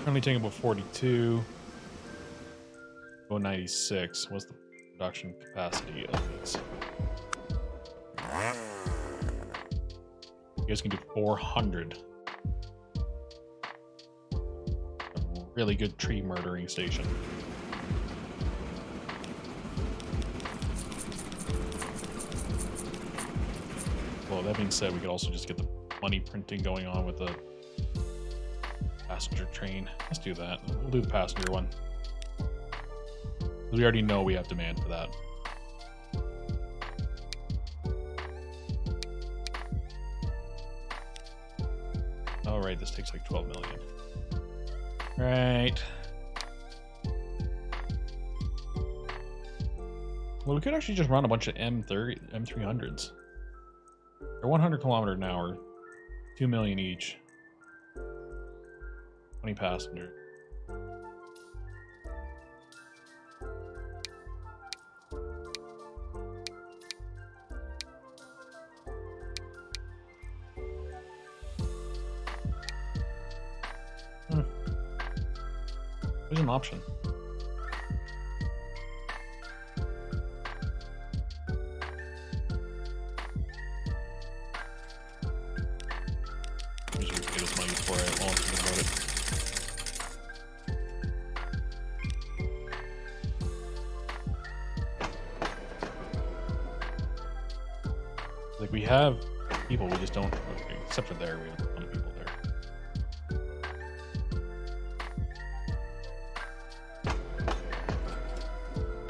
A: Currently taking about 42. About 96. What's the production capacity of this? You guys can do 400. A really good tree murdering station. Well, that being said, we could also just get the money printing going on with the passenger train. Let's do that. We'll do the passenger one. We already know we have demand for that. Alright, this takes like 12 million. Right. Well, we could actually just run a bunch of M300s. They're 100 kilometer an hour, 2 million each. 20 passenger. There's an option. Here's your potatoes money before I all think about it. Like, we have people, we just don't, except for there, we have a ton of people there.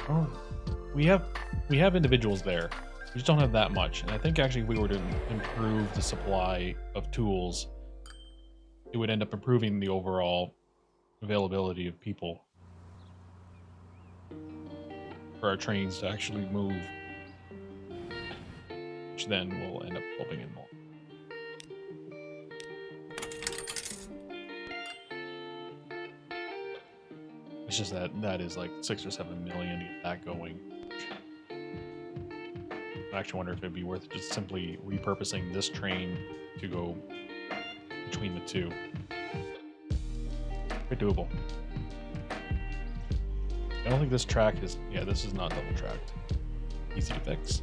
A: Oh, we have individuals there. We just don't have that much. And I think actually if we were to improve the supply of tools, it would end up improving the overall availability of people for our trains to actually move, which then will end up helping it more. It's just that is like 6 or 7 million to get that going. I actually wonder if it'd be worth just simply repurposing this train to go between the two. Very doable. I don't think this track is, yeah, this is not double tracked. Easy to fix.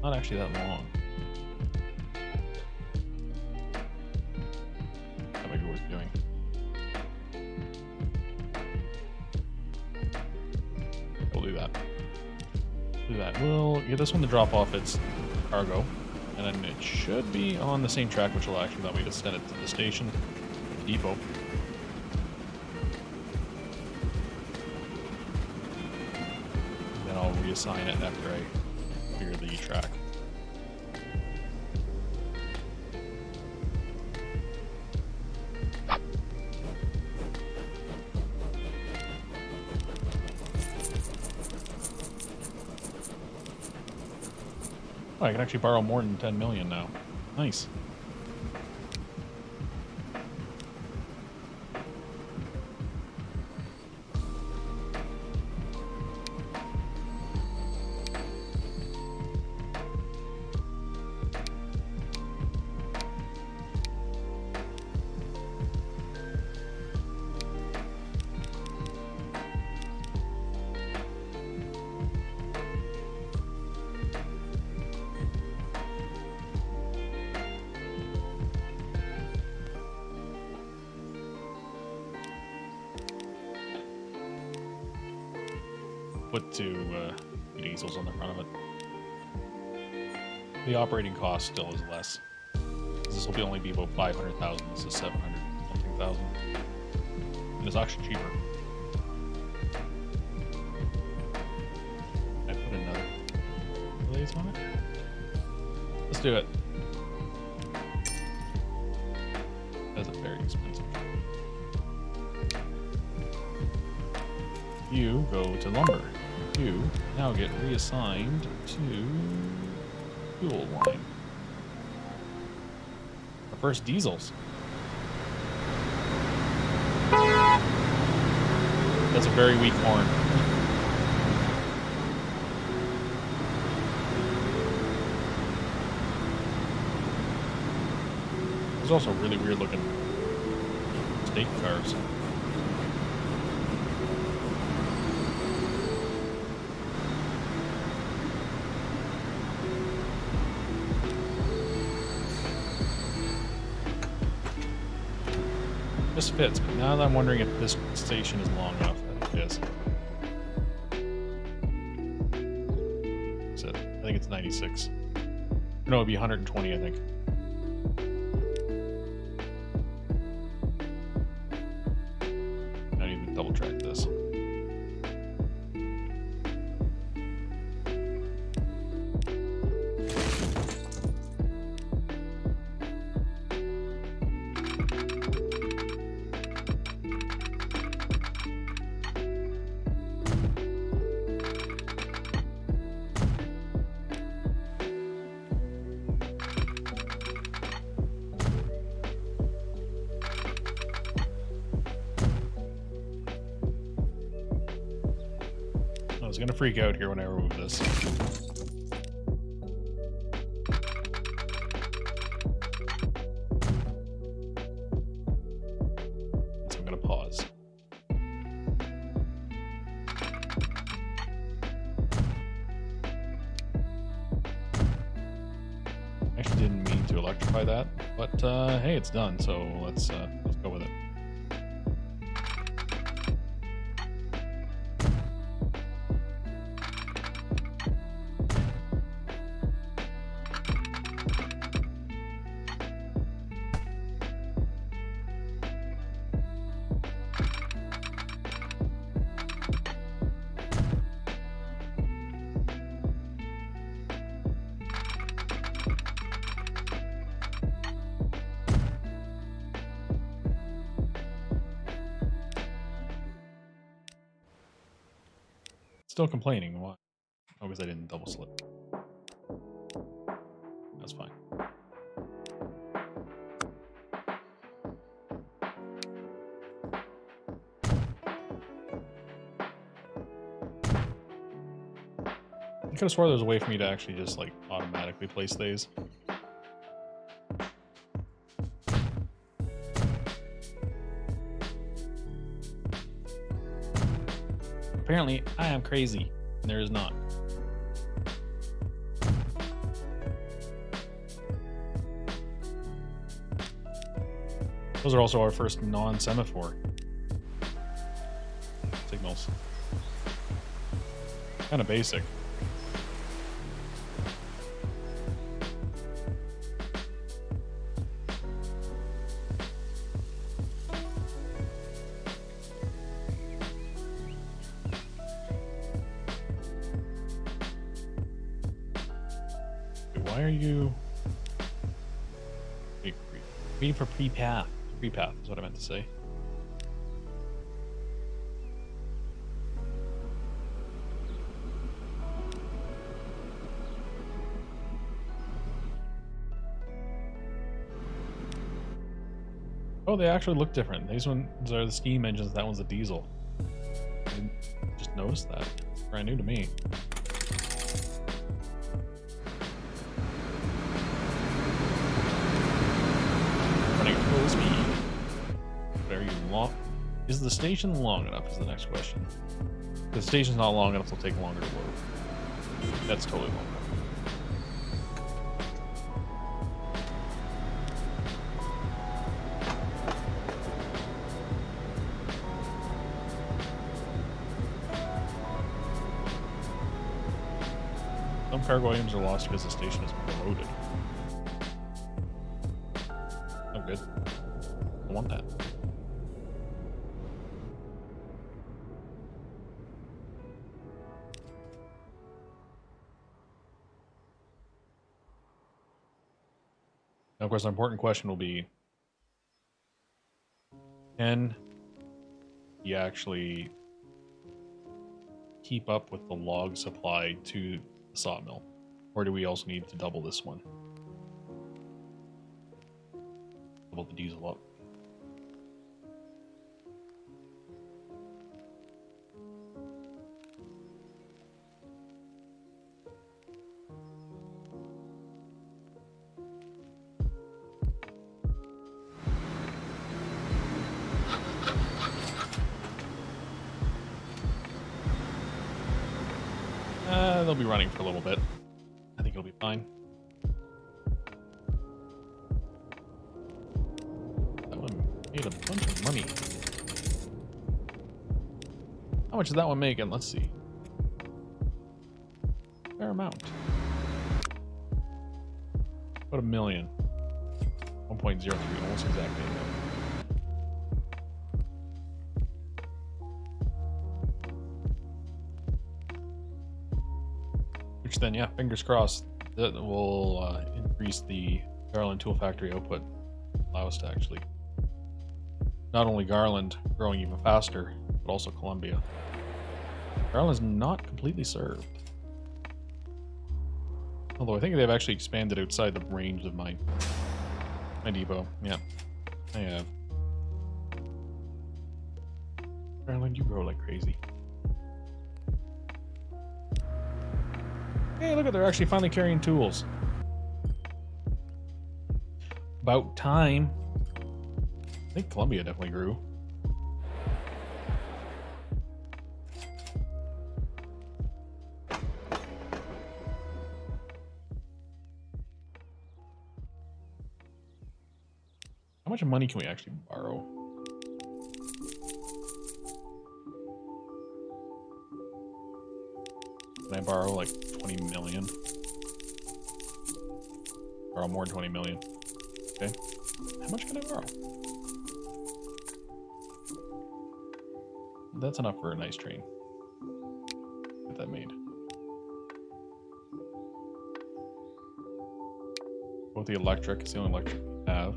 A: Not actually that long. That might be worth doing. We'll do that. Do that. We'll get this one to drop off its cargo, and then it should be on the same track, which will actually allow me to send it to the station, depot. And then I'll reassign it after I clear the track. Oh, I can actually borrow more than 10 million now. Nice. put two diesels on the front of it. The operating cost still is less. This will only be about 500,000. This is 700 something thousand. And it's actually cheaper. I put another relays on it. Let's do it. That's a very expensive. You go to lumber. You now get reassigned to fuel line. Our first diesels. That's a very weak horn. There's also really weird looking state cars. This fits, but now that I'm wondering if this station is long enough. I think it is. I think it's 96. No, it'd be 120, I think. I need to double check this. I was gonna freak out here when I remove this. So I'm gonna pause. I actually didn't mean to electrify that, but hey, it's done, so let's go with it. Still complaining. Why? Oh, because I didn't double slip. That's fine. I could have swore there was a way for me to actually just like automatically place these. Apparently, I am crazy, and there is not. Those are also our first non-semaphore signals. Kind of basic. Why are you waiting for pre-path? Pre-path is what I meant to say. Oh, they actually look different. These ones are the steam engines, that one's a diesel. I didn't just noticed that. It's brand new to me. Full speed. Very long. Is the station long enough? Is the next question. If the station's not long enough, it'll take longer to load. That's totally long. Some cargo items are lost because the station is corroded. Oh, good. I want that. Now, of course, an important question will be, can you actually keep up with the log supply to the sawmill? Or do we also need to double this one? Double the diesel up. They'll be running for a little bit. I think it'll be fine. That one made a bunch of money. How much is that one making? Let's see. Fair amount. About $1 million. 1.03, almost exactly. Which then, yeah, fingers crossed, that will increase the Garland tool factory output. Allow us to actually not only Garland growing even faster, but also Columbia. Garland's not completely served. Although I think they've actually expanded outside the range of my depot. Yeah, I have. Garland, you grow like crazy. Hey, look at, they're actually finally carrying tools. About time. I think Columbia definitely grew. How much money can we actually borrow? Can I borrow like 20 million? Borrow more than 20 million. Okay. How much can I borrow? That's enough for a nice train. Get that made. Both the electric, it's the only electric we have.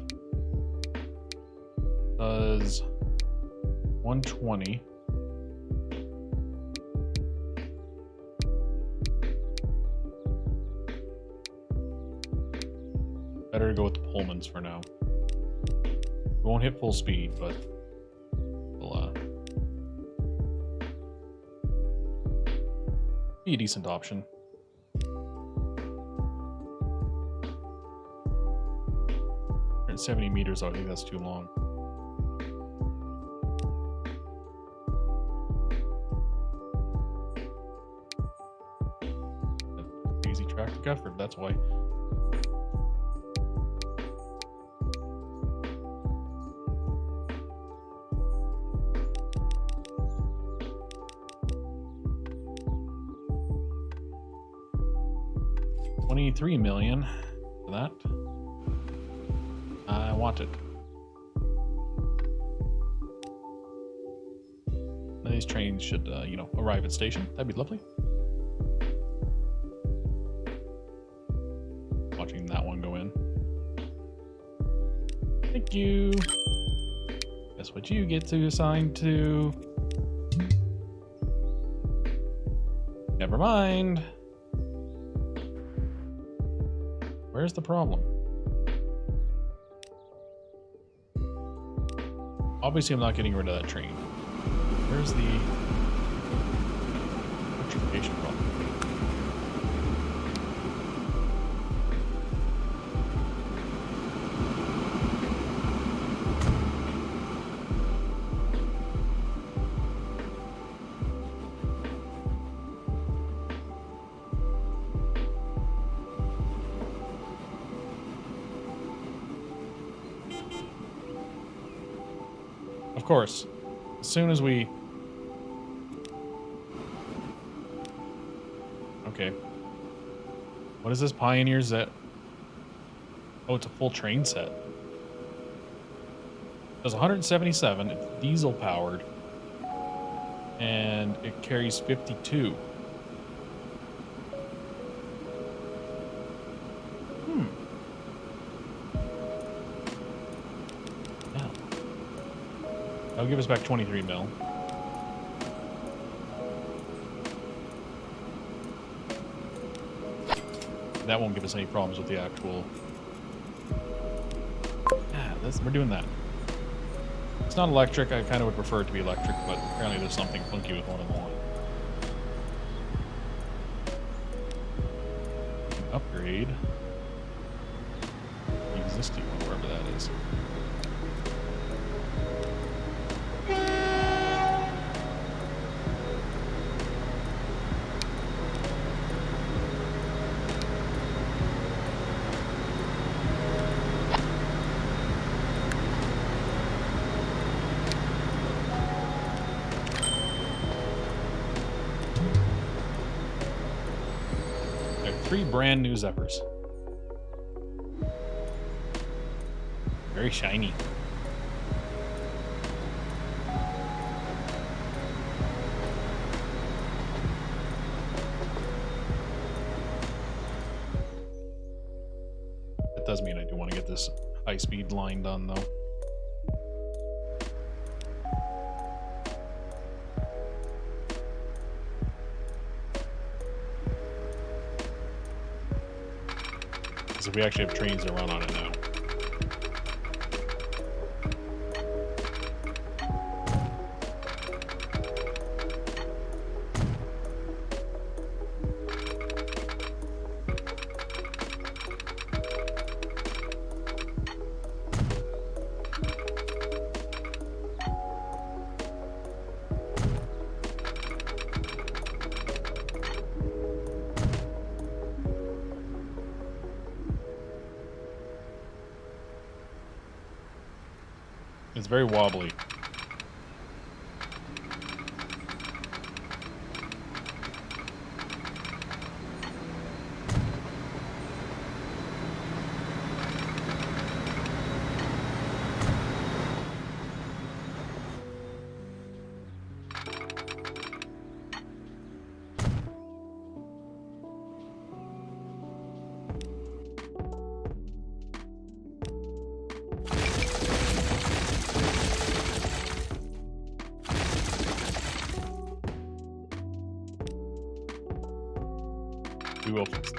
A: Does 120. Better to go with the Pullmans for now. We won't hit full speed, but we'll be a decent option. At 70 meters, though, I think that's too long. Easy track to Gufford, that's why. $23 million for that. I want it. These trains should, arrive at station. That'd be lovely. Watching that one go in. Thank you. Guess what you get to assign to? Never mind. Where's the problem? Obviously, I'm not getting rid of that train. Where's the electrification problem? Of course, as soon as we... Okay. What is this Pioneer Z? Oh, it's a full train set. Does 177. It's diesel powered, and it carries 52. Yeah. That'll give us back 23 mil. That won't give us any problems with the actual. Yeah, we're doing that. It's not electric. I kind of would prefer it to be electric, but apparently there's something funky with one of them. Upgrade the existing one, wherever that is. Three brand new Zephyrs. Very shiny. That does mean I do want to get this high-speed line done, though. If we actually have trains that run on it now. It's very wobbly. We will fix it.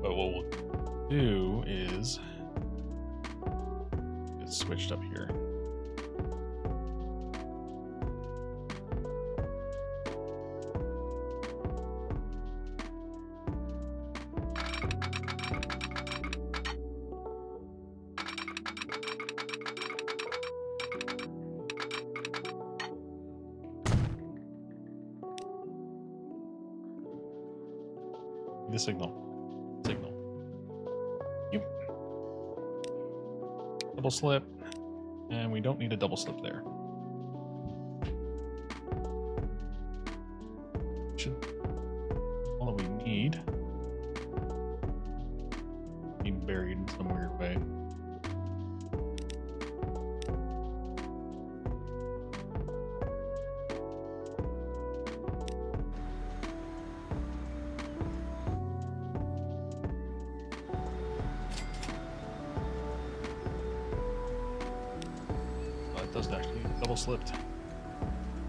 A: But what we'll do is get switched up here. The signal. Yep. Double slip. And we don't need a double slip there. Should all that we need be buried in some weird way. Doesn't actually double slipped. It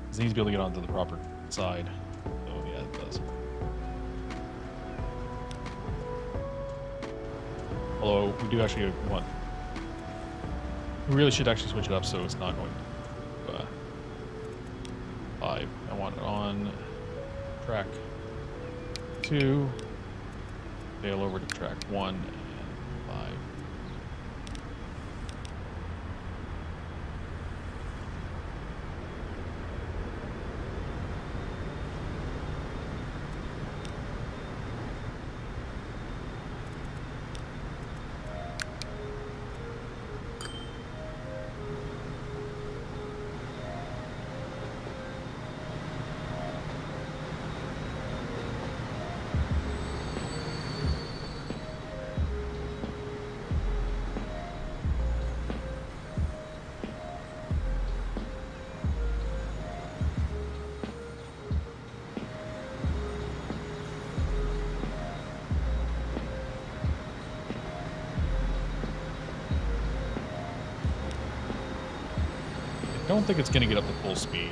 A: needs to be able to get onto the proper side. So yeah, it does. Although we do actually want, we really should actually switch it up so it's not going to 5. I want it on track 2, sail over to track 1 and 5. don't think it's going to get up to full speed.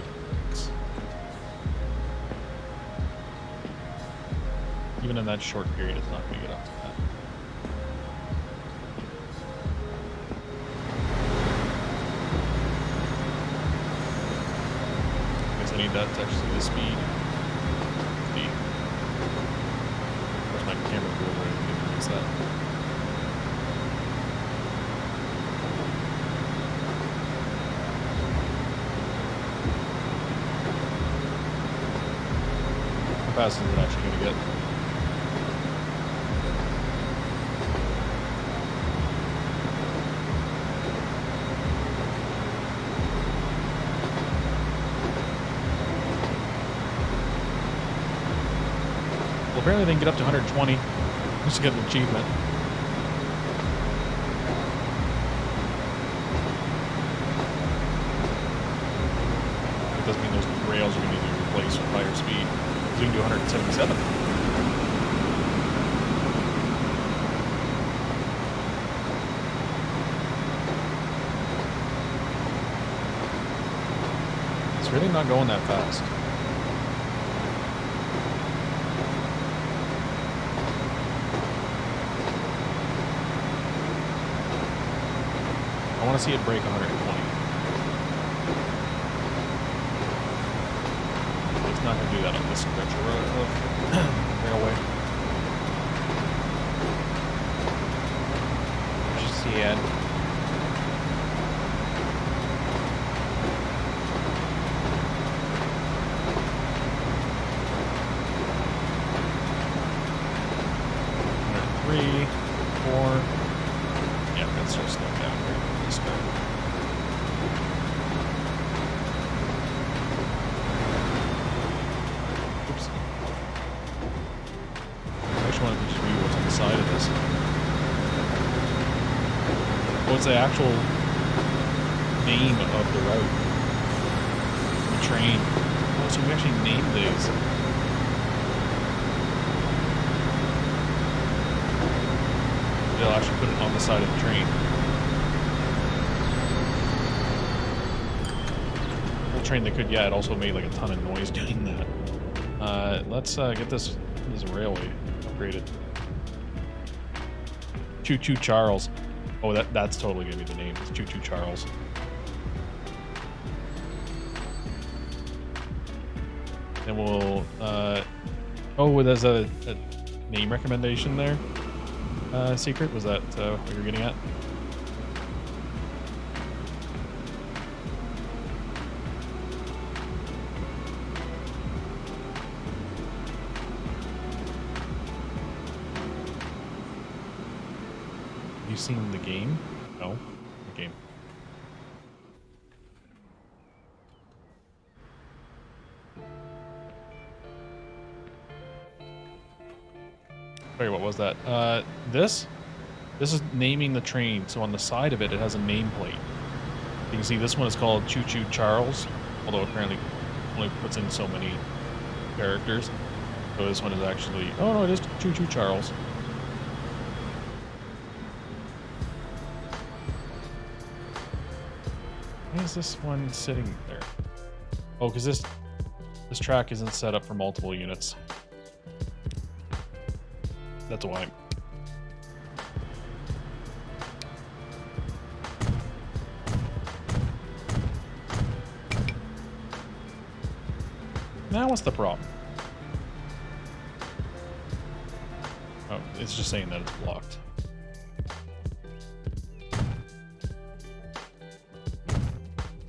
A: Even in that short period, it's not going to get up to that. I guess I need that to actually see the speed. Where's my camera where I can use that? How fast is it actually going to get? Apparently they can get up to 120 just to get an achievement. It doesn't mean those rails are going to be replaced with higher speed. So you can do 177. It's really not going that fast. I want to see it break 120. It's not going to do that on this stretch of railway.
B: Just see it.
A: Three, four. Yeah, that's so slow down here. Oops. I actually wanted to just read what's on the side of this. What's the actual name of the route? The train. Oh, so we actually named these. They'll actually put it on the side of the train. Train that could, yeah, it also made like a ton of noise doing that. Let's get this railway upgraded. Choo Choo Charles. Oh, that's totally gonna be the name. It's Choo Choo Charles. And we'll oh, there's a name recommendation there. Secret, was that what you were getting at? You seen the game? No, the game. Sorry, what was that? This is naming the train. So on the side of it, it has a nameplate. You can see this one is called Choo Choo Charles, although apparently only puts in so many characters. So this one is actually, oh no, it is Choo Choo Charles. Why is this one sitting there? Oh, because this track isn't set up for multiple units. That's why. Now what's the problem? Oh, it's just saying that it's blocked.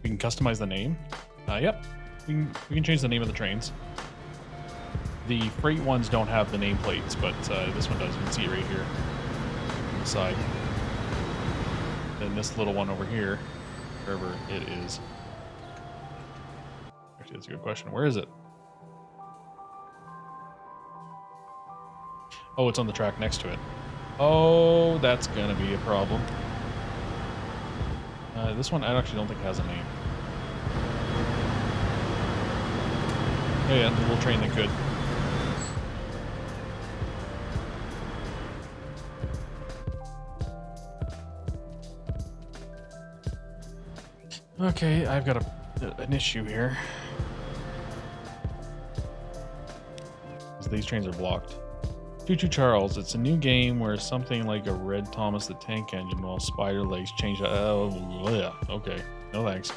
A: We can customize the name. Yep, we can change the name of the trains. The freight ones don't have the nameplates, but this one does. You can see it right here on the side. Then this little one over here, wherever it is. Actually, that's a good question. Where is it? Oh, it's on the track next to it. Oh, that's gonna be a problem. This one I actually don't think has a name. Oh yeah, the little train that could. Okay, I've got an issue here. These trains are blocked. Choo Choo Charles, it's a new game where something like a Red Thomas the Tank Engine while spider legs change. Oh, yeah. Okay. No thanks.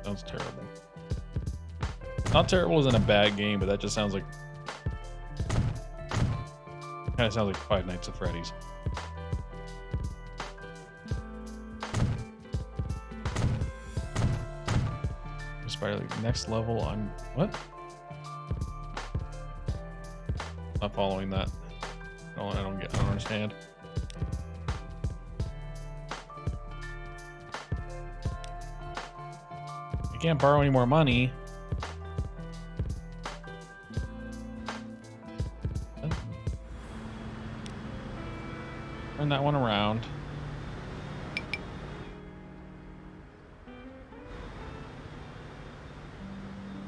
A: Sounds terrible. Not terrible isn't a bad game, but that just sounds like... kind of sounds like Five Nights at Freddy's. Spider League. Next level on... What? Not following that. I don't understand. I can't borrow any more money. Turn that one around.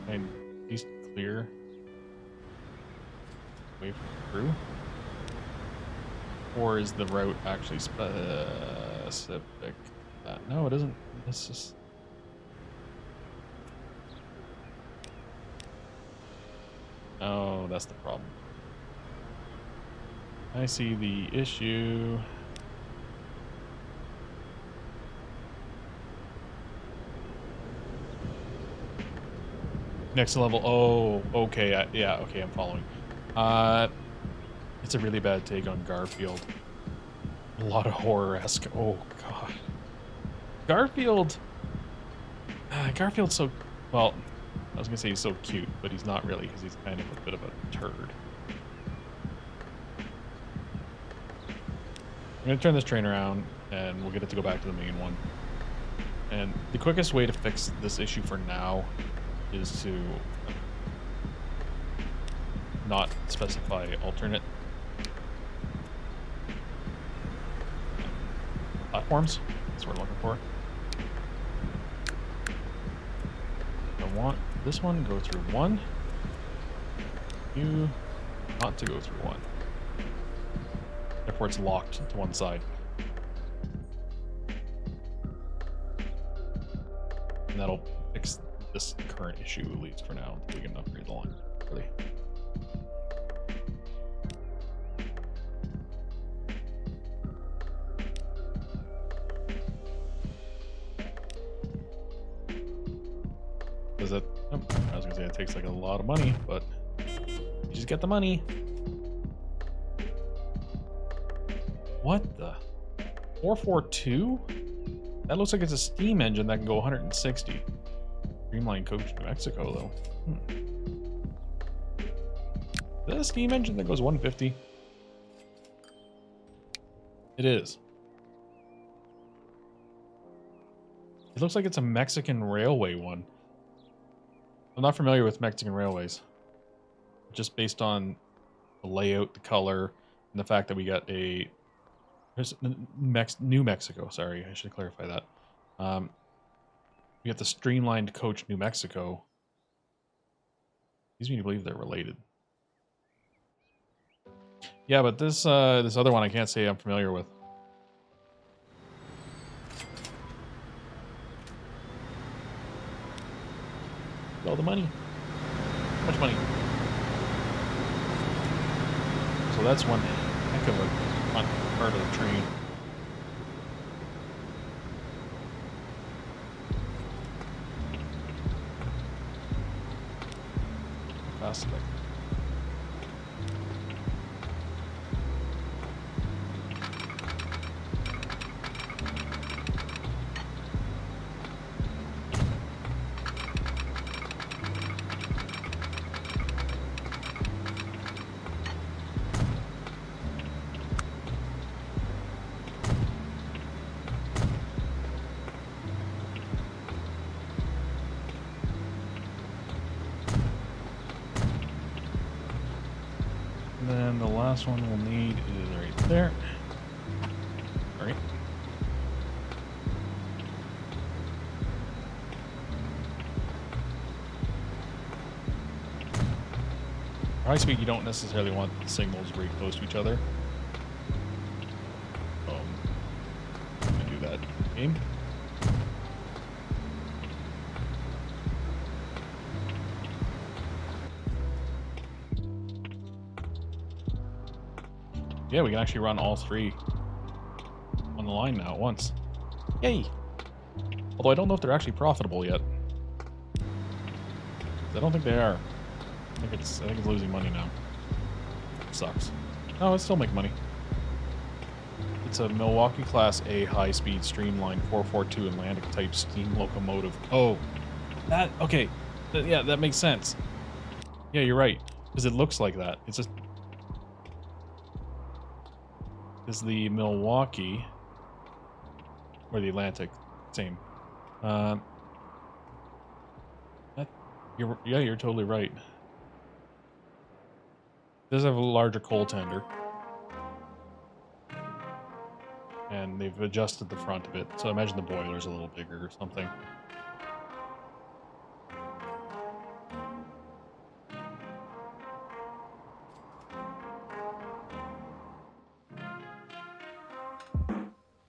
A: And he's clear. Wait for through. Or is the route actually specific? No, it isn't. This is. Oh, that's the problem. I see the issue. Next level. Oh, okay. Yeah, okay, I'm following. It's a really bad take on Garfield. A lot of horror-esque. Oh, God. Garfield. Garfield's so... Well, I was going to say he's so cute, but he's not really, because he's kind of a bit of a turd. I'm going to turn this train around, and we'll get it to go back to the main one. And the quickest way to fix this issue for now is to not specify alternate platforms. That's what we're looking for. I want this one to go through one. You not to go through one. Therefore, it's locked to one side. And that'll fix this current issue, at least for now, until we can upgrade the line. Really. Does it? Oh, I was gonna say it takes like a lot of money, but you just get the money. What the? 442? That looks like it's a steam engine that can go 160. Streamline coach New Mexico, though. Is that a steam engine that goes 150? It is. It looks like it's a Mexican railway one. I'm not familiar with Mexican railways. Just based on the layout, the color, and the fact that we got a... New Mexico, sorry, I should clarify that. We got the streamlined coach New Mexico. Leads me to believe they're related. Yeah, but this this other one I can't say I'm familiar with. All the money. How much money? So that's one heck of a fun part of the train. Fast like. Then the last one we'll need is right there. All right. For high speed, you don't necessarily want the signals very close to each other. Game. Yeah, we can actually run all three on the line now at once. Yay! Although I don't know if they're actually profitable yet. I don't think they are. I think it's losing money now. Sucks. No, it still make money. It's a Milwaukee Class A high-speed streamlined 442 Atlantic type steam locomotive. Oh, that okay. Yeah, that makes sense. Yeah, you're right. Because it looks like that. It's just is the Milwaukee or the Atlantic, same. That, you're totally right. It does have a larger coal tender, and they've adjusted the front of it. So I imagine the boiler's a little bigger or something.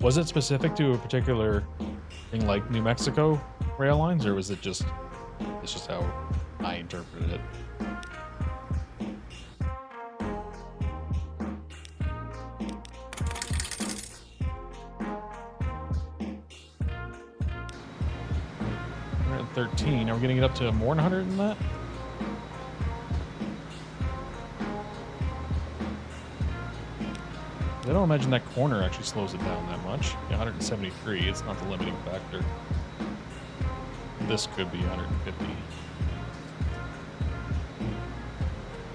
A: Was it specific to a particular thing like New Mexico rail lines, or was it just, it's just how I interpreted it? We're at 13. Are we getting it up to more than 100 than that? I don't imagine that corner actually slows it down that much. Yeah, 173, it's not the limiting factor. This could be 150.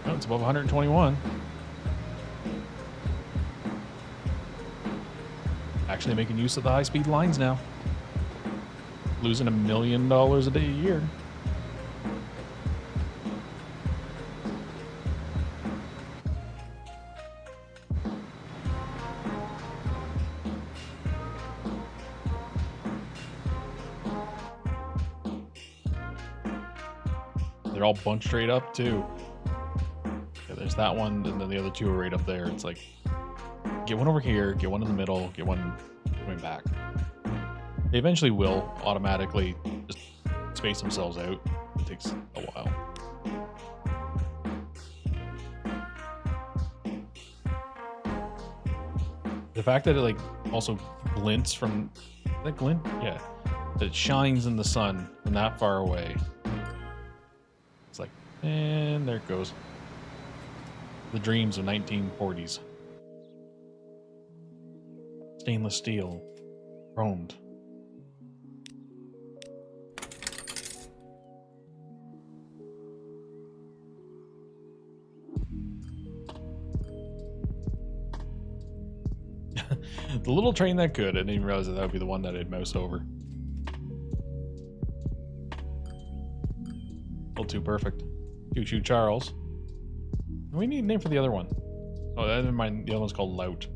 A: Oh, it's above 121. Actually making use of the high-speed lines now. Losing $1 million a day a year. They're all bunched right up too. Yeah, there's that one, and then the other two are right up there. It's like, get one over here, get one in the middle, get one coming back. They eventually will automatically just space themselves out. It takes a while. The fact that it like also glints from, is that glint? Yeah. That it shines in the sun from that far away. It's like, and there it goes. The dreams of 1940s. Stainless steel. Chromed. The little train that could. I didn't even realize that would be the one that I'd mouse over. A little too perfect. Choo Choo Charles. We need a name for the other one. Oh, never mind. The other one's called Lout.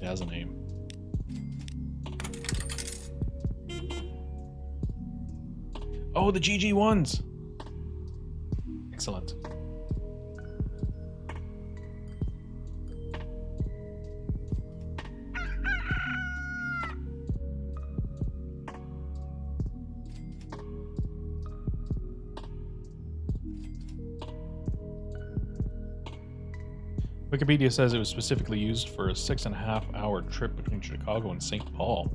A: It has a name. Oh, the GG ones. Excellent. Wikipedia says it was specifically used for a 6.5-hour trip between Chicago and St. Paul.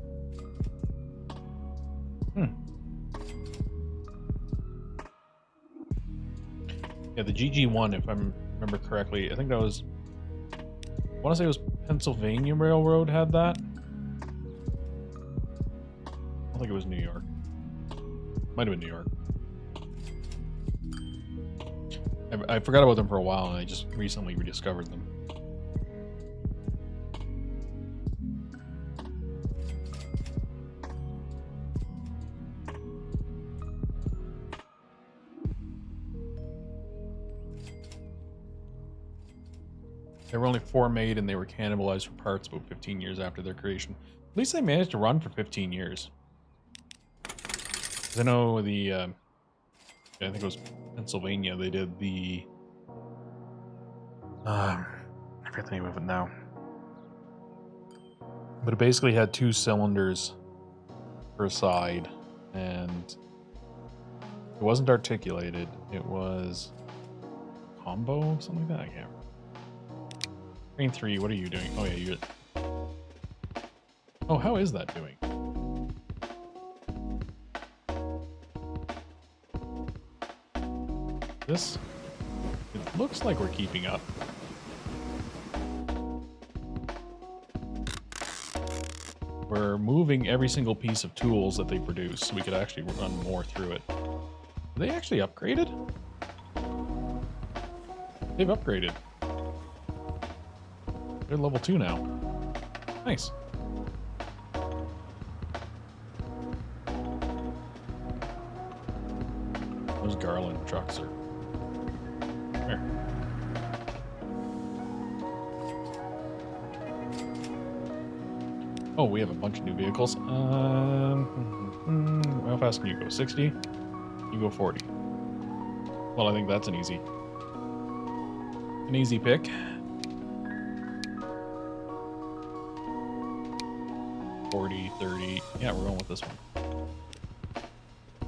A: Yeah, the GG1, if I remember correctly, I think that was, I want to say it was Pennsylvania Railroad had that. I don't think it was New York. Might have been New York. I forgot about them for a while, and I just recently rediscovered them. There were only 4 made, and they were cannibalized for parts about 15 years after their creation. At least they managed to run for 15 years. 'Cause I know the, I think it was Pennsylvania, they did the, I forget the name of it now. But it basically had 2 cylinders per side, and it wasn't articulated. It was combo, something like that. I can't remember. Train 3, what are you doing? Oh yeah, you're... Oh, how is that doing? This... It looks like we're keeping up. We're moving every single piece of tools that they produce, so we could actually run more through it. Are they actually upgraded? They've upgraded. They're level 2 now. Nice. Those Garland trucks are... Here. Oh, we have a bunch of new vehicles. How fast can you go? 60? You go 40. Well, I think that's an easy pick. 40, 30. Yeah, we're going with this one.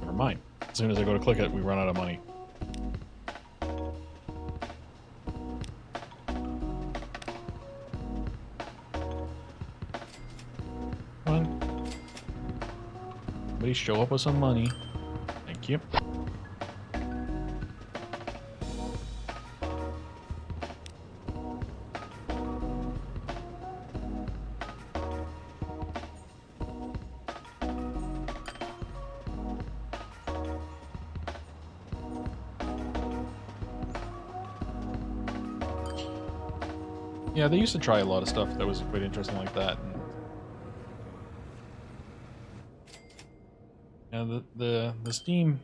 A: Never mind. As soon as I go to click it, we run out of money. Come on. Somebody show up with some money. Thank you. Yeah, they used to try a lot of stuff that was quite interesting like that. And the Steam,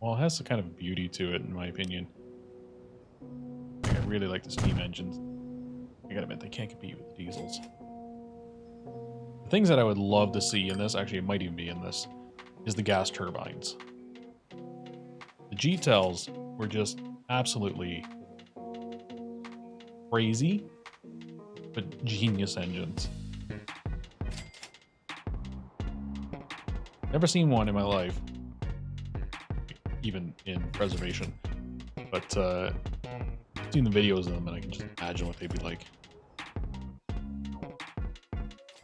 A: well, it has a kind of beauty to it, in my opinion. I really like the Steam engines. I gotta admit, they can't compete with the diesels. The things that I would love to see in this, actually it might even be in this, is the gas turbines. The G-Tels were just absolutely crazy, but genius engines. Never seen one in my life, even in preservation, but seen the videos of them and I can just imagine what they'd be like.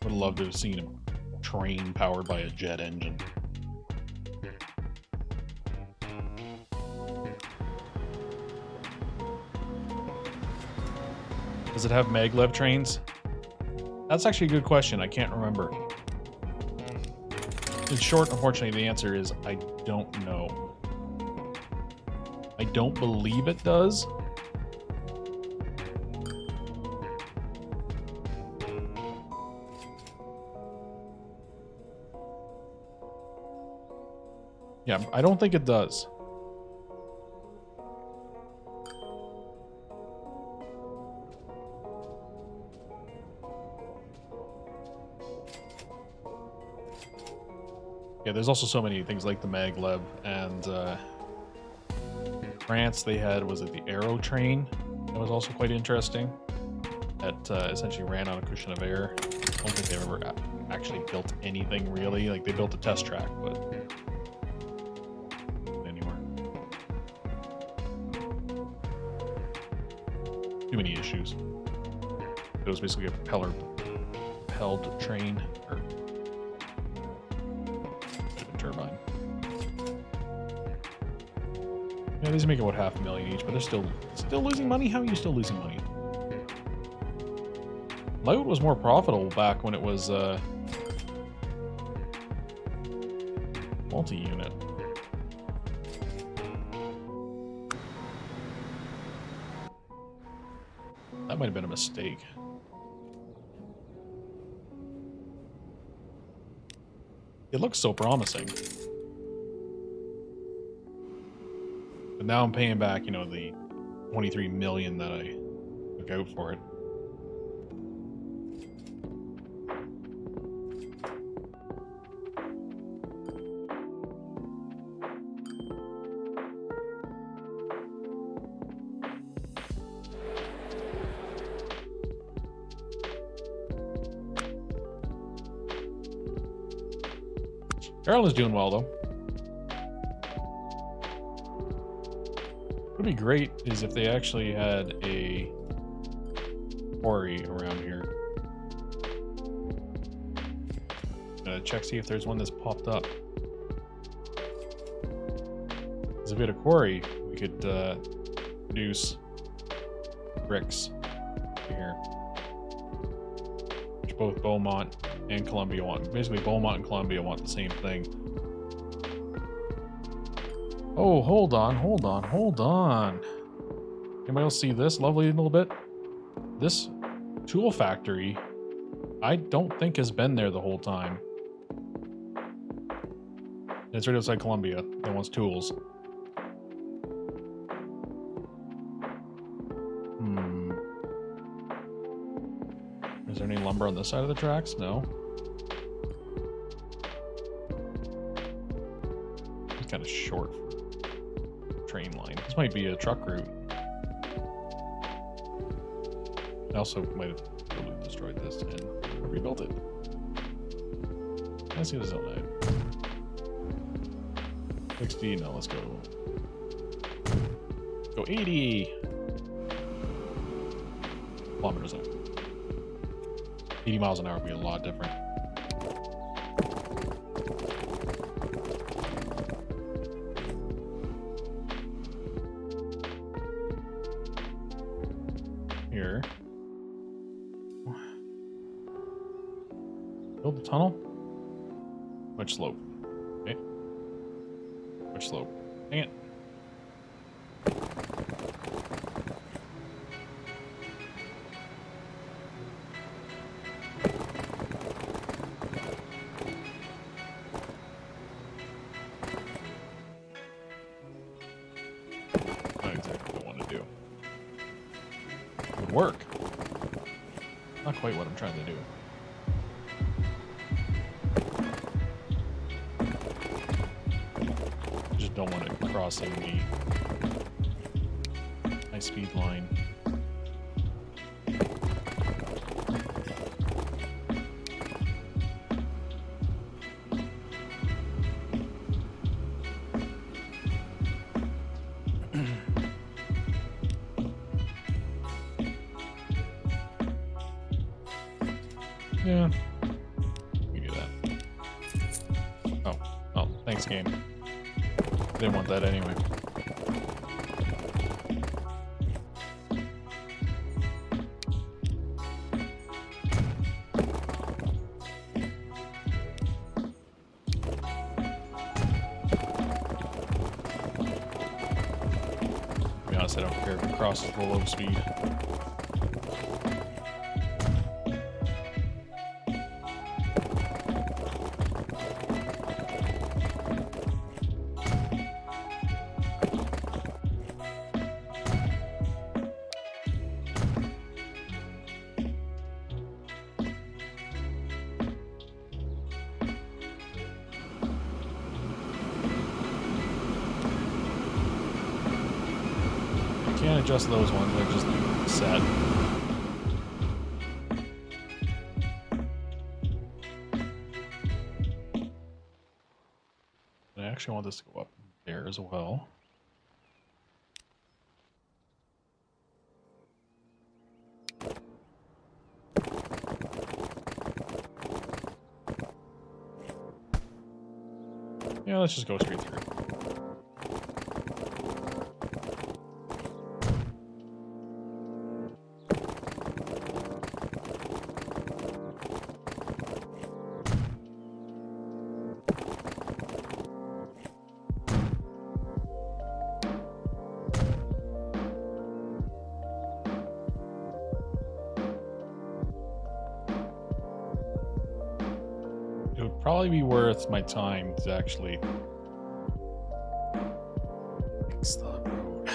A: Would love to have seen a train powered by a jet engine. Does it have maglev trains? That's actually a good question. I can't remember. In short, unfortunately, the answer is I don't know. I don't believe it does. Yeah, I don't think it does. Yeah, there's also so many things like the maglev, and France they had, was it the Aero train? That was also quite interesting. That essentially ran on a cushion of air. I don't think they've ever actually built anything really. Like they built a test track, but anywhere. Too many issues. It was basically a propelled train or turbine. Yeah, these make about $500,000 each, but they're still losing money. How are you still losing money? Loud was more profitable back when it was multi-unit. That might have been a mistake. It looks so promising. But now I'm paying back, you know, the $23 million that I took out for it. Garland's doing well, though. What would be great is if they actually had a quarry around here. Check, see if there's one that's popped up. Because if we had a quarry, we could produce bricks here. Which both Beaumont and Columbia want. Basically, Beaumont and Columbia want the same thing. Oh, hold on. Anybody else see this lovely little bit? This tool factory, I don't think has been there the whole time. And it's right outside Columbia that wants tools. Is there any lumber on this side of the tracks? No. It's kind of short for train line. This might be a truck route. I also might have totally destroyed this and rebuilt it. Let's see what's outside. 60, no, let's go. Go 80 kilometers an hour. 80 miles an hour would be a lot different. Here. Build the tunnel. Which slope? Okay. Which slope? Dang it. Not exactly what I want to do. It would work. Not quite what I'm trying to do. Just don't want it crossing the high speed line. Yeah, we do that. Oh, thanks, game. Didn't want that anyway. To be honest, I don't care if it crosses the low speed. Can't adjust those ones, they're just set. I actually want this to go up there as well. Yeah, let's just go straight through. It would probably be worth my time to actually fix the road.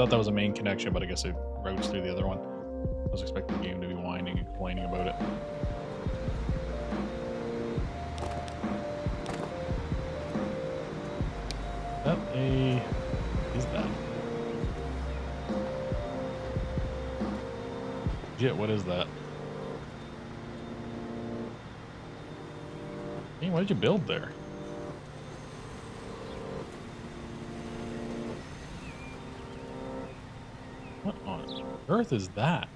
A: thought that was a main connection, but I guess it routes through the other one. I was expecting the game to be whining and complaining about it. Is that? Shit, what is that? Hey, what did you build there? What on earth is that?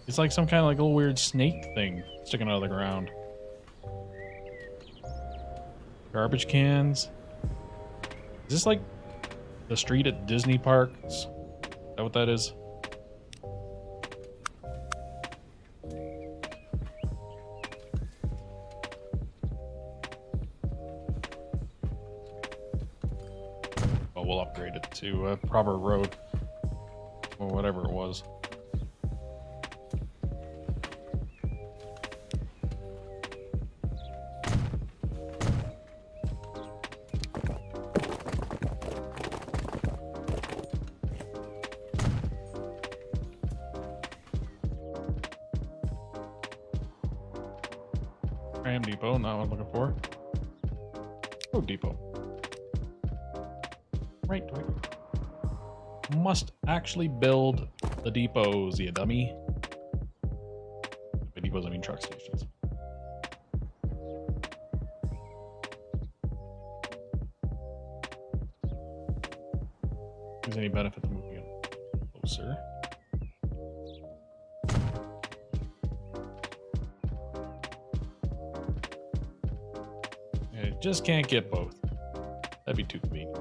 A: It's like some kind of like little weird snake thing sticking out of the ground. Garbage cans. Is this like the street at Disney parks? Is that what that is? Oh, we'll upgrade it to a proper road. Or whatever it was. Tram depot, not what I'm looking for. Road depot. Right. Must actually build the depots, you dummy. By depots, I mean truck stations. If there's any benefit to moving it closer. I just can't get both. That'd be too convenient.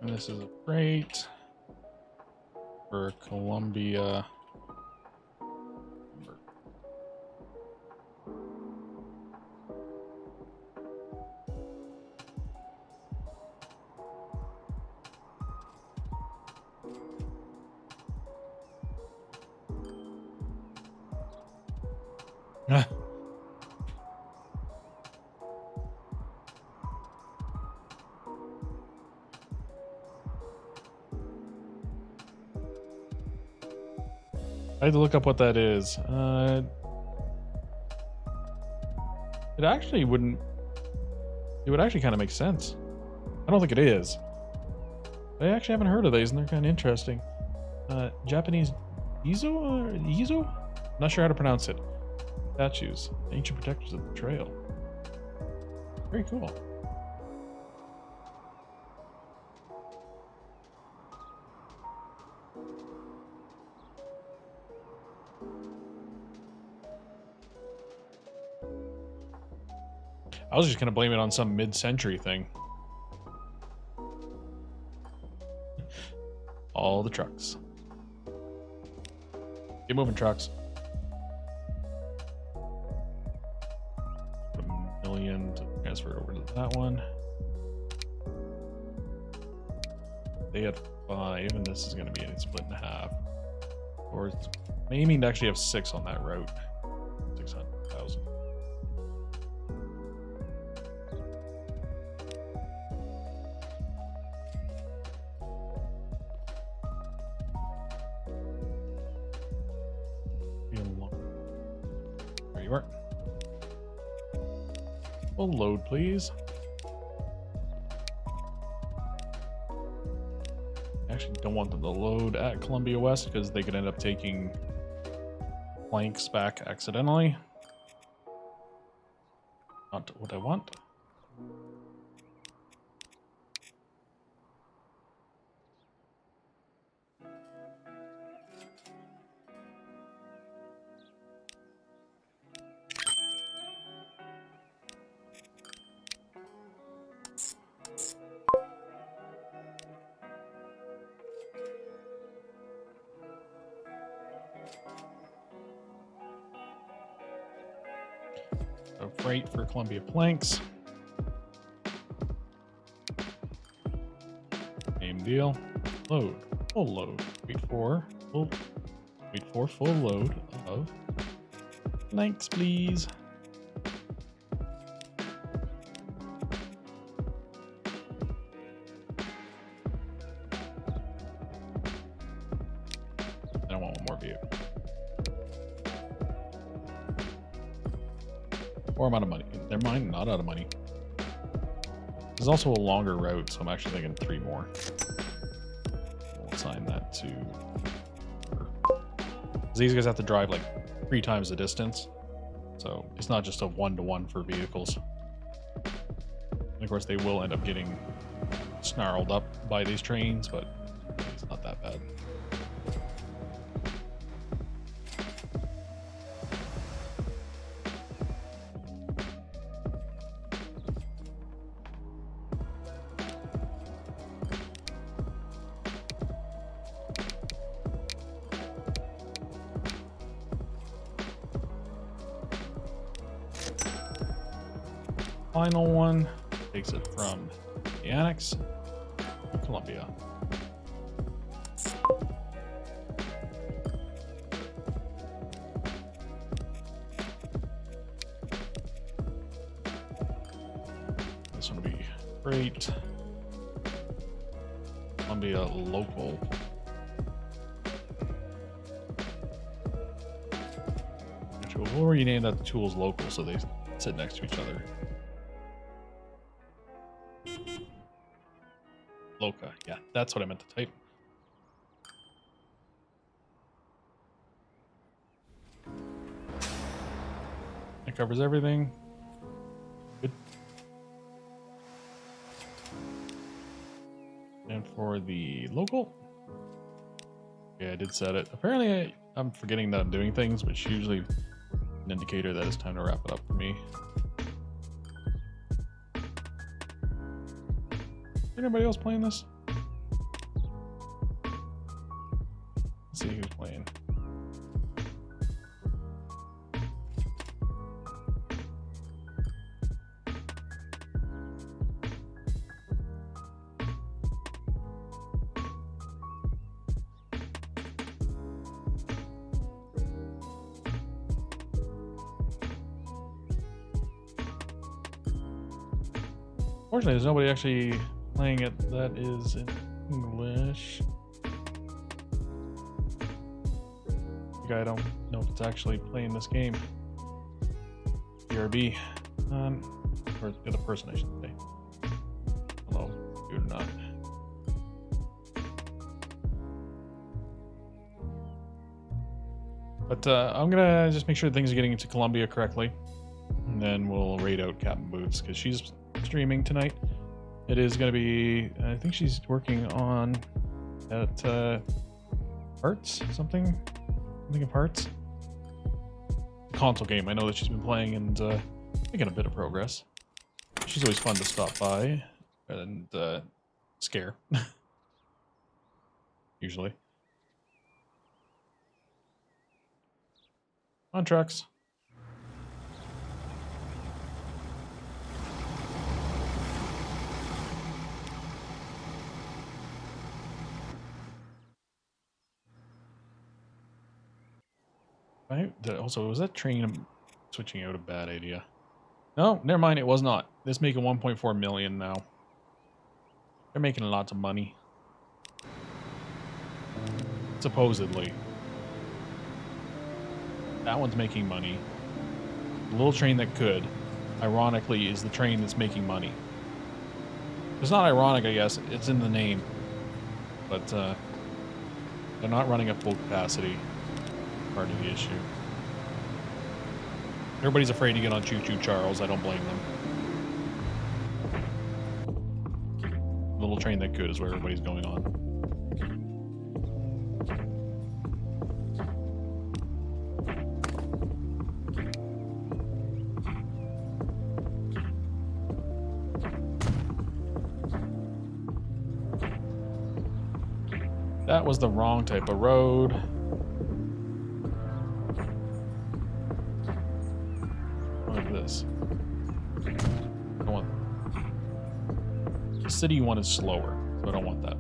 A: And this is a freight for Columbia. I had to look up what that is. It actually wouldn't. It would actually kind of make sense. I don't think it is. I actually haven't heard of these, and they're kind of interesting. Japanese Izo or Izo? Not sure how to pronounce it. Statues, ancient protectors of the trail. Very cool. I was just gonna blame it on some mid-century thing. All the trucks. Get moving, trucks. Put a million to transfer over to that one. They had 5, and this is gonna be split in half. Or it's aiming to actually have 6 on that route. 600,000. There you are. Full load, please. Actually, don't want them to load at Columbia West because they could end up taking planks back accidentally. Not what I want. So freight for Columbia planks. Same deal. Load. Full load. Wait for full load of planks, please. I want one more vehicle. Or I'm out of money. Never mind, not out of money. There's also a longer route, so I'm actually thinking 3 more. We'll assign that to her. 'Cause these guys have to drive like 3 times the distance. So it's not just a 1-to-1 for vehicles. And of course, they will end up getting snarled up by these trains, but it's not that bad. Final one takes it from the annex to Columbia. This one will be freight. Columbia local. We'll rename that the tools local so they sit next to each other. Loca, yeah, that's what I meant to type. That covers everything. Good. And for the local, yeah, I did set it. Apparently, I'm forgetting that I'm doing things, which is usually an indicator that it's time to wrap it up for me. Anybody else playing this? Let's see who's playing. Fortunately, there's nobody actually playing it that is in English. I don't know if it's actually playing this game. BRB. Or the other person, I should say. Hello, you're not. But I'm gonna just make sure things are getting into Columbia correctly. And then we'll raid out Captain Boots, because she's streaming tonight. It is going to be, I think she's working on at Hearts, something of Hearts. The console game, I know that she's been playing and making a bit of progress. She's always fun to stop by and scare, usually. On trucks. Also, was that train switching out a bad idea? No, never mind, it was not. It's making 1.4 million now. They're making lots of money. Supposedly. That one's making money. The little train that could, ironically, is the train that's making money. It's not ironic, I guess. It's in the name. But they're not running at full capacity. Part of the issue. Everybody's afraid to get on Choo Choo Charles. I don't blame them. Little train that could is where everybody's going on. That was the wrong type of road. Like this. I want the city one is slower, so I don't want that.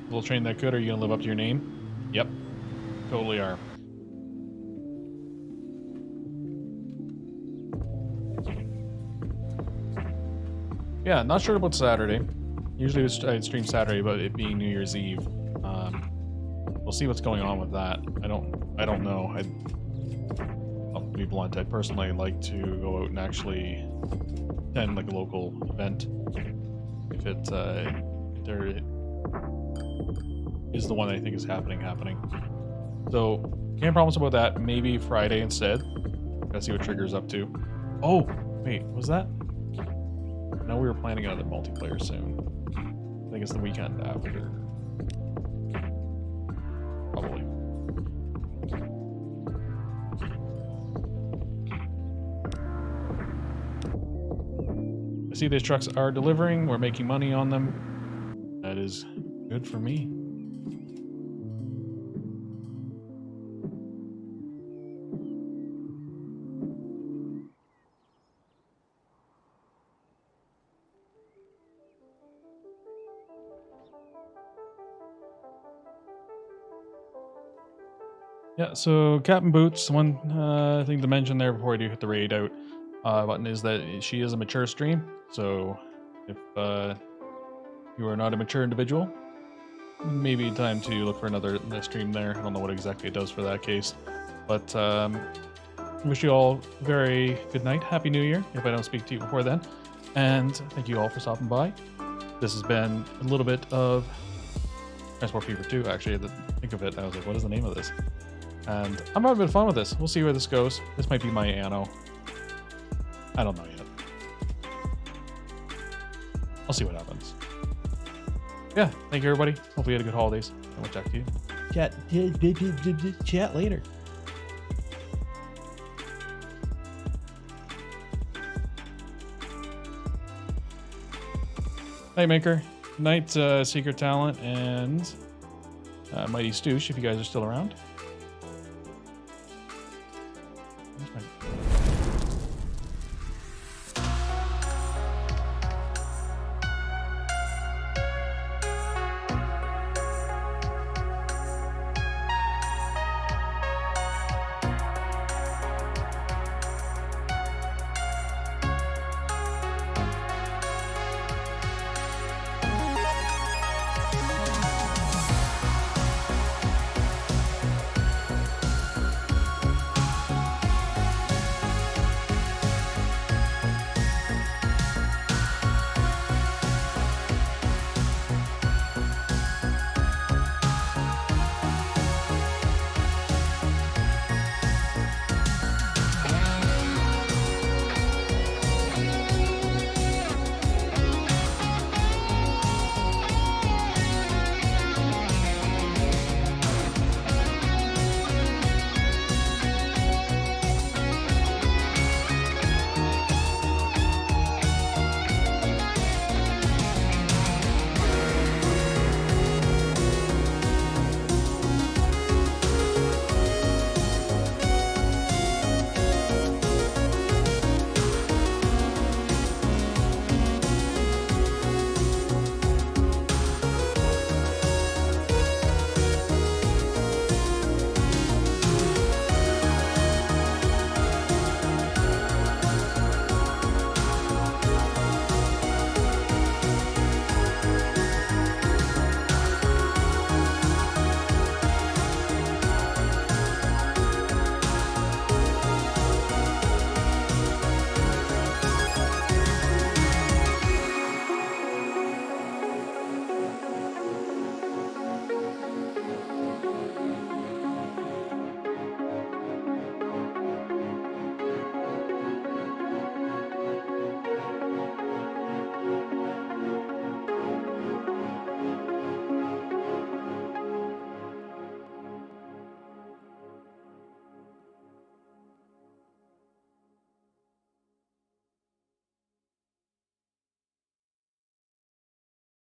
A: Little train that could, are you gonna live up to your name? Yep. Totally are. Yeah, not sure about Saturday. Usually I'd stream Saturday, but it being New Year's Eve. We'll see what's going on with that. I don't know. I'll be blunt. I'd personally like to go out and actually attend like a local event. If there is the one I think is happening. So can't promise about that. Maybe Friday instead. Gotta see what Trigger's up to. Oh, wait, was that? No, we were planning another multiplayer soon. I think it's the weekend after. Probably. I see these trucks are delivering. We're making money on them. That is good for me. Yeah, so Captain Boots, one thing to mention there before I do hit the raid out button is that she is a mature stream. So if you are not a mature individual, maybe time to look for another stream there. I don't know what exactly it does for that case. But wish you all a very good night. Happy New Year, if I don't speak to you before then. And thank you all for stopping by. This has been a little bit of Transport Fever 2, actually. I had to think of it. I was like, what is the name of this? And I'm having a bit of fun with this. We'll see where this goes. This might be my anno. I don't know yet. I'll see what happens. Yeah, thank you everybody. Hopefully you had a good holidays. And we'll talk to you.
B: Chat later.
A: Night Maker. Night Secret Talent and Mighty Stoosh if you guys are still around. Where's my